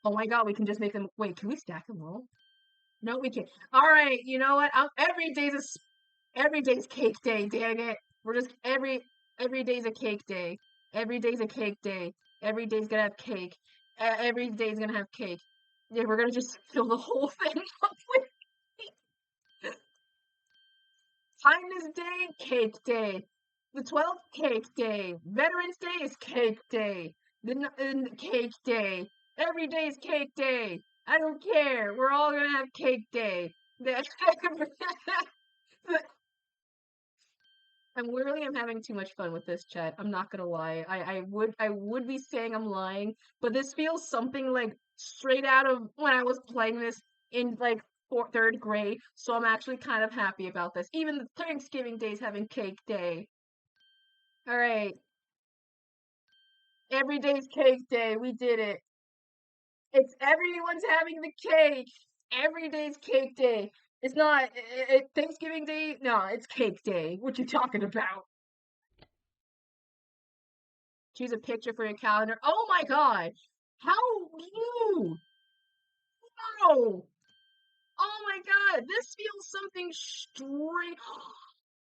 Oh my god, we can just make them. Wait, can we stack them all? No, we can't. All right, you know what? Every day's cake day. Dang it, we're just every day's a cake day. Every day's a cake day. Every day's gonna have cake. Every day's gonna have cake. Yeah, we're gonna just fill the whole thing up with cake. Kindness Day, cake day. The 12th, cake day. Veterans Day is cake day. Cake day. Every day is cake day. I don't care. We're all gonna have cake day. I'm literally am having too much fun with this chat. I'm not gonna lie. I would be saying I'm lying, but this feels something like straight out of when I was playing this in like third grade. So I'm actually kind of happy about this. Even the Thanksgiving Day's having cake day. All right, every day's cake day. We did it. It's everyone's having the cake. Every day's cake day. It's not Thanksgiving Day. No, it's cake day. What you talking about? Choose a picture for your calendar. Oh my god! How you? No! Oh my god! This feels something straight.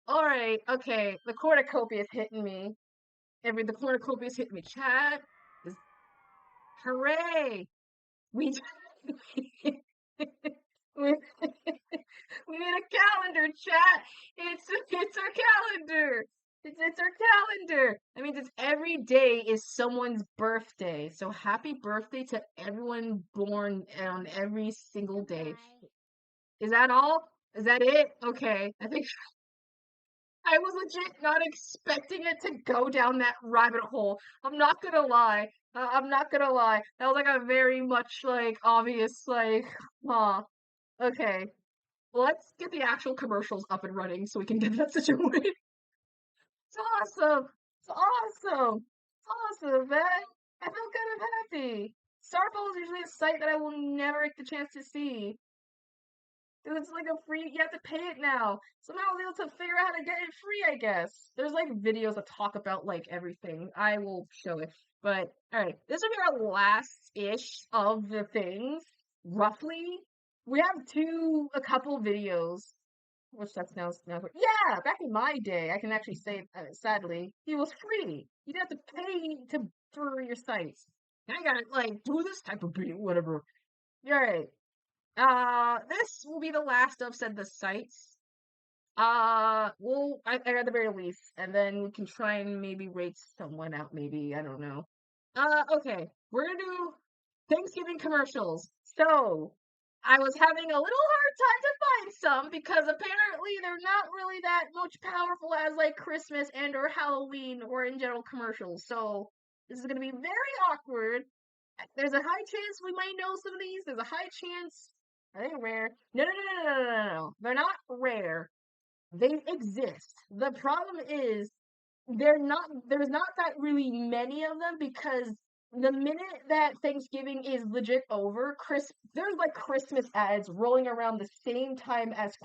All right, okay. The cornucopia is hitting me. The cornucopia is hitting me. Chat. Hooray! We we we need a calendar, chat. It's our calendar. It's our calendar. That means it's every day is someone's birthday. So happy birthday to everyone born on every single day. Goodbye. Is that all? Is that it? Okay. I think I was legit not expecting it to go down that rabbit hole. I'm not gonna lie. I'm not gonna lie. That was like a very much like obvious like, huh. Okay. Let's get the actual commercials up and running so we can get that situated. It's awesome. It's awesome. It's awesome, man. I feel kind of happy. Starfall is usually a site that I will never get the chance to see. Because it's like a free, you have to pay it now. Somehow I was able to figure out how to get it free, I guess. There's like videos that talk about like everything. I will show it. But, alright, this will be our last-ish of the things, roughly. We have a couple videos, which that's now. Yeah, back in my day, I can actually say, sadly, it was free. You didn't have to pay for your sites. I gotta, like, do this type of video, whatever. Alright. This will be the last of said the sites. Well, I at the very least, and then we can try and maybe rate someone out, maybe, I don't know. Okay, we're gonna do Thanksgiving commercials. So, I was having a little hard time to find some because apparently they're not really that much powerful as like Christmas and or Halloween or in general commercials. So, this is gonna be very awkward. There's a high chance we might know some of these. There's a high chance. Are they rare? No, no, no, no, no, no, no, no. They're not rare. They exist. The problem is there's not that really many of them because the minute that Thanksgiving is legit over, there's like Christmas ads rolling around the same time as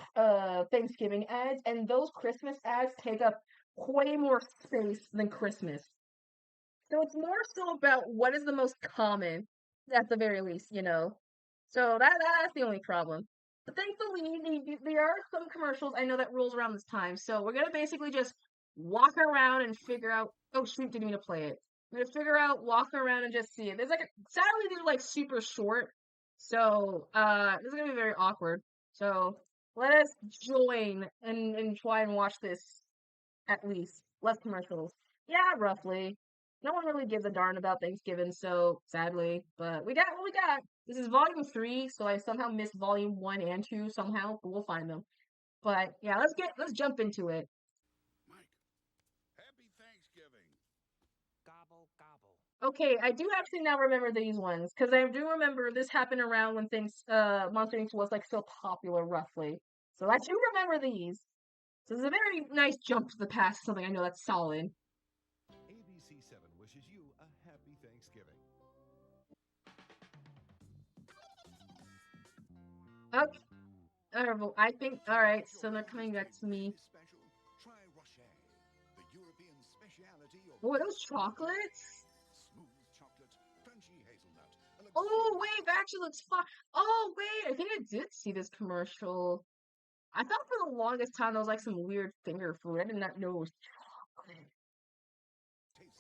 Thanksgiving ads, and those Christmas ads take up way more space than Christmas. So it's more so about what is the most common, at the very least, you know. So that's the only problem. But thankfully, there are some commercials I know that rolls around this time. So we're gonna basically just walk around and figure out. Oh shoot, didn't mean to play it. We're gonna figure out, walk around and just see it. Sadly these are like super short, so this is gonna be very awkward. So let us join and try and watch this at least. Less commercials. Yeah, roughly. No one really gives a darn about Thanksgiving, so sadly. But we got what we got. This is volume 3, so I somehow missed volume 1 and 2 somehow, but we'll find them. But yeah, let's jump into it. Mike, happy Thanksgiving. Gobble, gobble. Okay, I do actually now remember these ones, because I do remember this happened around when Monster Inc. was like so popular roughly. So I do remember these. So this is a very nice jump to the past, something I know that's solid. ABC7 wishes you a happy Thanksgiving. Okay. I think, alright, so they're coming back to me. Special, try Rocher, the European speciality of Oh, are those chocolates? smooth chocolate, crunchy hazelnut. a Oh, luxurious- wait, that actually looks fun. Oh, wait, I think I did see this commercial. I thought for the longest time there was like some weird finger food. I did not know it was chocolate.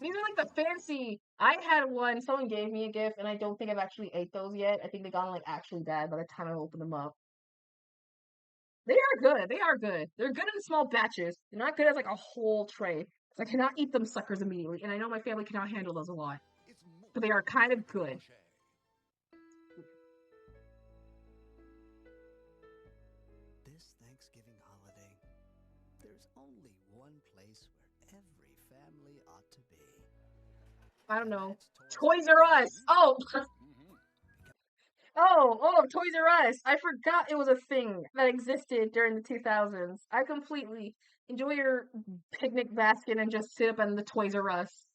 These are like the fancy. I had one, someone gave me a gift, and I don't think I've actually ate those yet. I think they got like actually bad by the time I opened them up. They are good. They are good. They're good in small batches. They're not good as like a whole tray. 'Cause I cannot eat them suckers immediately, and I know my family cannot handle those a lot. It's more But they are kind of good. Rocher. This Thanksgiving holiday, there's only one place where every family ought to be. I don't know. That's Toys R Us. Oh, Mm-hmm. oh, Toys R Us. I forgot it was a thing that existed during the 2000s. I completely enjoy your picnic basket and just sit up in the Toys R Us.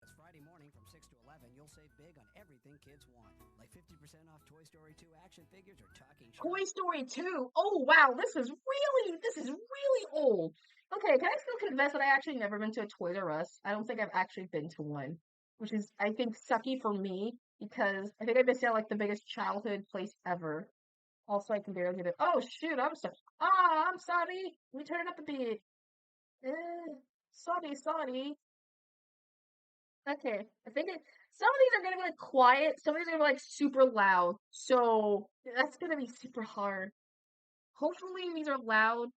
This Friday morning from 6 to 11, you'll save big on everything kids want. Like 50% off Toy Story 2 action figures or talking shark. Toy Story 2. Oh wow, this is really old. Okay, can I still confess that I actually never been to a Toys R Us? I don't think I've actually been to one, which is I think sucky for me because I think I missed out like the biggest childhood place ever. Also, I can barely get it. Oh shoot, I'm sorry. I'm sorry. Let me turn it up a bit. Sorry. Okay, I think some of these are gonna be like quiet, some of these are gonna be like super loud. So that's gonna be super hard. Hopefully these are loud.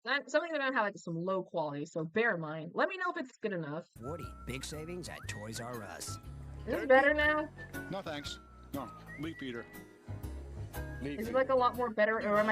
Some of these are gonna have like some low quality, so bear in mind. Let me know if it's good enough. Woody, big savings at Toys R Us. Is this better now? No thanks. No, leave Peter. Leave Is it Peter. like a lot more better, or am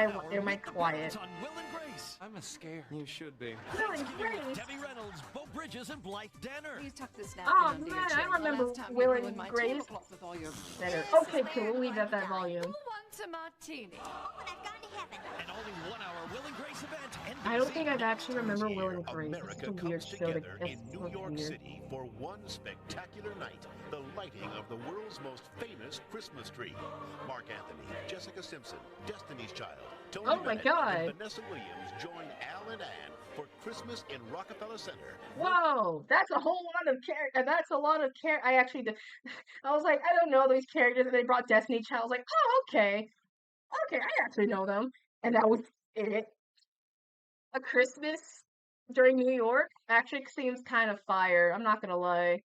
I quiet? On Will and Grace. I'm scared. You should be. Will and Grace. Debbie Reynolds, Bo Bridges, and Blythe Danner. Please tuck this Oh, napkin under your man, I chin. The remember last time Will you and ruined my Grace. tablecloth with all your Better. Okay, cool. We'll leave it at that volume. Who wants a martini? Oh, and I've gone to heaven. An only 1 hour Will and Grace event. I don't think I've actually remember Will and Grace. It's America a weird comes show. together in It's New so York weird. City for one spectacular night, the lighting of the world's most famous Christmas tree. Mark Anthony, Jessica Simpson, Destiny's Child, Tony Oh my Bennett, God. and Vanessa Williams join Al and Ann for Christmas in Rockefeller Center. Whoa, that's a whole lot of character. That's a lot of I actually did. I was like, I don't know these characters, and they brought Destiny Child. I was like, oh, okay, I actually know them, and that was it. A Christmas during New York actually seems kind of fire. I'm not gonna lie.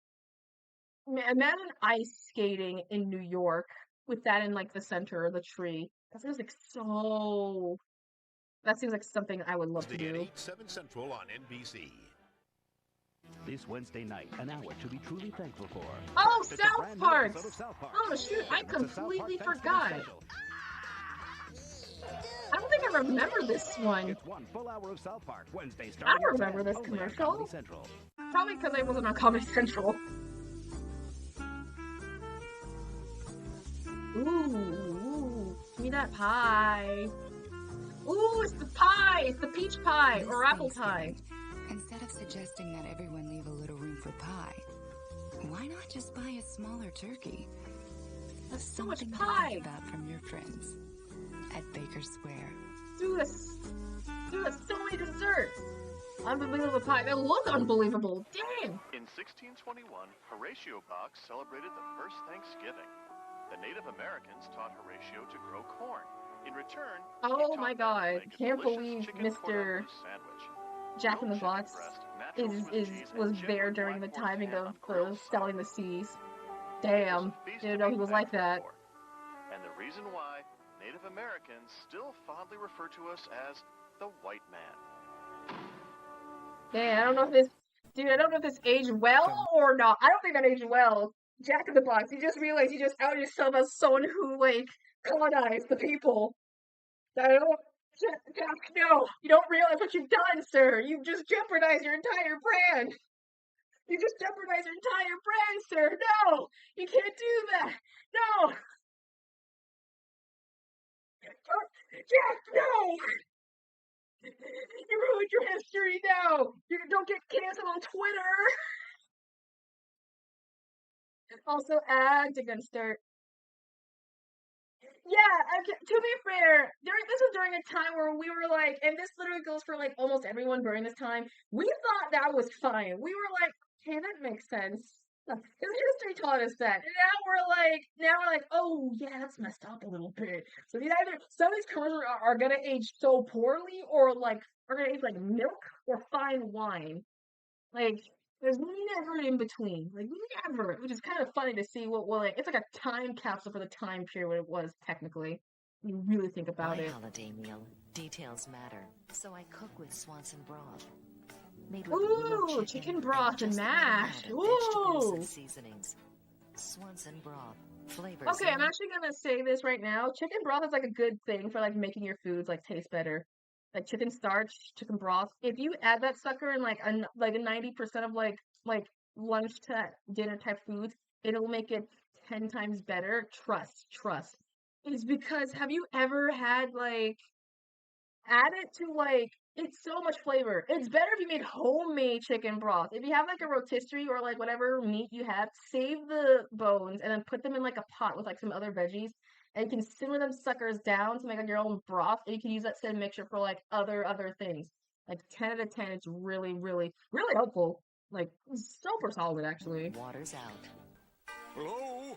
Imagine ice skating in New York with that in like the center of the tree. That feels like so That seems like something I would love to Thursday at do. 8, 7 Central on NBC. This Wednesday night, an hour to be truly thankful for. Oh, It's a South brand new Park! episode of South Park. Oh shoot, I It's a South Park completely Thanksgiving forgot. special. I don't think I remember this one. It's 1 full hour of South Park, Wednesday I starting don't at remember 10, this only on commercial. Comedy Central. Probably because I wasn't on Comedy Central. Ooh, give me that pie. Ooh, it's the pie! It's the peach pie or apple pie. Instead of suggesting that everyone leave a little room for pie, why not just buy a smaller turkey? That's so much Something to pie. laugh about from your friends at Baker Square. Dude, that's so many desserts. Unbelievable pie. They look unbelievable. Damn. In 1621, Horatio Box celebrated the first Thanksgiving. The Native Americans taught Horatio to grow corn. In return, he Oh taught my them to god. make a Can't delicious believe chicken Mr. cordon bleu sandwich. Jack in the Grilled chicken Box breast, natural Swiss cheese, was and there genuine during the Black Forest timing ham of on the grilled Selling the sauerkraut. Seas. It was Damn. a feast Didn't to know be he was like thankful that. for. And the reason why Native Americans still fondly refer to us as the white man. Yeah, I don't know if this, dude, I don't know if this aged well or not. I don't think that aged well. Jack in the Box, you just realized you just outed yourself as someone who, like, colonized the people. I don't, Jack, no, you don't realize what you've done, sir. You've just jeopardized your entire brand. You just jeopardized your entire brand, sir. No, you can't do that. No. Jack, no. You ruined your history now. You don't get canceled on Twitter. Also, ads are gonna start. Yeah, okay, to be fair, this was during a time where we were like, and this literally goes for like almost everyone during this time. We thought that was fine. We were like, hey, that makes sense. Because history taught us that. And now we're like, oh yeah, that's messed up a little bit. So these either some of these commercials are gonna age so poorly, or like are gonna age like milk or fine wine. Like, there's never in between. Like, never. Which is kind of funny to see like, it's like a time capsule for the time period it was, technically. When you really think about My it. holiday meal. Details matter. So I cook with Swanson broth. Made with Ooh, real chicken broth and just the right mash. amount of vegetables Ooh. and seasonings. Swanson broth. Flavors. Okay, I'm actually gonna say this right now. Chicken broth is like a good thing for like making your foods like taste better. Like chicken starch, chicken broth. If you add that sucker in like a 90% of like lunch to dinner type foods, it'll make it 10 times better. Trust. It's because have you ever had like add it to like it's so much flavor. It's better if you made homemade chicken broth. If you have like a rotisserie or like whatever meat you have, save the bones and then put them in like a pot with like some other veggies. And you can simmer them suckers down to make like your own broth. And you can use that same mixture for like other things. Like 10 out of 10, it's really, really, really helpful. Like super solid actually. Water's out. Hello?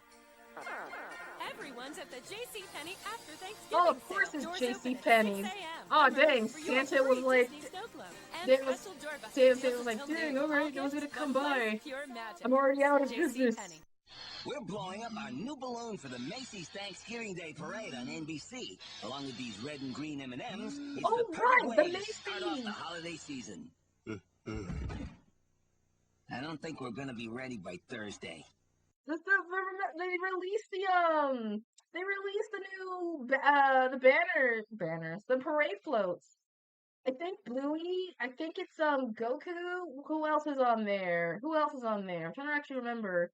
Everyone's at the JCPenney after Thanksgiving. Oh, of course sale. it's Doors open at 6 JCPenney. a.m. Oh Come early dang, for your Santa was free like, Disney snow globe and Santa was, special door buckets Santa deals was like, until dang, noon. alright, no one's All gonna gifts come from life, by. pure magic. I'm already out of business. JCPenney. We're blowing up our new balloon for the Macy's Thanksgiving Day Parade on NBC. Along with these red and green M&Ms, it's Oh, the perfect right, the way to start off Macy's. the holiday season. I don't think we're gonna be ready by Thursday. They released the new banners, the parade floats. I think Bluey. I think it's Goku. Who else is on there? I'm trying to actually remember.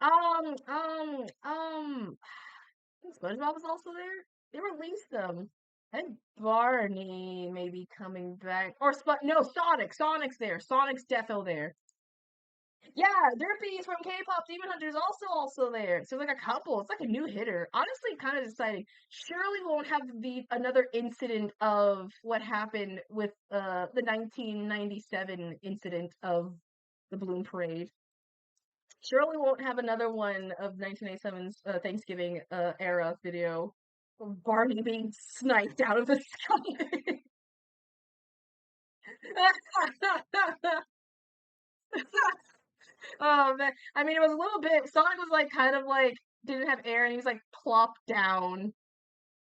I think SpongeBob was also there. They released them. And Barney may be coming back. No, Sonic. Sonic's there. Sonic's defo there. Yeah, Derpy's from K-pop Demon Hunter is also there. So like a couple. It's like a new hitter. Honestly, kind of exciting. Surely we won't have another incident of what happened with the 1997 incident of the Balloon Parade. Surely we won't have another one of 1997's Thanksgiving era video of Barney being sniped out of the sky. Oh man, I mean, it was a little bit. Sonic was like kind of like didn't have air, and he was like plopped down.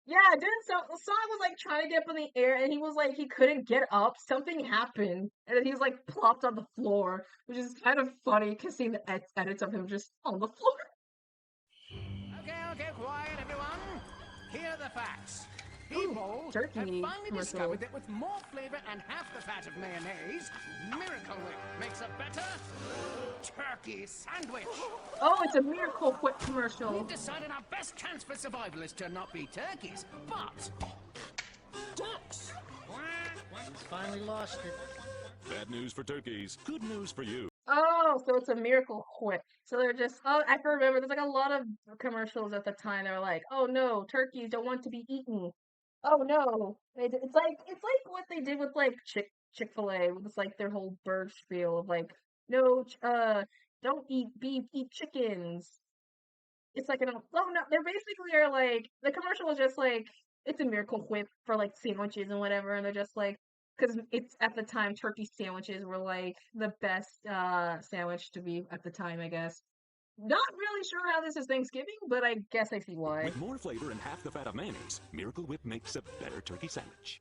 Yeah, didn't Sonic was like trying to get up in the air and he was like he couldn't get up. Something happened, and then he was like plopped on the floor, which is kind of funny because seeing the edits of him just on the floor. Okay, quiet, everyone. Here are the facts. Ooh, People have turkey finally commercial. discovered that with more flavor and half the fat of mayonnaise, Miracle Whip makes a better turkey sandwich. Oh, it's a Miracle Whip commercial. We've decided our best chance for survival is to not be turkeys, but ducks. He's finally lost it. Bad news for turkeys. Good news for you. Oh, so it's a Miracle Whip. So they're just, oh, I can remember, there's like a lot of commercials at the time. They're like, oh no, turkeys don't want to be eaten. Oh no. It's like what they did with like Chick-fil-A, with this like their whole bird spiel of like, no, don't eat beef, eat chickens. It's like oh no, they're basically are like, the commercial is just like, it's a Miracle Whip for like sandwiches and whatever, and they're just like, because it's at the time turkey sandwiches were like the best sandwich to be at the time, I guess. Not really sure how this is Thanksgiving, but I guess I see why. With more flavor and half the fat of mayonnaise, Miracle Whip makes a better turkey sandwich.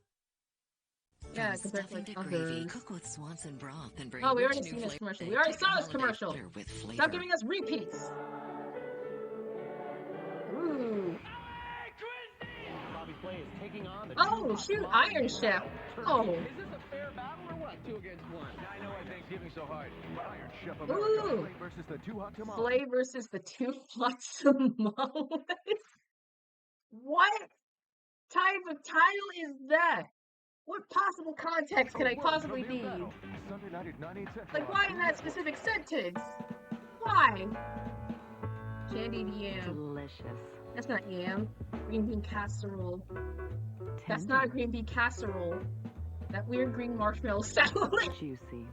Yeah, From compared to stuffing like to gravy, others. cook with Swanson broth and bring Oh, we rich already new seen this flavor. commercial. We already Take saw a this holiday commercial. dinner with Stop flavor. giving us repeats. Ooh. Oh, shoot, Iron Chef. Oh. Is this a fair battle or what? 2 against 1. I know why Thanksgiving's so hard. Iron Chef Ooh. Flay versus the 2 hot tamales. Flay versus the 2 hot tamales. What type of title is that? What possible context can I possibly be? Sunday night at 9, 8 central. Like, why in that specific sentence? Why? Candied yam. Delicious. That's not yam. Green bean casserole. That's not a green bean casserole. That weird green marshmallow salad. Juicy.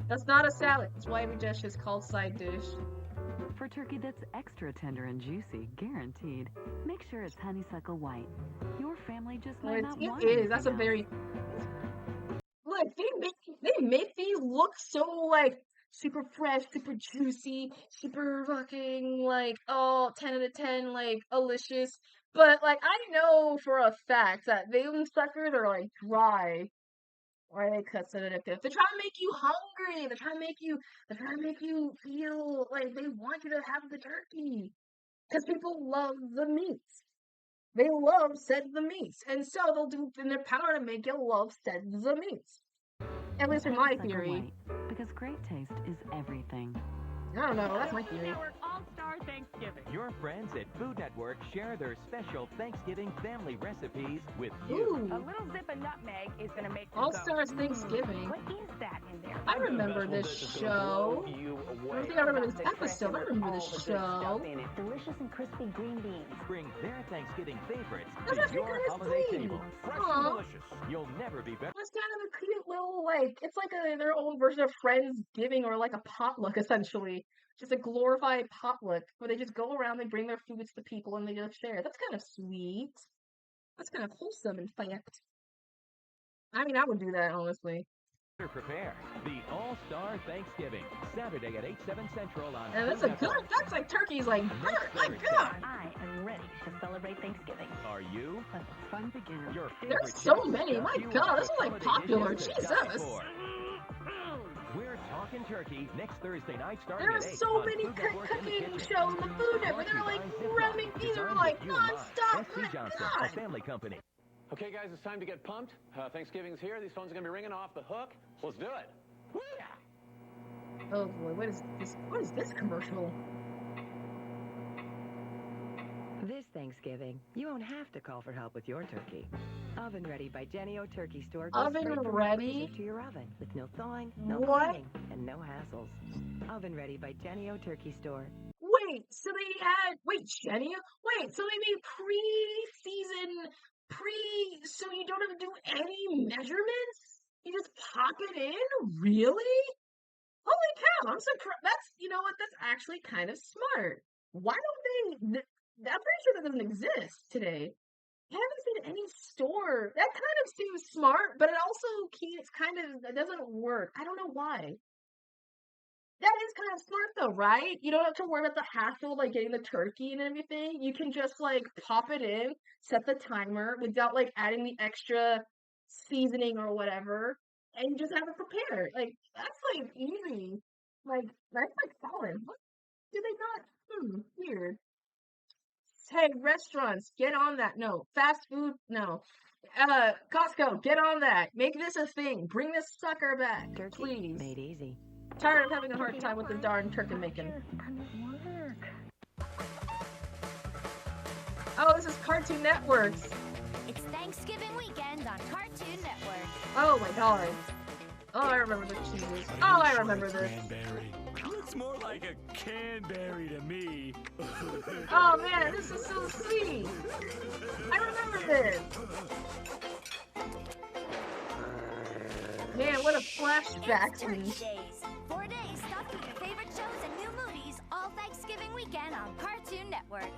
That's not a salad. That's why every dish is called side dish. For turkey that's extra tender and juicy, guaranteed, make sure it's honeysuckle white. Your family just might not want It is. anything That's a else. very... Look, they make these look so, like, super fresh, super juicy, super fucking, like, oh, 10 out of 10, like, delicious. But, like, I know for a fact that them suckers are, like, dry. Or they cut so addictive. They're trying to make you hungry. They're trying to make you feel like they want you to have the turkey. Because people love the meats. They love said the meats. And so they'll do in their power to make you love said the meats. At least in my Honeysuckle theory. white, because great taste is everything. I don't know, that's my theory. All-Star Thanksgiving. Your friends at Food Network share their special Thanksgiving family recipes with you. Ooh. A little zip of nutmeg is going to make you All go, Stars Thanksgiving. What is that in there? I remember this show. I don't think I remember this episode. I remember this show. Delicious and crispy green beans. Bring their Thanksgiving favorites That's to actually your kind of holiday sweet. table. Fresh Aw. and delicious. You'll never be better. It's kind of a cute little, like, it's like their own version of Friendsgiving or like a potluck, essentially. Just a glorified potluck where they just go around, they bring their foods to people, and they just share. That's kind of sweet. That's kind of wholesome, in fact. I mean, I would do that, honestly. Prepare the All-Star Thanksgiving, Saturday at 8, 7 Central on And that's Food a good, Network. that's like turkey's like, Next my Thursday. God. I am ready to celebrate Thanksgiving. Are you? Let the fun begin. Your favorite There's so chefs many, chef my you God, up this is with like holiday popular, dishes to die Jesus. for. We're talking turkey next Thursday night starting There are at 8 so on many Food Network in the cooking kitchen. shows on the Food Network. They're like ramming, these are like non-stop, S.C. my Johnson, God. a family company. Okay, guys, it's time to get pumped. Thanksgiving's here. These phones are going to be ringing off the hook. So let's do it. Oh boy, what is this commercial? This Thanksgiving, you won't have to call for help with your turkey. Oven Ready by Jenny-O Turkey Store goes Oven straight from the Ready? freezer to your oven with no thawing, no What? cleaning, and no hassles. Oven Ready by Jenny-O Turkey Store. Wait, so they had, Jenny? Wait, so they made pre-season, so you don't have to do any measurements? You just pop it in? Really? Holy cow, I'm surprised. You know what, that's actually kind of smart. Why don't they, I'm pretty sure that doesn't exist today. I haven't seen any store. That kind of seems smart, but it also it doesn't work. I don't know why. That is kind of smart though, right? You don't have to worry about the hassle of like getting the turkey and everything. You can just like pop it in, set the timer without like adding the extra seasoning or whatever, and you just have it prepared. Like that's like easy. Like that's like solid. What do they not? Weird. Hey, restaurants, get on that. No, fast food, no. Costco, get on that. Make this a thing. Bring this sucker back, please. Made easy. Tired of having a hard time with the darn turkey making. Oh, this is Cartoon Network's. It's Thanksgiving weekend on Cartoon Network. Oh my god. Oh, I remember the cheeses. Oh, I remember this. Cranberry. Looks more like a canberry to me. Oh man, this is so sweet. I remember this. Man, what a flashback. It's Turkey Days. 4 days stuffed with your favorite shows and new movies all Thanksgiving weekend on Cartoon Network.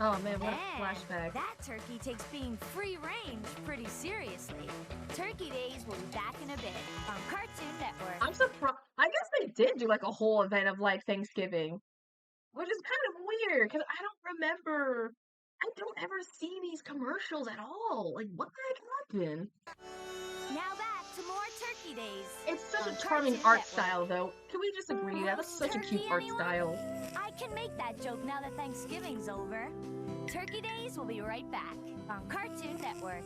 Oh man, what a flashback. That turkey takes being free range pretty seriously. Turkey Days will be back in a bit on Cartoon Network. I'm surprised. I guess they did do like a whole event of like Thanksgiving, which is kind of weird because I don't remember. I don't ever see these commercials at all. Like, what the heck happened? Now back to more Turkey Days. It's such on a charming Cartoon art Network. style, though. Can we just agree that that's such a cute art style? I can make that joke now that Thanksgiving's over. Turkey Days will be right back on Cartoon Network.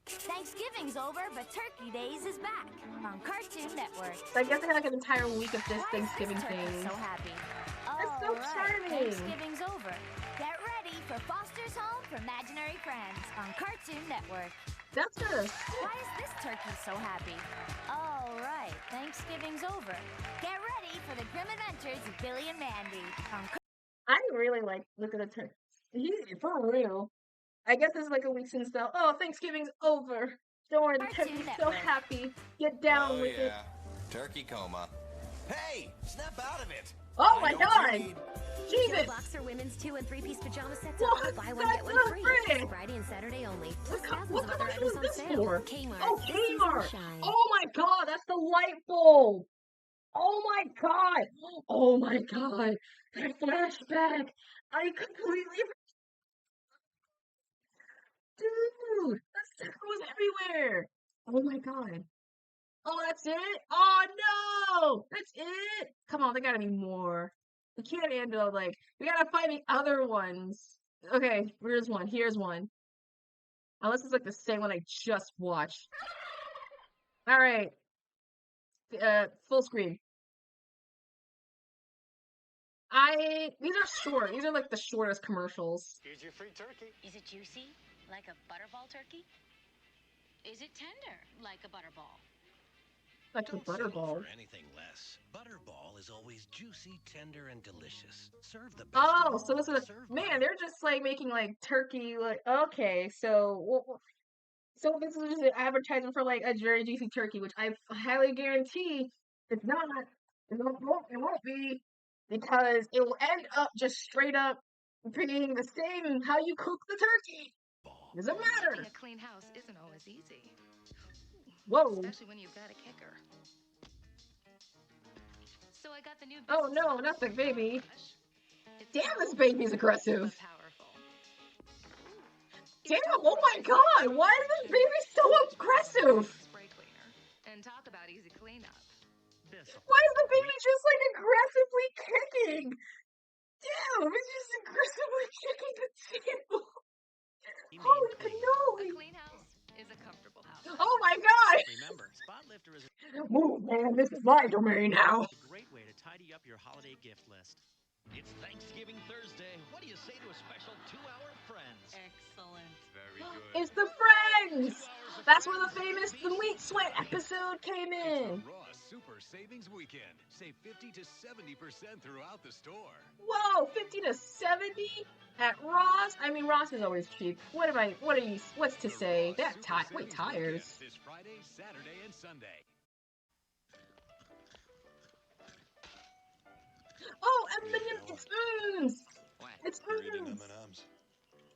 Thanksgiving's over, but Turkey Days is back on Cartoon Network. So I guess I had like an entire week of this Why is Thanksgiving this turkey thing. so happy? That's so All right, charming. Thanksgiving's over. Get ready for Foster's Home for Imaginary Friends on Cartoon Network. That's good. Why is this turkey so happy? All right, Thanksgiving's over. Get ready for the grim adventures of Billy and Mandy on I really like look at the turkey. For real. I guess it's like a week since now. Oh, Thanksgiving's over. Don't worry, the Cartoon turkey's so Network. happy. Get down with it. Turkey coma. Hey, snap out of it. Oh my I know what god! you need. Jesus! Boxer women's 2 and 3-piece pajama sets What? are all buy one get one That's free. not fair. Friday and Saturday only. Plus What thousands of other commercial items is on this sale. for? Kmart. Oh, This season Kmart! shine. Oh my god, that's the light bulb! Oh my god! Oh my god! That flashback! I completely... Dude! That stuff was everywhere! Oh my god. Oh, that's it? Oh no! That's it? Come on, there gotta be more. We can't handle, like, we gotta find the other ones. Okay, here's one. Here's one. Unless it's like the same one I just watched. Alright. Full screen. These are short. These are like the shortest commercials. Here's your free turkey. Is it juicy, like a butterball turkey? Is it tender, like a butterball? Like the butterball. For anything less. Butterball is always juicy, tender, and delicious. Serve the best. Oh, so this is man. They're just like making like turkey. Like okay, so this is just an advertisement for like a very juicy turkey, which I highly guarantee it's not. It won't be because it will end up just straight up being the same how you cook the turkey. Doesn't matter. Keeping a clean house isn't always easy. Whoa. Especially when you've got a kicker. So I got the new. Oh no, not the baby. Damn, this baby's aggressive. Damn, oh my god, why is this baby so aggressive? Spray cleaner. And talk about easy cleanup. Why is the baby just like aggressively kicking? Damn, it's just aggressively kicking the table. Holy cannoli. A clean house is a comfortable house. Oh my god! Remember, Spot Lifter is Move, man, this is my domain now. a great way to tidy up your holiday gift list. It's Thanksgiving Thursday. What do you say to a special 2-hour Friends? Excellent. Very good. It's the Friends! That's where the famous The Meat Sweat episode came in. Ross Super Savings Weekend. Save 50 to 70% throughout the store. Whoa, 50 to 70 at Ross? I mean, Ross is always cheap. What's to say? That tires. This Friday, Saturday, and Sunday. Oh, it's spoons! What? It's You're eating spoons! M&Ms.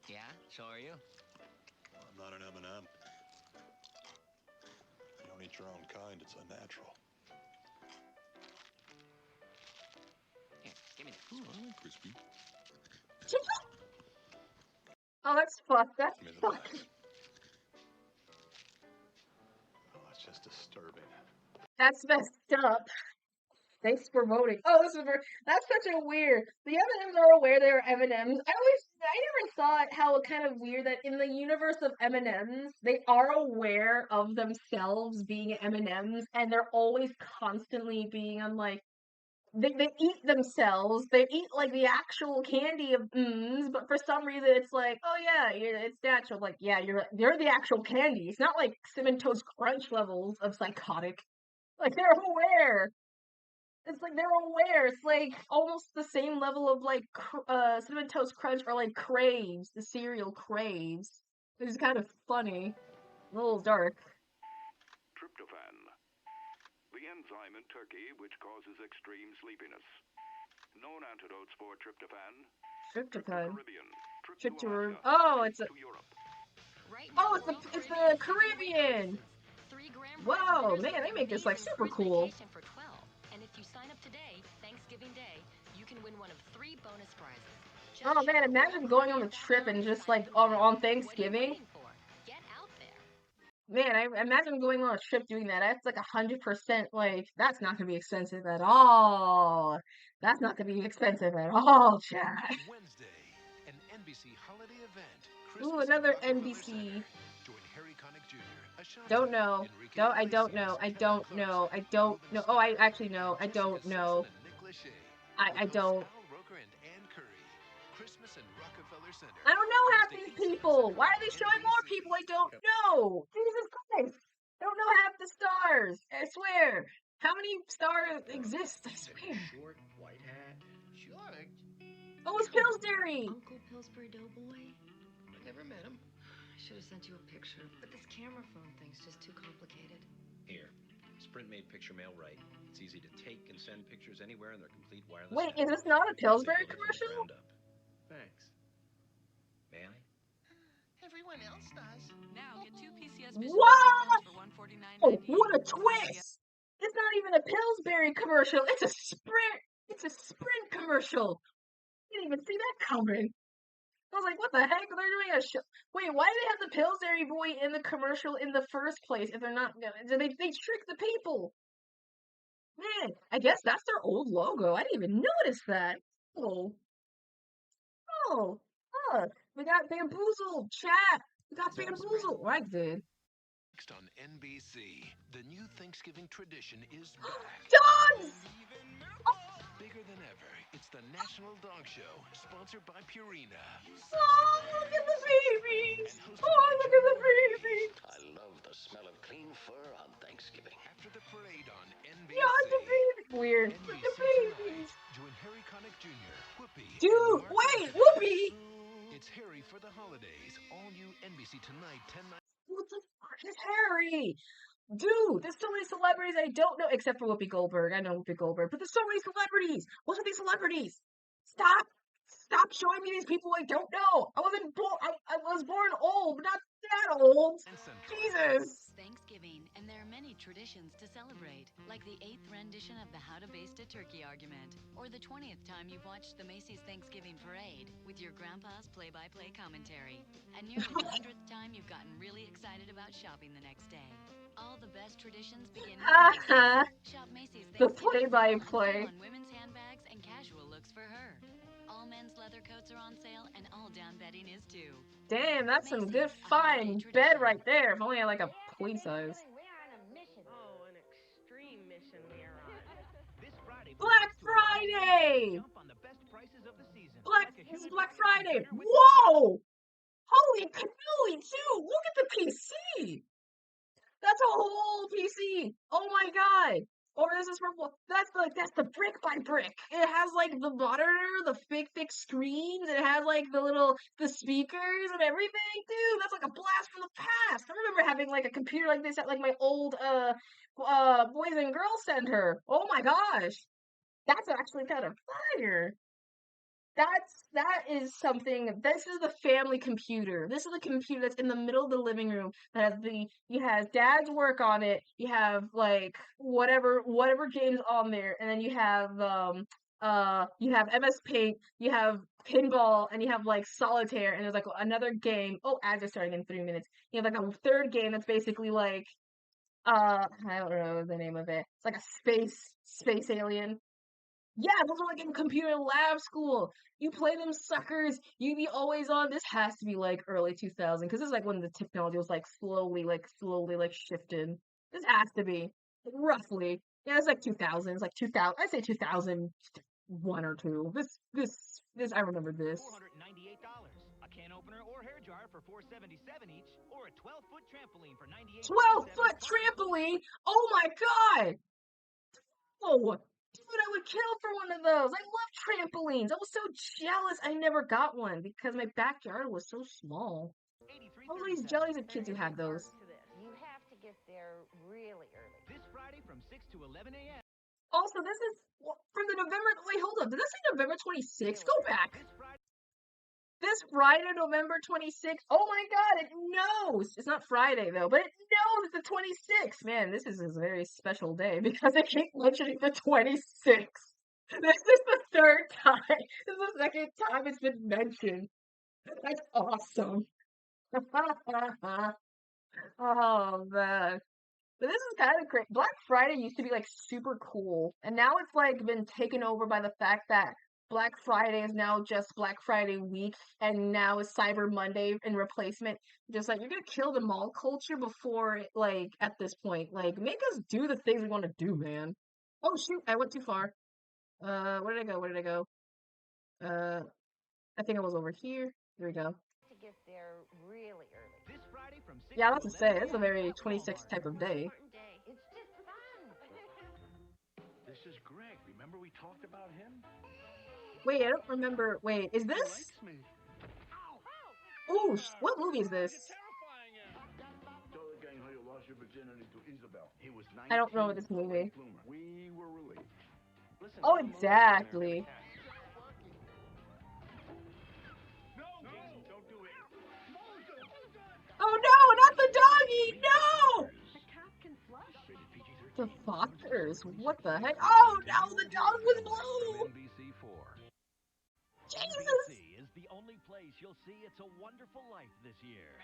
Yeah, so are you? Well, I'm not an M&M. You don't eat your own kind. It's unnatural. I like crispy. Oh, that's fucked. That's fucked. Oh, that's just disturbing. That's messed up. Thanks for voting. Oh, that's such a weird. The M&Ms are aware they're M&Ms. I never thought how kind of weird that in the universe of M&Ms, they are aware of themselves being M&Ms, and they're always constantly being on like, they eat themselves. They eat like the actual candy of M's, but for some reason it's like, oh yeah, it's natural. Like, yeah, you're the actual candy. It's not like Cinnamon Toast Crunch levels of psychotic. Like they're aware. It's like they're aware. It's like almost the same level of like Cinnamon Toast Crunch or like Craves, the cereal Craves. It's kind of funny, a little dark. Tryptophan, the enzyme in turkey which causes extreme sleepiness. Known antidotes for tryptophan. Tryptophan. Tryptophan. Oh, it's the Caribbean. Whoa, man, they make this like super cool. And if you sign up today, Thanksgiving Day, you can win one of 3 bonus prizes. Oh man, imagine going on a trip and just like on Thanksgiving. Get out there. Man, I imagine going on a trip doing that. That's like 100% like that's not gonna be expensive at all. That's not gonna be expensive at all, Chad. Wednesday, an NBC holiday event. Ooh, another NBC. Don't know. No, I don't know. I don't know. I don't know. Oh, I actually know. I don't know. I don't. I don't know half these people. Why are they showing more people I don't know? Jesus Christ. I don't know half the stars. I swear. How many stars exist? I swear. Short, white hat. Short? Oh, it's Pillsbury. Uncle Pillsbury Doughboy? I never met him. I should have sent you a picture, but this camera phone thing's just too complicated. Here, Sprint made picture mail right. It's easy to take and send pictures anywhere, and they're complete wireless. Wait, is this not a Pillsbury commercial? Thanks. May I? Everyone else does. Now get 2 PCS What? for $149.98. Oh, what a twist! It's not even a Pillsbury commercial. It's a Sprint. It's a Sprint commercial. Didn't even see that coming. I was like, what the heck? They're doing a show. Wait, why do they have the Pillsbury boy in the commercial in the first place if they're not gonna? They trick the people. Man, I guess that's their old logo. I didn't even notice that. Oh. Look. We got bamboozled, chat. We got bamboozled. I did. Next on NBC, the new Thanksgiving tradition is back. Dogs! Bigger than ever, it's the National Dog Show, sponsored by Purina. Oh, look at the babies! Oh, look at the babies! I love the smell of clean fur on Thanksgiving. After the parade on NBC. Yeah, the babies. Weird. Look at the babies. Join Harry Connick Jr., Whoopi. Dude, wait, Whoopi! It's Harry for the holidays. All new NBC tonight, 10/9. What the fuck is Harry? Dude, there's so many celebrities I don't know, except for Whoopi Goldberg. I know Whoopi Goldberg, but there's so many celebrities. What are these celebrities? Stop showing me these people I don't know. I wasn't born. I was born old, but not that old. Jesus. Thanksgiving, and there are many traditions to celebrate, like the 8th rendition of the How to Baste a Turkey argument, or the 20th time you've watched the Macy's Thanksgiving Parade with your grandpa's play-by-play commentary, and nearly the 100th time you've gotten really excited about shopping the next day. All the best traditions begin with Macy's. Shop Macy's The Thanksgiving play-by-play. on women's handbags and casual looks for her. All men's leather coats are on sale, and all down bedding is too. Damn, that's some good fine bed right there. If only I had like a queen size. Oh, an extreme mission we are on. This Friday, Black Friday! jump on the best prices of the season. This is Black Friday. Whoa! Holy cannoli, too! Look at the PC! That's a whole PC! Oh my god! Or this is from that's the brick by brick. It has like the monitor, the big thick screens, and it has like the speakers and everything. Dude, that's like a blast from the past. I remember having like a computer like this at like my old Boys and Girls Center. Oh my gosh. That's actually kind of fire. That is something. This is the family computer. This is the computer that's in the middle of the living room that has dad's work on it. You have like whatever games on there, and then you have you have MS Paint, you have pinball, and you have like solitaire, and there's like another game. Oh, ads are starting in 3 minutes. You have like a third game that's basically like I don't know the name of it. It's like a space alien. Yeah, those are like in computer lab school. You play them suckers. You be always on. This has to be like early 2000 because this is like when the technology was like slowly like shifted. This has to be roughly. Yeah, it's like 2000. It's like 2000. I'd say 2001 or two. This I remember this. $498. A can opener or hair dryer for $477 each, or a 12-foot trampoline for $98. 12-foot trampoline. Oh my god. Oh. Dude, I would kill for one of those. I love trampolines. I was so jealous I never got one because my backyard was so small. All these jellies of kids who had those. You have to get there really early. This Friday from 6 to 11 a.m. Also, this is from the November. Wait, hold up. Did this say November 26th? Go back. This Friday, November 26th. Oh my god, it knows. It's not Friday though, but it knows it's the 26th. Man, this is a very special day because I keep mentioning the 26th. This is the third time. This is the second time it's been mentioned. That's awesome. Oh man. But this is kind of crazy. Black Friday used to be like super cool, and now it's like been taken over by the fact that Black Friday is now just Black Friday week, and now it's Cyber Monday in replacement. Just like you're gonna kill the mall culture before, like at this point, like make us do the things we want to do, man. Oh shoot, I went too far. Where did I go? Where did I go? I think I was over here. Here we go. To get there really early. This Friday from 6 Yeah, I was about to say it's a very 26 type of day. It's just fun. This is Greg. Remember we talked about him? Wait, I don't remember. Wait, is this? Ooh, what movie is this? Tell the gang how you lost your virginity to Isabel. He was 19. I don't know this movie. We were relieved. Listen, Oh, exactly. Don't do it. Oh no, not the doggy! No! The cat can flush. The Fockers. What the heck? Oh no, the dog was blue! Jesus! NBC is the only place you'll see It's a Wonderful Life this year.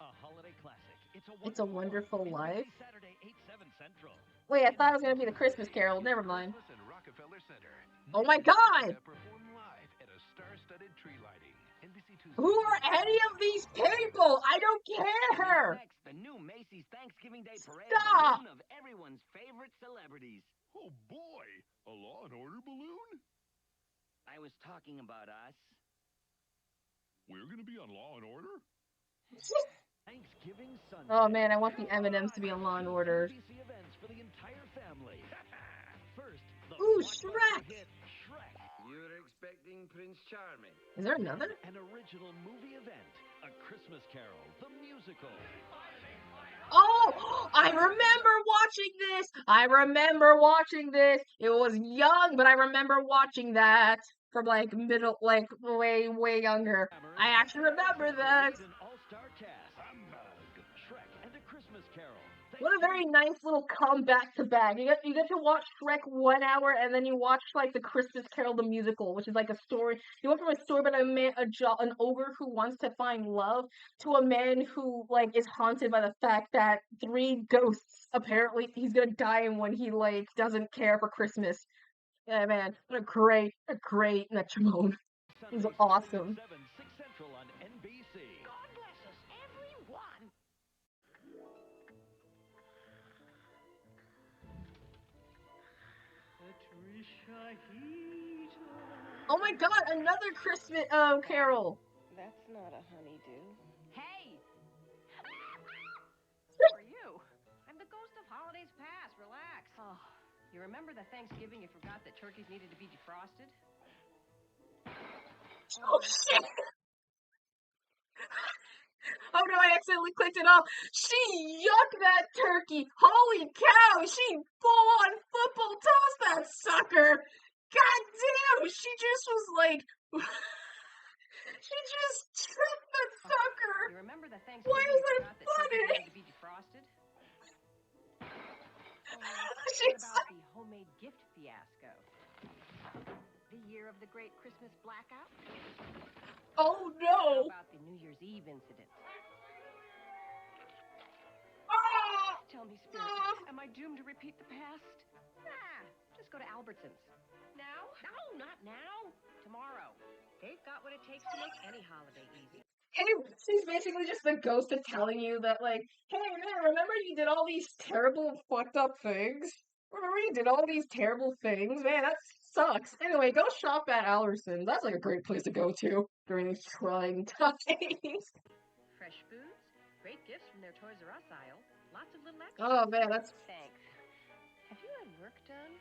A holiday classic. It's a Wonderful Life? Saturday, 8/7 Central. Wait, I thought it was gonna be the Christmas Carol. Never mind. Oh my god! Who are any of these people? I don't care! The new Macy's Thanksgiving Day Parade Stop! balloon of everyone's favorite celebrities. Oh boy, a Law and Order balloon? I was talking about us. We're gonna be on Law and Order? Thanksgiving Sunday. Oh man, I want the M&Ms to be on Law and Order. NBC events for the entire family. First, the Ooh, blockbuster Shrek! hit Shrek. You're expecting Prince Charming. Is there another? An original movie event. A Christmas Carol, the musical. Oh, I remember watching this. I remember watching this. It was young, but I remember watching that from like middle, like way younger. I actually remember that. An all-star cast. Shrek and a Christmas Carol. What a very nice little comeback to back. You get to watch Shrek 1 hour, and then you watch like the Christmas Carol the musical, which is like a story. You went from a story about an ogre who wants to find love to a man who like is haunted by the fact that 3 ghosts apparently he's gonna die in when he like doesn't care for Christmas. Yeah, man, what a great Metronome. He's awesome. 7, 6 Central on NBC. God bless us, everyone. Oh my god, another Christmas Carol. That's not a honeydew. Hey! Who are you? I'm the ghost of holidays past. Relax. Oh, you remember the Thanksgiving you forgot that turkeys needed to be defrosted? Oh shit! Oh no, I accidentally clicked it off. She yucked that turkey. Holy cow, she full on football tossed that sucker. God damn, she just was like, she just tripped that sucker. You remember the Thanksgiving Why you is that forgot that turkeys funny? needed to be defrosted? Oh, what about the homemade gift fiasco? year of the Great Christmas Blackout? Oh How no! about the New Year's Eve incident? Ah! Tell me, Spirit, am I doomed to repeat the past? Nah, just go to Albertsons. Now? No, not now. Tomorrow. They've got what it takes to make any holiday easy. Hey, she's basically just the ghost of telling you that, like, hey, man, remember you did all these terrible, fucked up things? Remember you did all these terrible things? Man, that sucks. Anyway, go shop at Albertsons. That's, like, a great place to go to during these trying times. Fresh foods, great gifts from their Toys R Us aisle, lots of little extras. Oh, man, that's... Thanks. Have you had work done?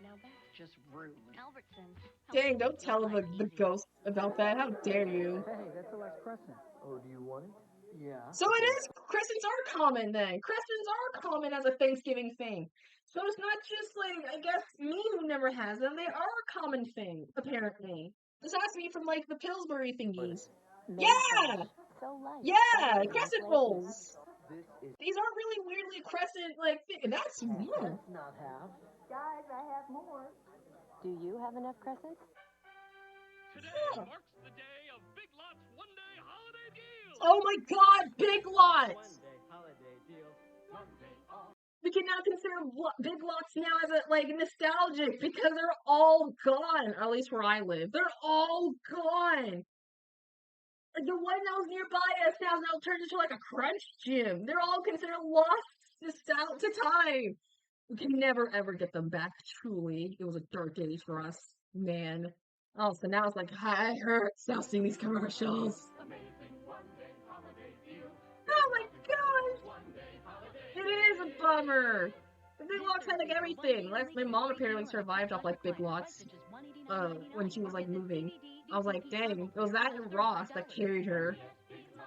Now that's just rude. Albertsons. Dang, don't tell the ghost about that. How dare you? Hey, that's the last crescent. Oh, do you want it? Yeah. So it is, crescents are common then. Crescents are common as a Thanksgiving thing. So it's not just like, I guess, me who never has them. They are a common thing, apparently. This has to be from like the Pillsbury thingies. Yeah! So light. Yeah! Crescent rolls! This is These aren't really weirdly crescent, like, that's... that's not half. Guys, I have more. Do you have enough crescents? Today marks the day of Big Lots one-day holiday deals. Oh my god, Big Lots! One-day holiday deal. One day off. We can now consider Big Lots now as a, like, nostalgic because they're all gone, or at least where I live. They're all gone. Like, the one that was nearby us now turned into, like, a crunch gym. They're all considered lost to time. We can never, ever get them back, truly. It was a dark age for us, man. Oh, so now it's like, it hurts now seeing these commercials. Oh my gosh! It is a bummer! The Big Lots had, like, everything. My mom apparently survived off, like, Big Lots, when she was, like, moving. I was like, dang, it was that and Ross that carried her.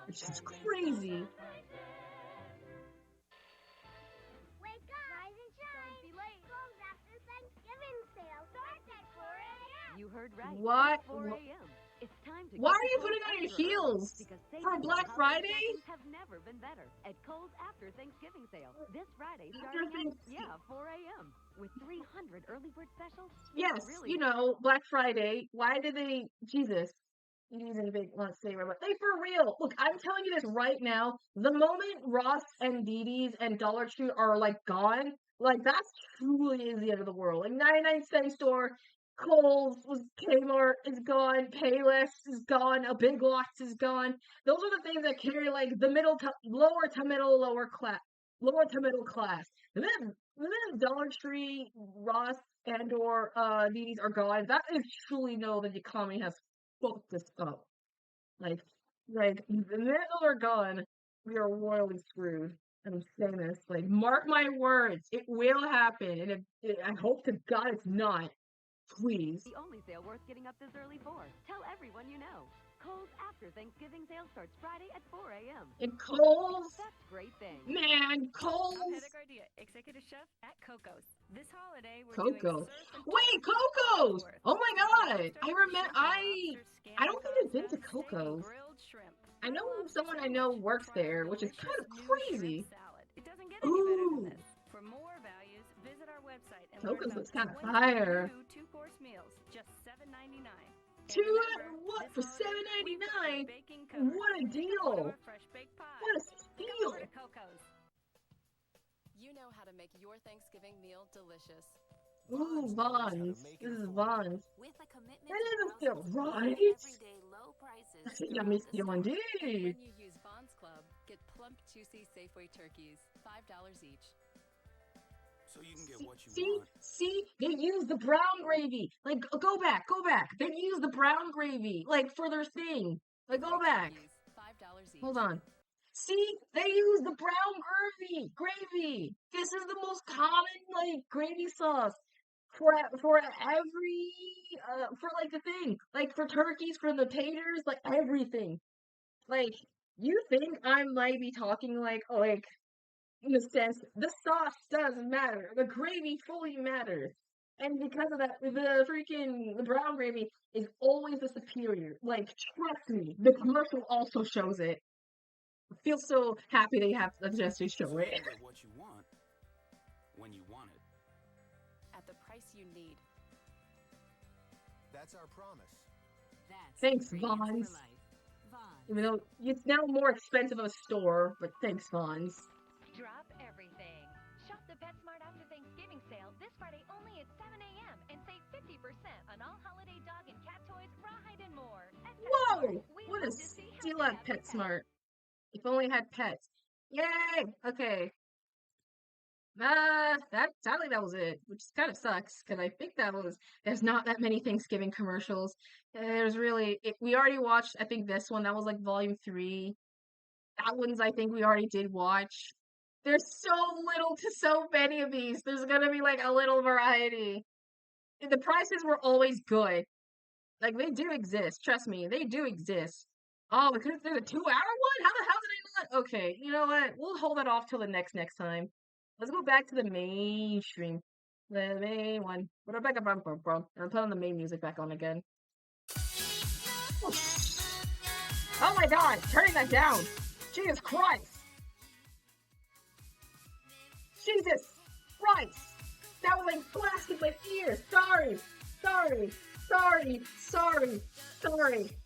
Which is crazy. Wake up! Rise and shine! Don't be late! Close after Thanksgiving sale. Starts at 4 a.m. You heard right. What? 4 a.m. It's time to Why get are you to putting Kohl's on your extra early, heels? because For savings Black on holiday Friday? shopping have never been better. At Kohl's after Thanksgiving sale, this Friday starting at 4 a.m. with 300 early bird specials. Yes, Really, you know, Black Friday. Why did they... Jesus. Using Big Lots saver, but they for real. Look, I'm telling you this right now. The moment Ross and Didi's and Dollar Tree are, like, gone, like, that's truly is the end of the world. Like, 99-cent store, Kohl's, Kmart is gone, Payless is gone, a Big Lots is gone. Those are the things that carry, like, the lower to middle class. And then Dollar Tree, Ross, and or Didi's are gone. That is truly know that the economy has fucked this up. Like, the minute those are gone, we are royally screwed. I'm saying this, like, mark my words, it will happen, and I hope to God it's not. Please. the only sale worth getting up this early for. Tell everyone you know. Kohl's after Thanksgiving sale starts Friday at 4 a.m. And Kohl's, That's great thing. man, I'm Kohl's. Heather Gardia, executive chef at Coco's. This holiday, we're Coco's. doing surf and Wait, turkey Coco's! Ellsworth. Oh my god! Lobster, I remember, shrimp and lobster, I don't think I've been to scampi, pasta, steak, and Coco's. grilled shrimp. I know Lobster someone I sandwich. know works Try our there, which is kind of delicious new crazy. shrimp salad. It doesn't get any better Ooh, than this. For more values, visit our website and Coco's learn looks about kind of 20 fire. new two-course meals, just $7.99. Two Remember, what this for holiday, we've got your $7.99? baking covered. What a Pick up deal! one of our fresh baked pies. What a Come steal! over to Coco's. You know how to make your Thanksgiving meal delicious. Ooh, Vons. This is Vons. With a commitment That to doesn't feel thousands of right. everyday low prices That's a throughout yummy the steal store. indeed. When you use Bonds Club, get plump, juicy Safeway turkeys, $5 each. So you can get what you See, want. see, they use the brown gravy. Like, go back. They use the brown gravy, like, for their thing. Like, go back. $5 each. Hold on. See, they use the brown gravy. This is the most common, like, gravy sauce for every, for, like, the thing. Like, for turkeys, for the taters, like, everything. Like, you think I might be talking, like, in a sense, the sauce does matter. The gravy fully matters. And because of that, the brown gravy is always the superior. Like, trust me, the commercial also shows it. I feel so happy they have the chance to show So you it. can get what you want when you want it. At the price you need. That's That's our promise. Thanks, Vons. Even though it's now more expensive of a store, but thanks, Vons. Drop everything. Shop the PetSmart after Thanksgiving sale this Friday only at 7 a.m. and save 50% on all holiday dog and cat toys, rawhide, and more. Whoa! What a steal at PetSmart. If only had pets. Yay! Okay. Sadly that was it, which kind of sucks, because I think there's not that many Thanksgiving commercials. There's really, we already watched, I think this one, that was like volume 3. That one's, I think we already did watch. There's so little to so many of these. There's gonna be like a little variety. The prices were always good. Like, they do exist, trust me, they do exist. Oh, because there's a 2-hour one? How the hell did I not? Okay, you know what? We'll hold that off till the next time. Let's go back to the mainstream. The main one. What about bro? I'm putting the main music back on again. Oh my god, turning that down. Jesus Christ. Jesus Christ. That was like blasting my ears. Sorry.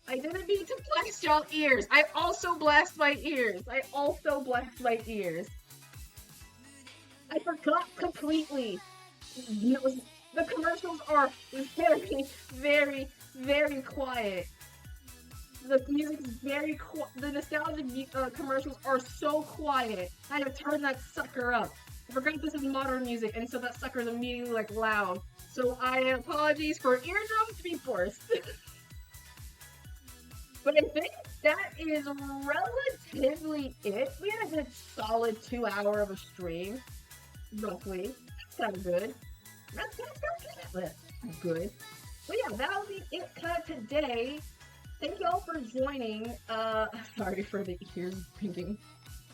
I didn't mean to blast y'all ears. I also blast my ears. I forgot completely. The commercials are very, very, very quiet. The music is very quiet. The nostalgic commercials are so quiet. I had to turn that sucker up. I forgot this is modern music, and so that sucker is immediately like loud. So I apologies for eardrums to be burst. But I think that is relatively it. We had a good solid 2-hour of a stream. Roughly. That's kind of good. That's good. But yeah, that'll be it today. Thank y'all for joining. Sorry for the ears ringing.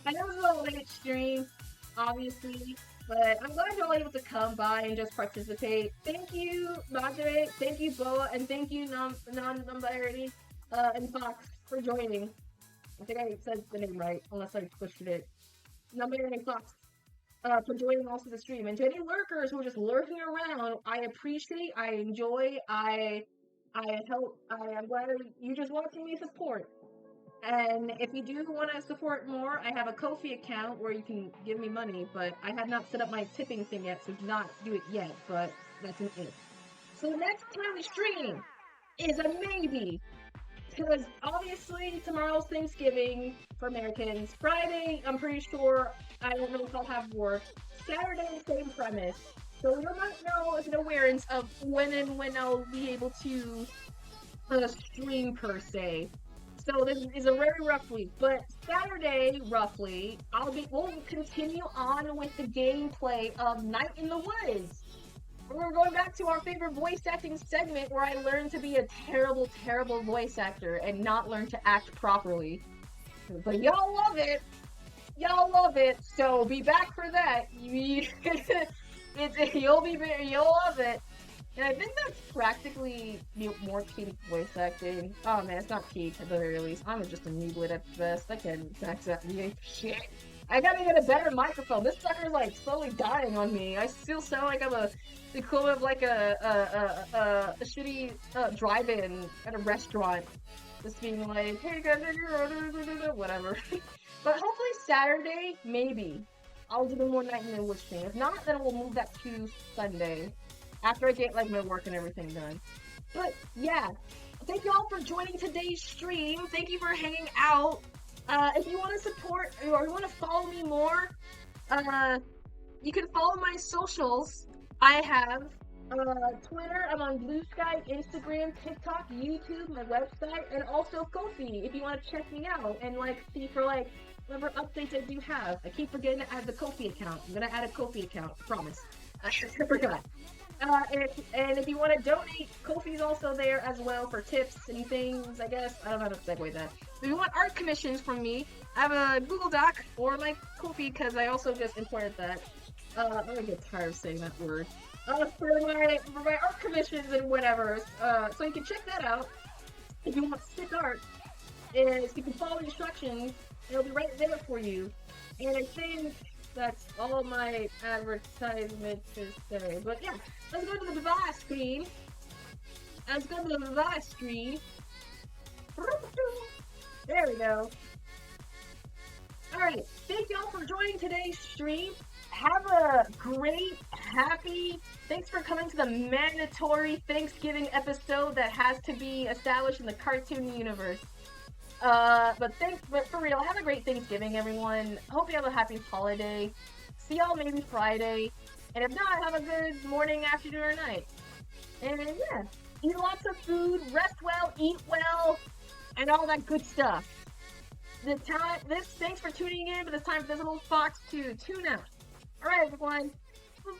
I know it was a late stream, obviously, but I'm glad y'all able to come by and just participate. Thank you, Madre, thank you, Boa, and thank you, Non-Binary, and Fox for joining. I think I said the name right, unless I twisted it. Non-Binary and Fox. For joining also the stream. And to any lurkers who are just lurking around, I appreciate, I enjoy, I help, I'm glad you just watching me support. And if you do want to support more, I have a Ko-fi account where you can give me money, but I have not set up my tipping thing yet, so do not do it yet, but that's an if. So the next time we stream is a maybe. Because obviously tomorrow's Thanksgiving for Americans. Friday, I'm pretty sure I don't know if I'll have work. Saturday, same premise. So we don't know if an awareness of when I'll be able to stream per se. So this is a very rough week. But Saturday, roughly, we'll continue on with the gameplay of Night in the Woods. We're going back to our favorite voice acting segment where I learned to be a terrible, terrible voice actor and not learn to act properly. But y'all love it. So be back for that. You'll love it. And I think that's practically more peak voice acting. Oh man, it's not peak at the very least. I'm just a nooblet at best. I can't max that shit. I gotta get a better microphone. This sucker's like slowly dying on me. I still sound like I'm the equivalent of like a shitty drive-in at a restaurant. Just being like, hey guys, whatever. But hopefully Saturday, maybe, I'll do the more Night in the Woods stream. If not, then we'll move that to Sunday. After I get like my work and everything done. But yeah, thank you all for joining today's stream. Thank you for hanging out. If you want to support or you want to follow me more, you can follow my socials. I have Twitter, I'm on Blue Sky, Instagram, TikTok, YouTube, my website, and also Ko-fi if you want to check me out and like see for like whatever updates I do have. I keep forgetting to add the Ko-fi account. I'm gonna add a Ko-fi account, promise. I forgot. And if you want to donate, Ko-fi's also there as well for tips and things, I guess. I don't know how to segue that. If you want art commissions from me, I have a Google Doc or my Ko-fi because I also just imported that. I'm gonna get tired of saying that word. For my art commissions and whatever. So you can check that out. If you want sick art, you can follow the instructions. It'll be right there for you. And I think that's all my advertisement to say. But yeah, let's go to the device screen. let's go to the live stream. There we go. Alright, thank y'all for joining today's stream. Have a great, happy, thanks for coming to the mandatory Thanksgiving episode that has to be established in the cartoon universe. But for real, have a great Thanksgiving, everyone. Hope you have a happy holiday. See y'all maybe Friday. And if not, have a good morning, afternoon, or night. And yeah, eat lots of food, rest well, eat well, and all that good stuff. Thanks for tuning in, but it's time for this little fox to tune out. Alright, everyone. Bye.